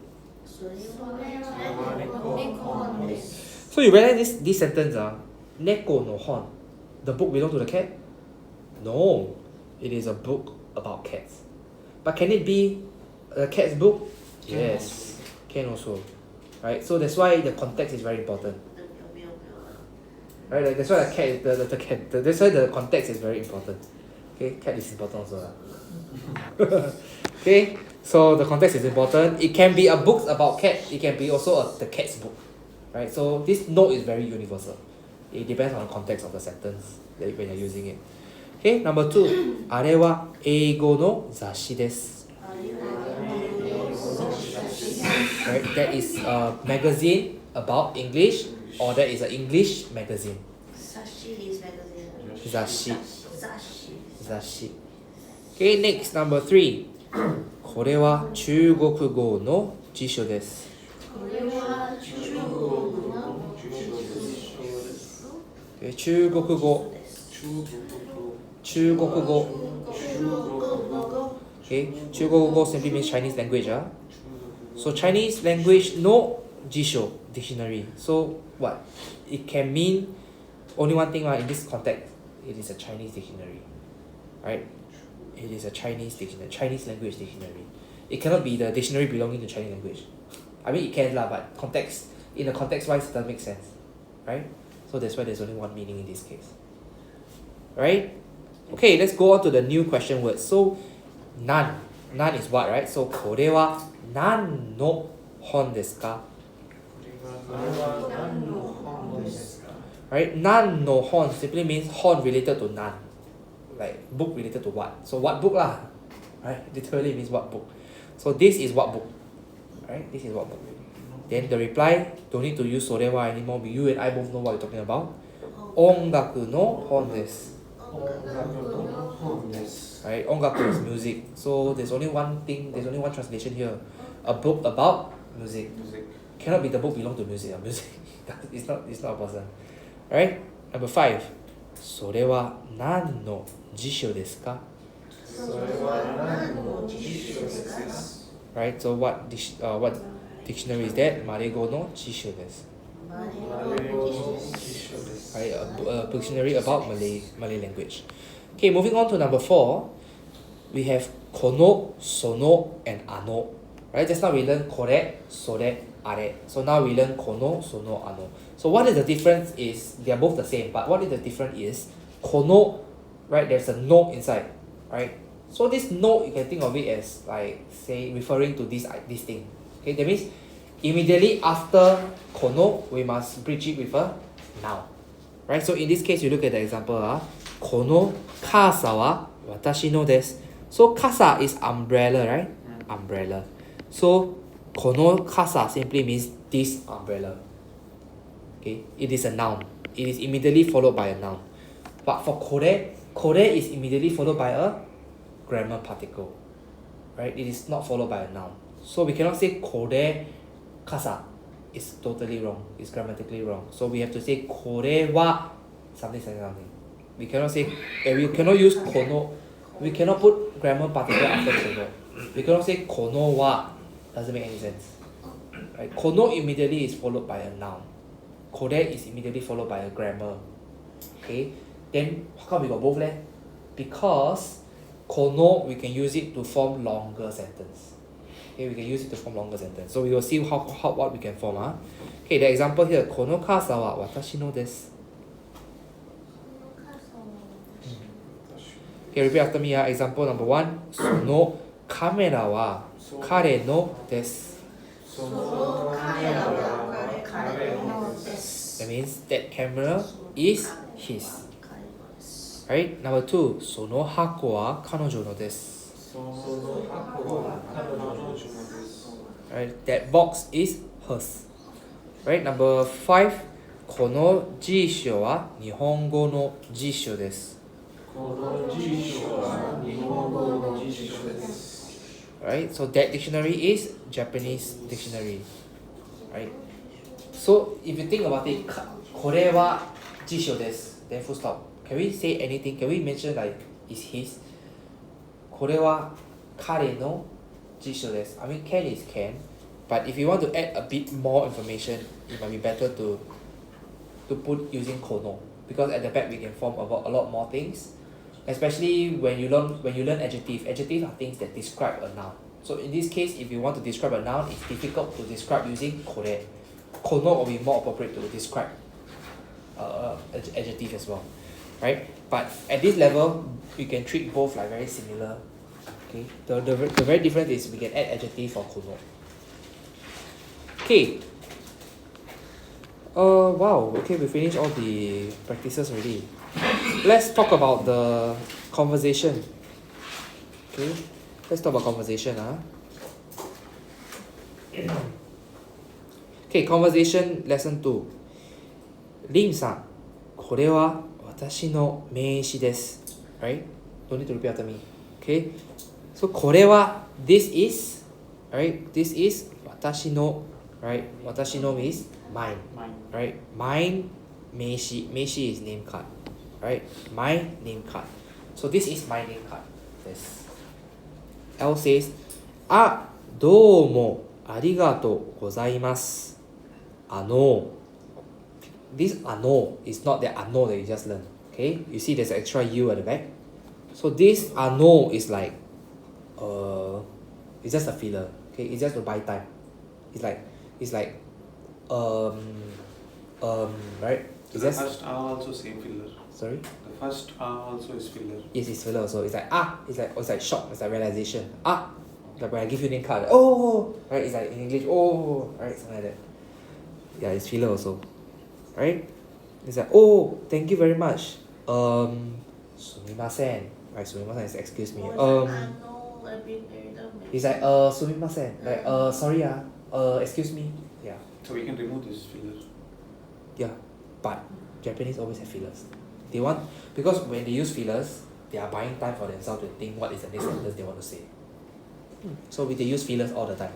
So you realize this sentence, 猫の本. The book belong to the cat? No. It is a book about cats. But can it be a cat's book? Yes. Can also. Right? So that's why the context is very important. Right? That's why that's why the context is very important. Okay? Cat is important also. Okay? So the context is important. It can be a book about cat. It can be also the cat's book. Right? So this note is very universal. It depends on the context of the sentence when you're using it. Okay, number 2. あれは英語の雑誌です. Right, that is a magazine about English, or that is an English magazine. Sashi is magazine. 雑誌. Sashi. 雑誌. Okay, next, number 3. これは中国語の辞書です. Okay, 中国語. Okay, 中国語 simply means Chinese language. So Chinese language no 辞書 dictionary. So what? It can mean only one thing in this context. It is a Chinese dictionary. Right? It is a Chinese dictionary, Chinese language dictionary. It cannot be the dictionary belonging to Chinese language. I mean it can lah, but context, in the context wise it doesn't make sense. Right? So that's why there's only one meaning in this case. Right? Okay, let's go on to the new question words. So, nan. Nan is what, right? So, これは何の本ですか? Right? 何の本 simply means 本 related to 何. Like, book related to what. So, what book lah? Right? Literally means what book. So, this is what book. Right? This is what book. Then the reply, don't need to use それは anymore. You and I both know what you're talking about. 音楽の本です. Right? 音楽 is music. So there's only one thing, there's only one translation here. A book about music. Cannot be the book belong to music. Music. it's not a person. Right? Number 5. それは何の辞書ですか? Right? So what dictionary is that? マレ語の辞書です. Right? A dictionary about Malay language. Okay, moving on to number 4. We have この、その, and あの. Right? Just now we learned これ、それ、あれ. So now we learn この、その、あの. So what is the difference is, they are both the same, but what is the difference is, この, right, there's a no inside, right? So this no, you can think of it as like, say, referring to this thing. Okay, that means, immediately after この, we must bridge it with a noun. Right? So in this case, you look at the example. この傘は私のです. So 傘 is umbrella, right? Umbrella. So この傘 simply means this umbrella. Okay? It is a noun. It is immediately followed by a noun. But for これ is immediately followed by a grammar particle. Right? It is not followed by a noun. So we cannot say これ傘. It's totally wrong. It's grammatically wrong. So we have to say これは something. We cannot say, we cannot use この. We cannot put grammar particle after この. We cannot say このは. Doesn't make any sense. Right? Kono immediately is followed by a noun. Kore is immediately followed by a grammar. Okay? Then how come we got both leh? Because kono we can use it to form longer sentence. Okay, we can use it to form longer sentence. So we will see what we can form. Okay, the example here, kono kasa wa watashi no desu. Okay, repeat after me. Example number 1. Sono kamera wa kare no desu. That means that camera is his. Right? Number 2. Sono hako wa kanojo no desu. Right? That box is hers. Right? Number 5. Kono jisho wa nihongo no jisho desu. Right? So that dictionary is Japanese dictionary. Right? So if you think about it, kore wa jisho desu. Then full stop. Can we say anything? Can we mention like is his? Kore wa kare no jisho desu. I mean can is can, but if you want to add a bit more information, it might be better to put using kono, because at the back we can form about a lot more things. Especially when you learn adjective. Adjectives are things that describe a noun. So in this case, if you want to describe a noun, it's difficult to describe using kore. Kono will be more appropriate to describe adjective as well, right? But at this level, we can treat both like very similar. Okay. The very difference is we can add adjective for kono. Okay. Wow. Okay, we finished all the practices already. Let's talk about the conversation. Okay, let's talk about conversation. Okay, conversation lesson 2. Rim-san, これは私の名詞です。Right? Don't need to repeat after me. Okay? So, これは this is, right? This is 私の, right? 私の means mine. Right? Mine 名詞. 名詞 is name card. Right? My name card. So this is my name card. Yes. L says, あ、どうもありがとうございます。This is not the that you just learned. Okay? You see there's an extra U at the back. So this is like, it's just a filler. Okay? It's just to buy time. It's like, right? So the first R also same filler. Sorry? The first R also is filler. Yes, it's filler also. It's like shock. It's like realization. Like when I give you name card. Oh, right? It's like in English. Oh, right? Something like that. Yeah, it's filler also. Right? It's like, oh, thank you very much. Sumimasen. Right? Sumimasen is excuse me. It's like sumimasen. Like sorry excuse me. Yeah. So we can remove this filler. Yeah, but Japanese always have fillers. They want, because when they use fillers, they are buying time for themselves to think what is the next sentence they want to say. So they use fillers all the time.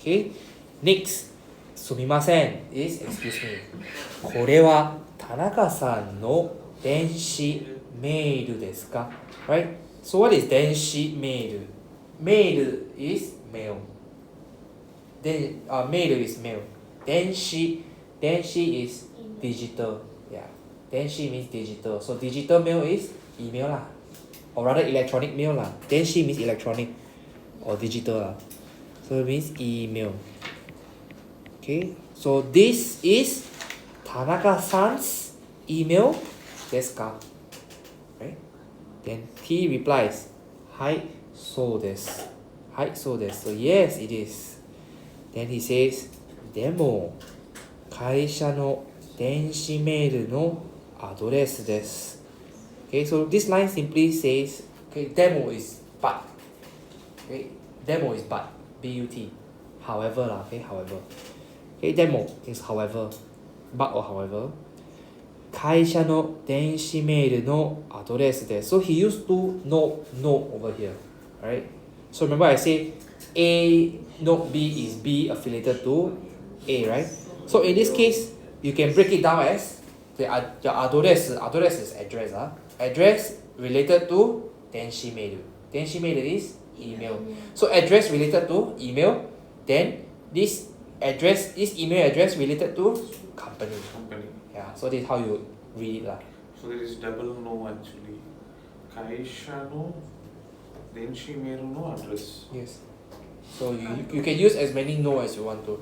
Okay, next, すみません is excuse me. これは田中さんの電子メールですか? Right? So what is 電子メール? Mail is mail. Then mail is mail. 電子is digital. Yeah. 電子 means digital. So digital mail is email lah. Or rather electronic mail lah. 電子 means electronic or digital lah. So it means email. Okay. So this is Tanaka-san's email desu ka? Right? Then he replies, はい、そうです。はい、そうです。So yes, it is. Then he says, でも会社の電子メールのアドレスです。Okay, so this line simply says, okay, demo is but. Okay, demo is but. B-U-T. However lah, okay, however. Okay, demo is however. But or however. 会社の電子メールのアドレスです。So he used to no over here. Alright? So remember I say A note B is B affiliated to A, right? So in this case, you can break it down as the address is address. Address related to 電子メール. 電子メール is email. So address related to email. Then this address, this email address related to company. Company. Yeah, so this is how you read it lah. So there is double no actually. Kaisha no, Denshi Meru no address. Yes. So you can use as many no as you want to,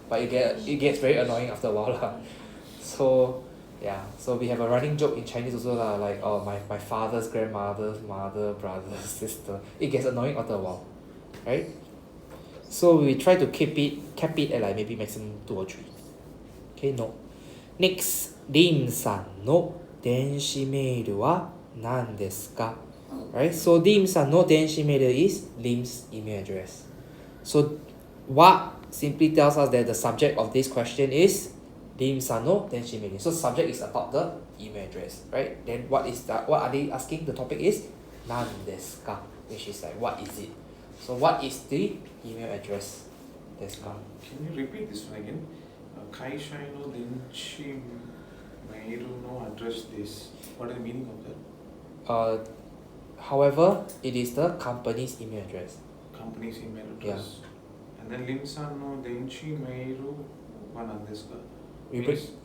but it gets very annoying after a while lah. So yeah, so we have a running joke in Chinese also lah, like my father's grandmother's mother, brother, sister. It gets annoying after a while, right? So we try to cap it at like maybe maximum 2 or 3. Okay, no. Next, リンさんの電子メールは何ですか? Right? So リンさんの電子メール is Lim's email address. So what simply tells us that the subject of this question is リンさんの電子メール. So subject is about the email address, right? Then what are they asking? The topic is 何ですか? Which is like what is it? So what is the email address? ですか? Can you repeat this one again? Kaisha no Denshi Meru no address this. What is the meaning of that? However, it is the company's email address. Company's email address. And then Limsan no Denshi Meru one andeska.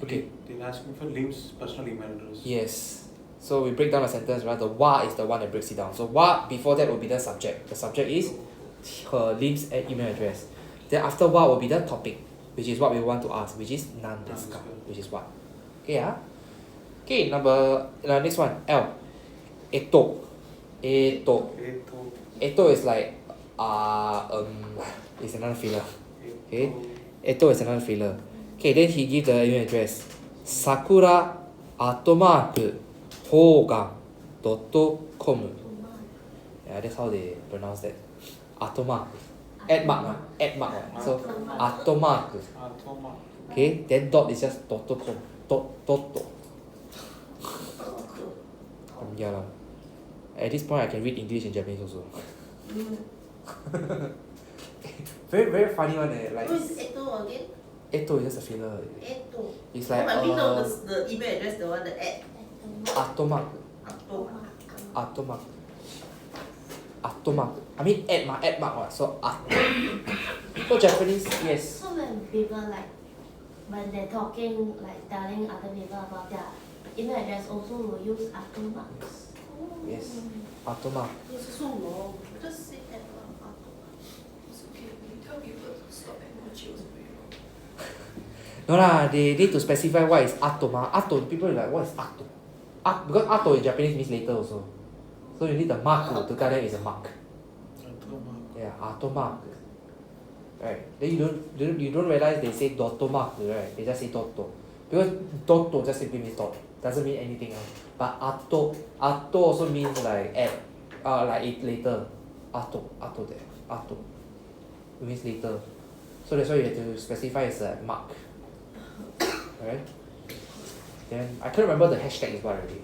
Okay. They're asking for Lim's personal email address. Yes. So we break down the sentence, right? The wa is the one that breaks it down. So wa before that will be the subject. The subject is her Lim's email address. Then after wa will be the topic, which is what we want to ask, which is 何ですか? Which is what. Okay, Okay, next one. L. eto is like it's another filler. Okay. Eto is another filler. Okay, then he give the email address. sakura@hogan.com. Yeah, that's how they pronounce that. Atoma. At mark. So atomark. Okay, then dot is just .com. Dot. Yeah lah. At this point I can read English and Japanese also. very very funny one like. Who is Eto again? Eto is just a filler. Eto. It's like I mean no, the email address, the one, the at. Atomark. I mean at mark what? So so Japanese, yes. So when people like when they're talking, like telling other people about their email address, also will use marks. Yes. Atomark. It's so long. Just say at Ato. It's okay. We tell people to stop emoji also very long. No lah, they need to specify what is atoma. Ato, people are like, what is ato? Because ato in Japanese means later also. So you need the mark to tell them it's a mark. Yeah, atomark. Right. Then you don't realize they say dotomark, right? They just say doto. Because doto just simply means dot. Doesn't mean anything else. But ato also means like at, like it later. Ato there. Ato. It means later. So that's why you have to specify as a mark. Alright? Then I can't remember the hashtag is what already.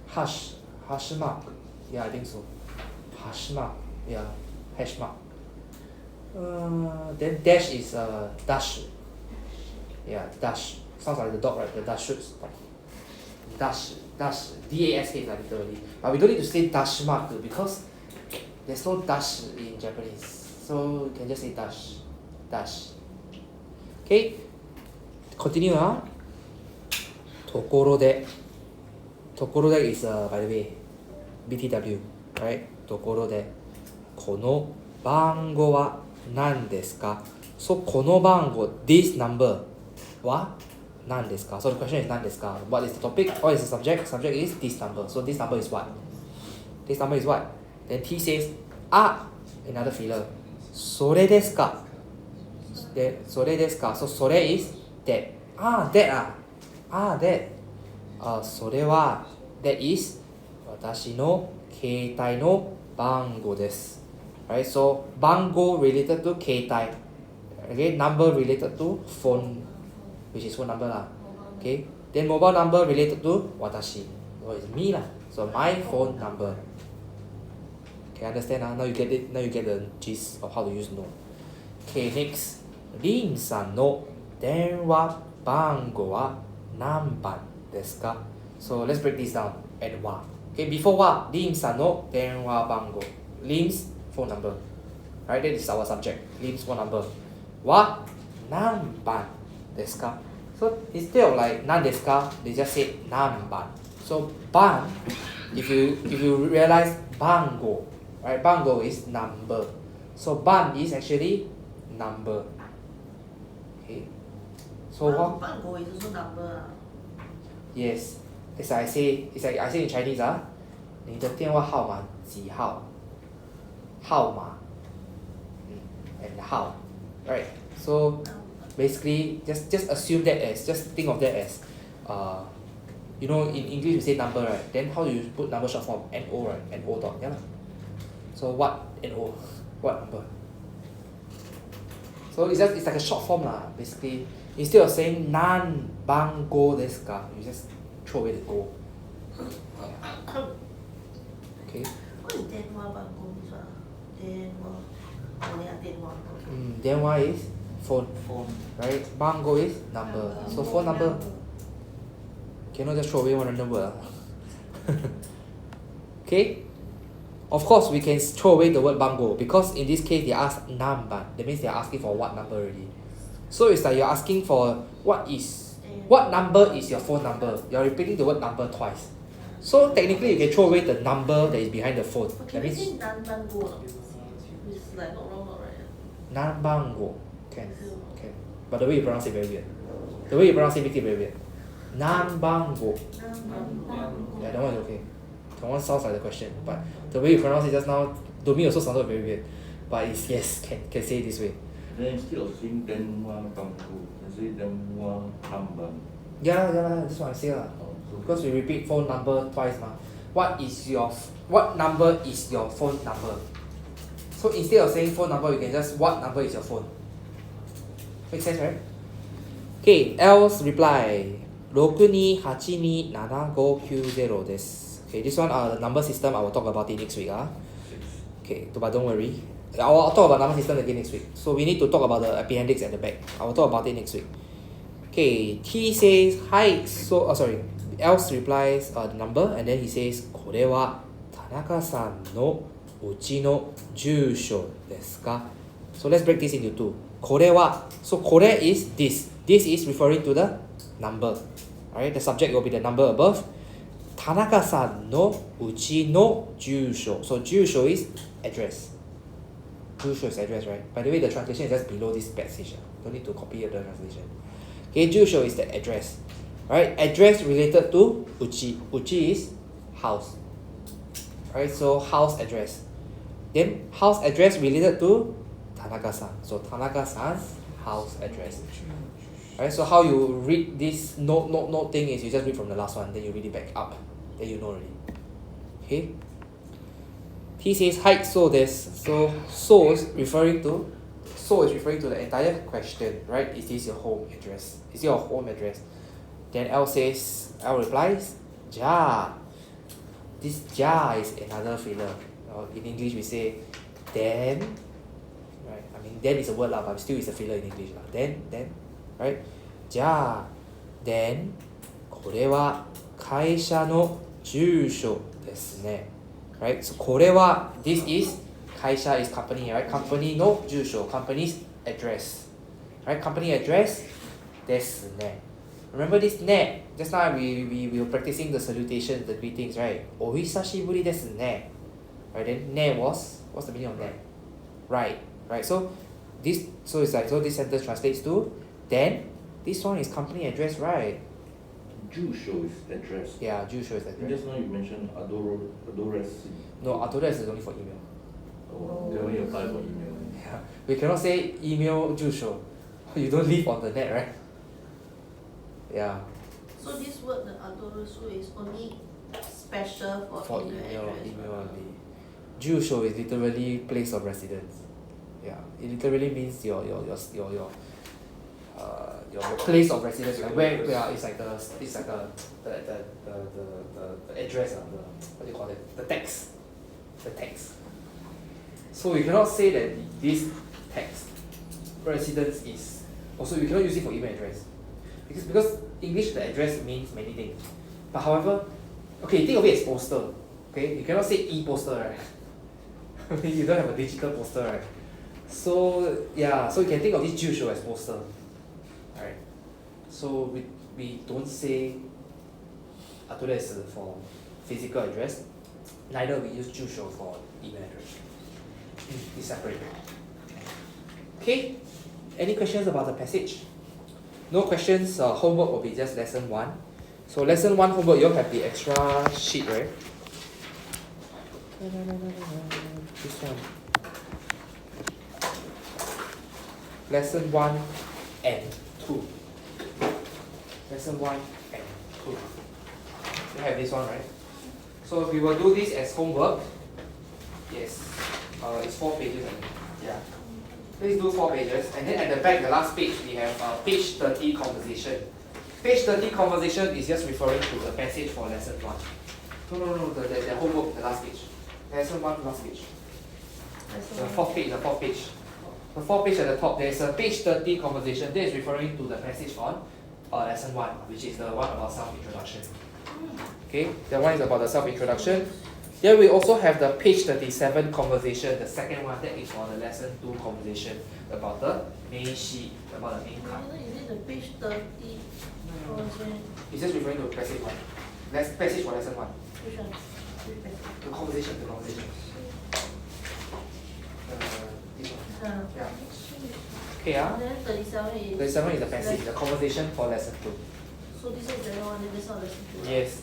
Hash mark. Yeah, I think so. Hash mark. Yeah, hash mark. Then dash is dash. Yeah, dash. Sounds like the dog, right? The dash should stop. Dash. DASH literally. But we don't need to say dash mark because there's no dash in Japanese. So you can just say dash. Okay? Continue, huh? ところでis by the way BTW, right? ところでこの番号は何ですか? So この番号 this number は何ですか? So the question is 何ですか? What is the topic? What is the subject? Subject is this number. So this number is what? This number is what? Then T says another filler. それですか? Then それですか? So それ is that. That.それは that is 私の携帯の番号です。Right? So 番号 related to 携帯。Okay? Number related to phone, which is phone number lah. Okay? Then mobile number related to 私. So it's me lah. So my phone number. Okay, understand now? Now you get it. Now you get the gist of how to use no. Okay, next. リンさんの電話番号は何番ですか? So let's break this down at は. Okay, before はリンさんの電話番号. Lim's phone number. Right, that is our subject. Name small number. Wa nanban desu ka? So instead of like nan desu ka, they just say nanban. So ban, if you realize bango, right? Bango is number. So ban is actually number. Okay. So what? Bango is also number. Yes. It's like I say in Chinese 你的电话号码几号？号码 and 号 right? So basically just assume that as just think of that as you know in English we say number right? Then how do you put number short form? NO right? NO dot yeah lah. So what NO? What number? So it's like a short form lah basically. Instead of saying nan bango desu ka, you just throw away the go. Okay. What is denwa bango? Denwa. Oh yeah, denwa. Denwa is phone, Phone. right? Bango is number. So phone number cannot just throw away one random word. Okay. Of course, we can throw away the word bango because in this case they ask namban. That means they are asking for what number already. So it's like you're asking for what number is your phone number. You're repeating the word number twice. So technically you can throw away the number that is behind the phone. But That can we means say nan bango or not? It's like not wrong, not right. Nanbango. Can. But the way you pronounce it very weird. The way you pronounce it makes it very weird. Nanbango. Yeah, that one is okay. That one sounds like the question. But the way you pronounce it just now, to me also sounded very weird. But it's yes, can say it this way. Then instead of saying denwa bango, you say denwa namban. Yeah, that's what I say lah. Because we repeat phone number twice ma. What number is your phone number? So instead of saying phone number, you can just what number is your phone? Make sense, right? Okay, else reply. 628279590 desu. Okay, this one the number system I will talk about it next week. Okay, but don't worry. I will talk about number system again next week. So we need to talk about the appendix at the back. I will talk about it next week. Okay, T says hi. So else replies the number and then he says これは田中さんのうちの住所ですか? So let's break this into two. これは so これ is this. This is referring to the number. Alright, the subject will be the number above. 田中さんのうちの住所. So 住所 is address. 住所 is address, right? By the way, the translation is just below this passage. Don't need to copy the translation. Okay, 住所 is the address. Right, address related to uchi. Uchi is house. Right, so house address. Then house address related to Tanaka-san. So Tanaka-san's house address. Right, so how you read this note thing is you just read from the last one, then you read it back up. Then you know already. Okay. He says hi. So is referring to the entire question, right? Is this your home address? Is your home address? Then L replies, ja. This ja is another filler. In English we say then, right? I mean then is a word lah, but still is a filler in English lah. Then, right? Ja. Then これは会社の住所ですね. Right? So これは this is 会社 is company, right? Company の住所 company's address. Right? Company address ですね. Remember this ne? Just now we were practicing the salutations, the greetings, right? お久しぶりですね. Right? Then ne what's the meaning of ne? Right. So this this sentence translates to then this one is company address, right? 住所 is address. Yeah, 住所 is address. Just now you mentioned address. No, address is only for email. Oh, they only apply for email. Yeah. We cannot say email 住所. You don't live on the net, right? Yeah. So this word, the adorasu, is only special for email address. Email only. 住所 is literally place of residence. Yeah, it literally means your place of residence. Like where it's like the address, what do you call it? The text. So we cannot say that this text residence is also you cannot use it for email address. Because English the address means many things. But however, okay, think of it as poster. Okay, you cannot say e-poster, right? You don't have a digital poster, right? So yeah, so you can think of this 住所 as poster. Alright. So we don't say address for physical address, neither we use 住所 for email address. We separate. Okay, any questions about the passage? No questions, homework will be just lesson 1. So lesson 1 homework, you all have the extra sheet, right? This one. Lesson 1 and 2. Lesson 1 and 2. You have this one, right? So we will do this as homework. Yes. It's 4 pages, I think. Yeah. Please do 4 pages. And then at the back, the last page, we have page 30 conversation. Page 30 conversation is just referring to the passage for lesson 1. No, the homework, the last page. Lesson 1, last page. The fourth page. The fourth page at the top, there's a page 30 conversation. That is referring to the passage on lesson 1, which is the one about self-introduction. Okay, that one is about the self-introduction. Then we also have the page 37 conversation, the second one, that is for the lesson 2 conversation about the main sheet, about the main card. Is it the page 30? It's just referring to passage 1. Passage for lesson 1. Which one? Which passage? The conversation. This one. Yeah. Okay, Then 37 is. 37 is the passage, the conversation for lesson 2. So this is the one, and this one lesson 2. Yes.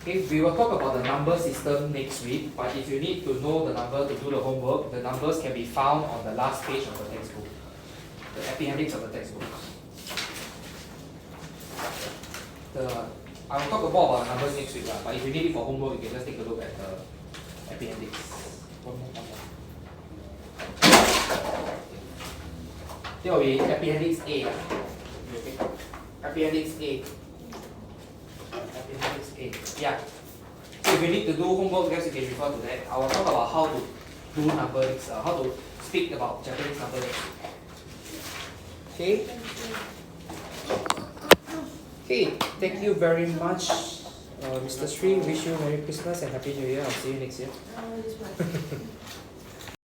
Okay, we will talk about the number system next week, but if you need to know the number to do the homework, the numbers can be found on the last page of the textbook, the appendix of the textbook. I will talk more about the numbers next week, but if you need it for homework, you can just take a look at the appendix. One more. There will be appendix A. Okay. Appendix A. Yeah. So if you need to do homework, guys, you can refer to that. I will talk about how to do numbers, how to speak about Japanese numbers. Okay. Okay. Thank you very much, Mr. Sri. Wish you Merry Christmas and Happy New Year. I'll see you next year. This one.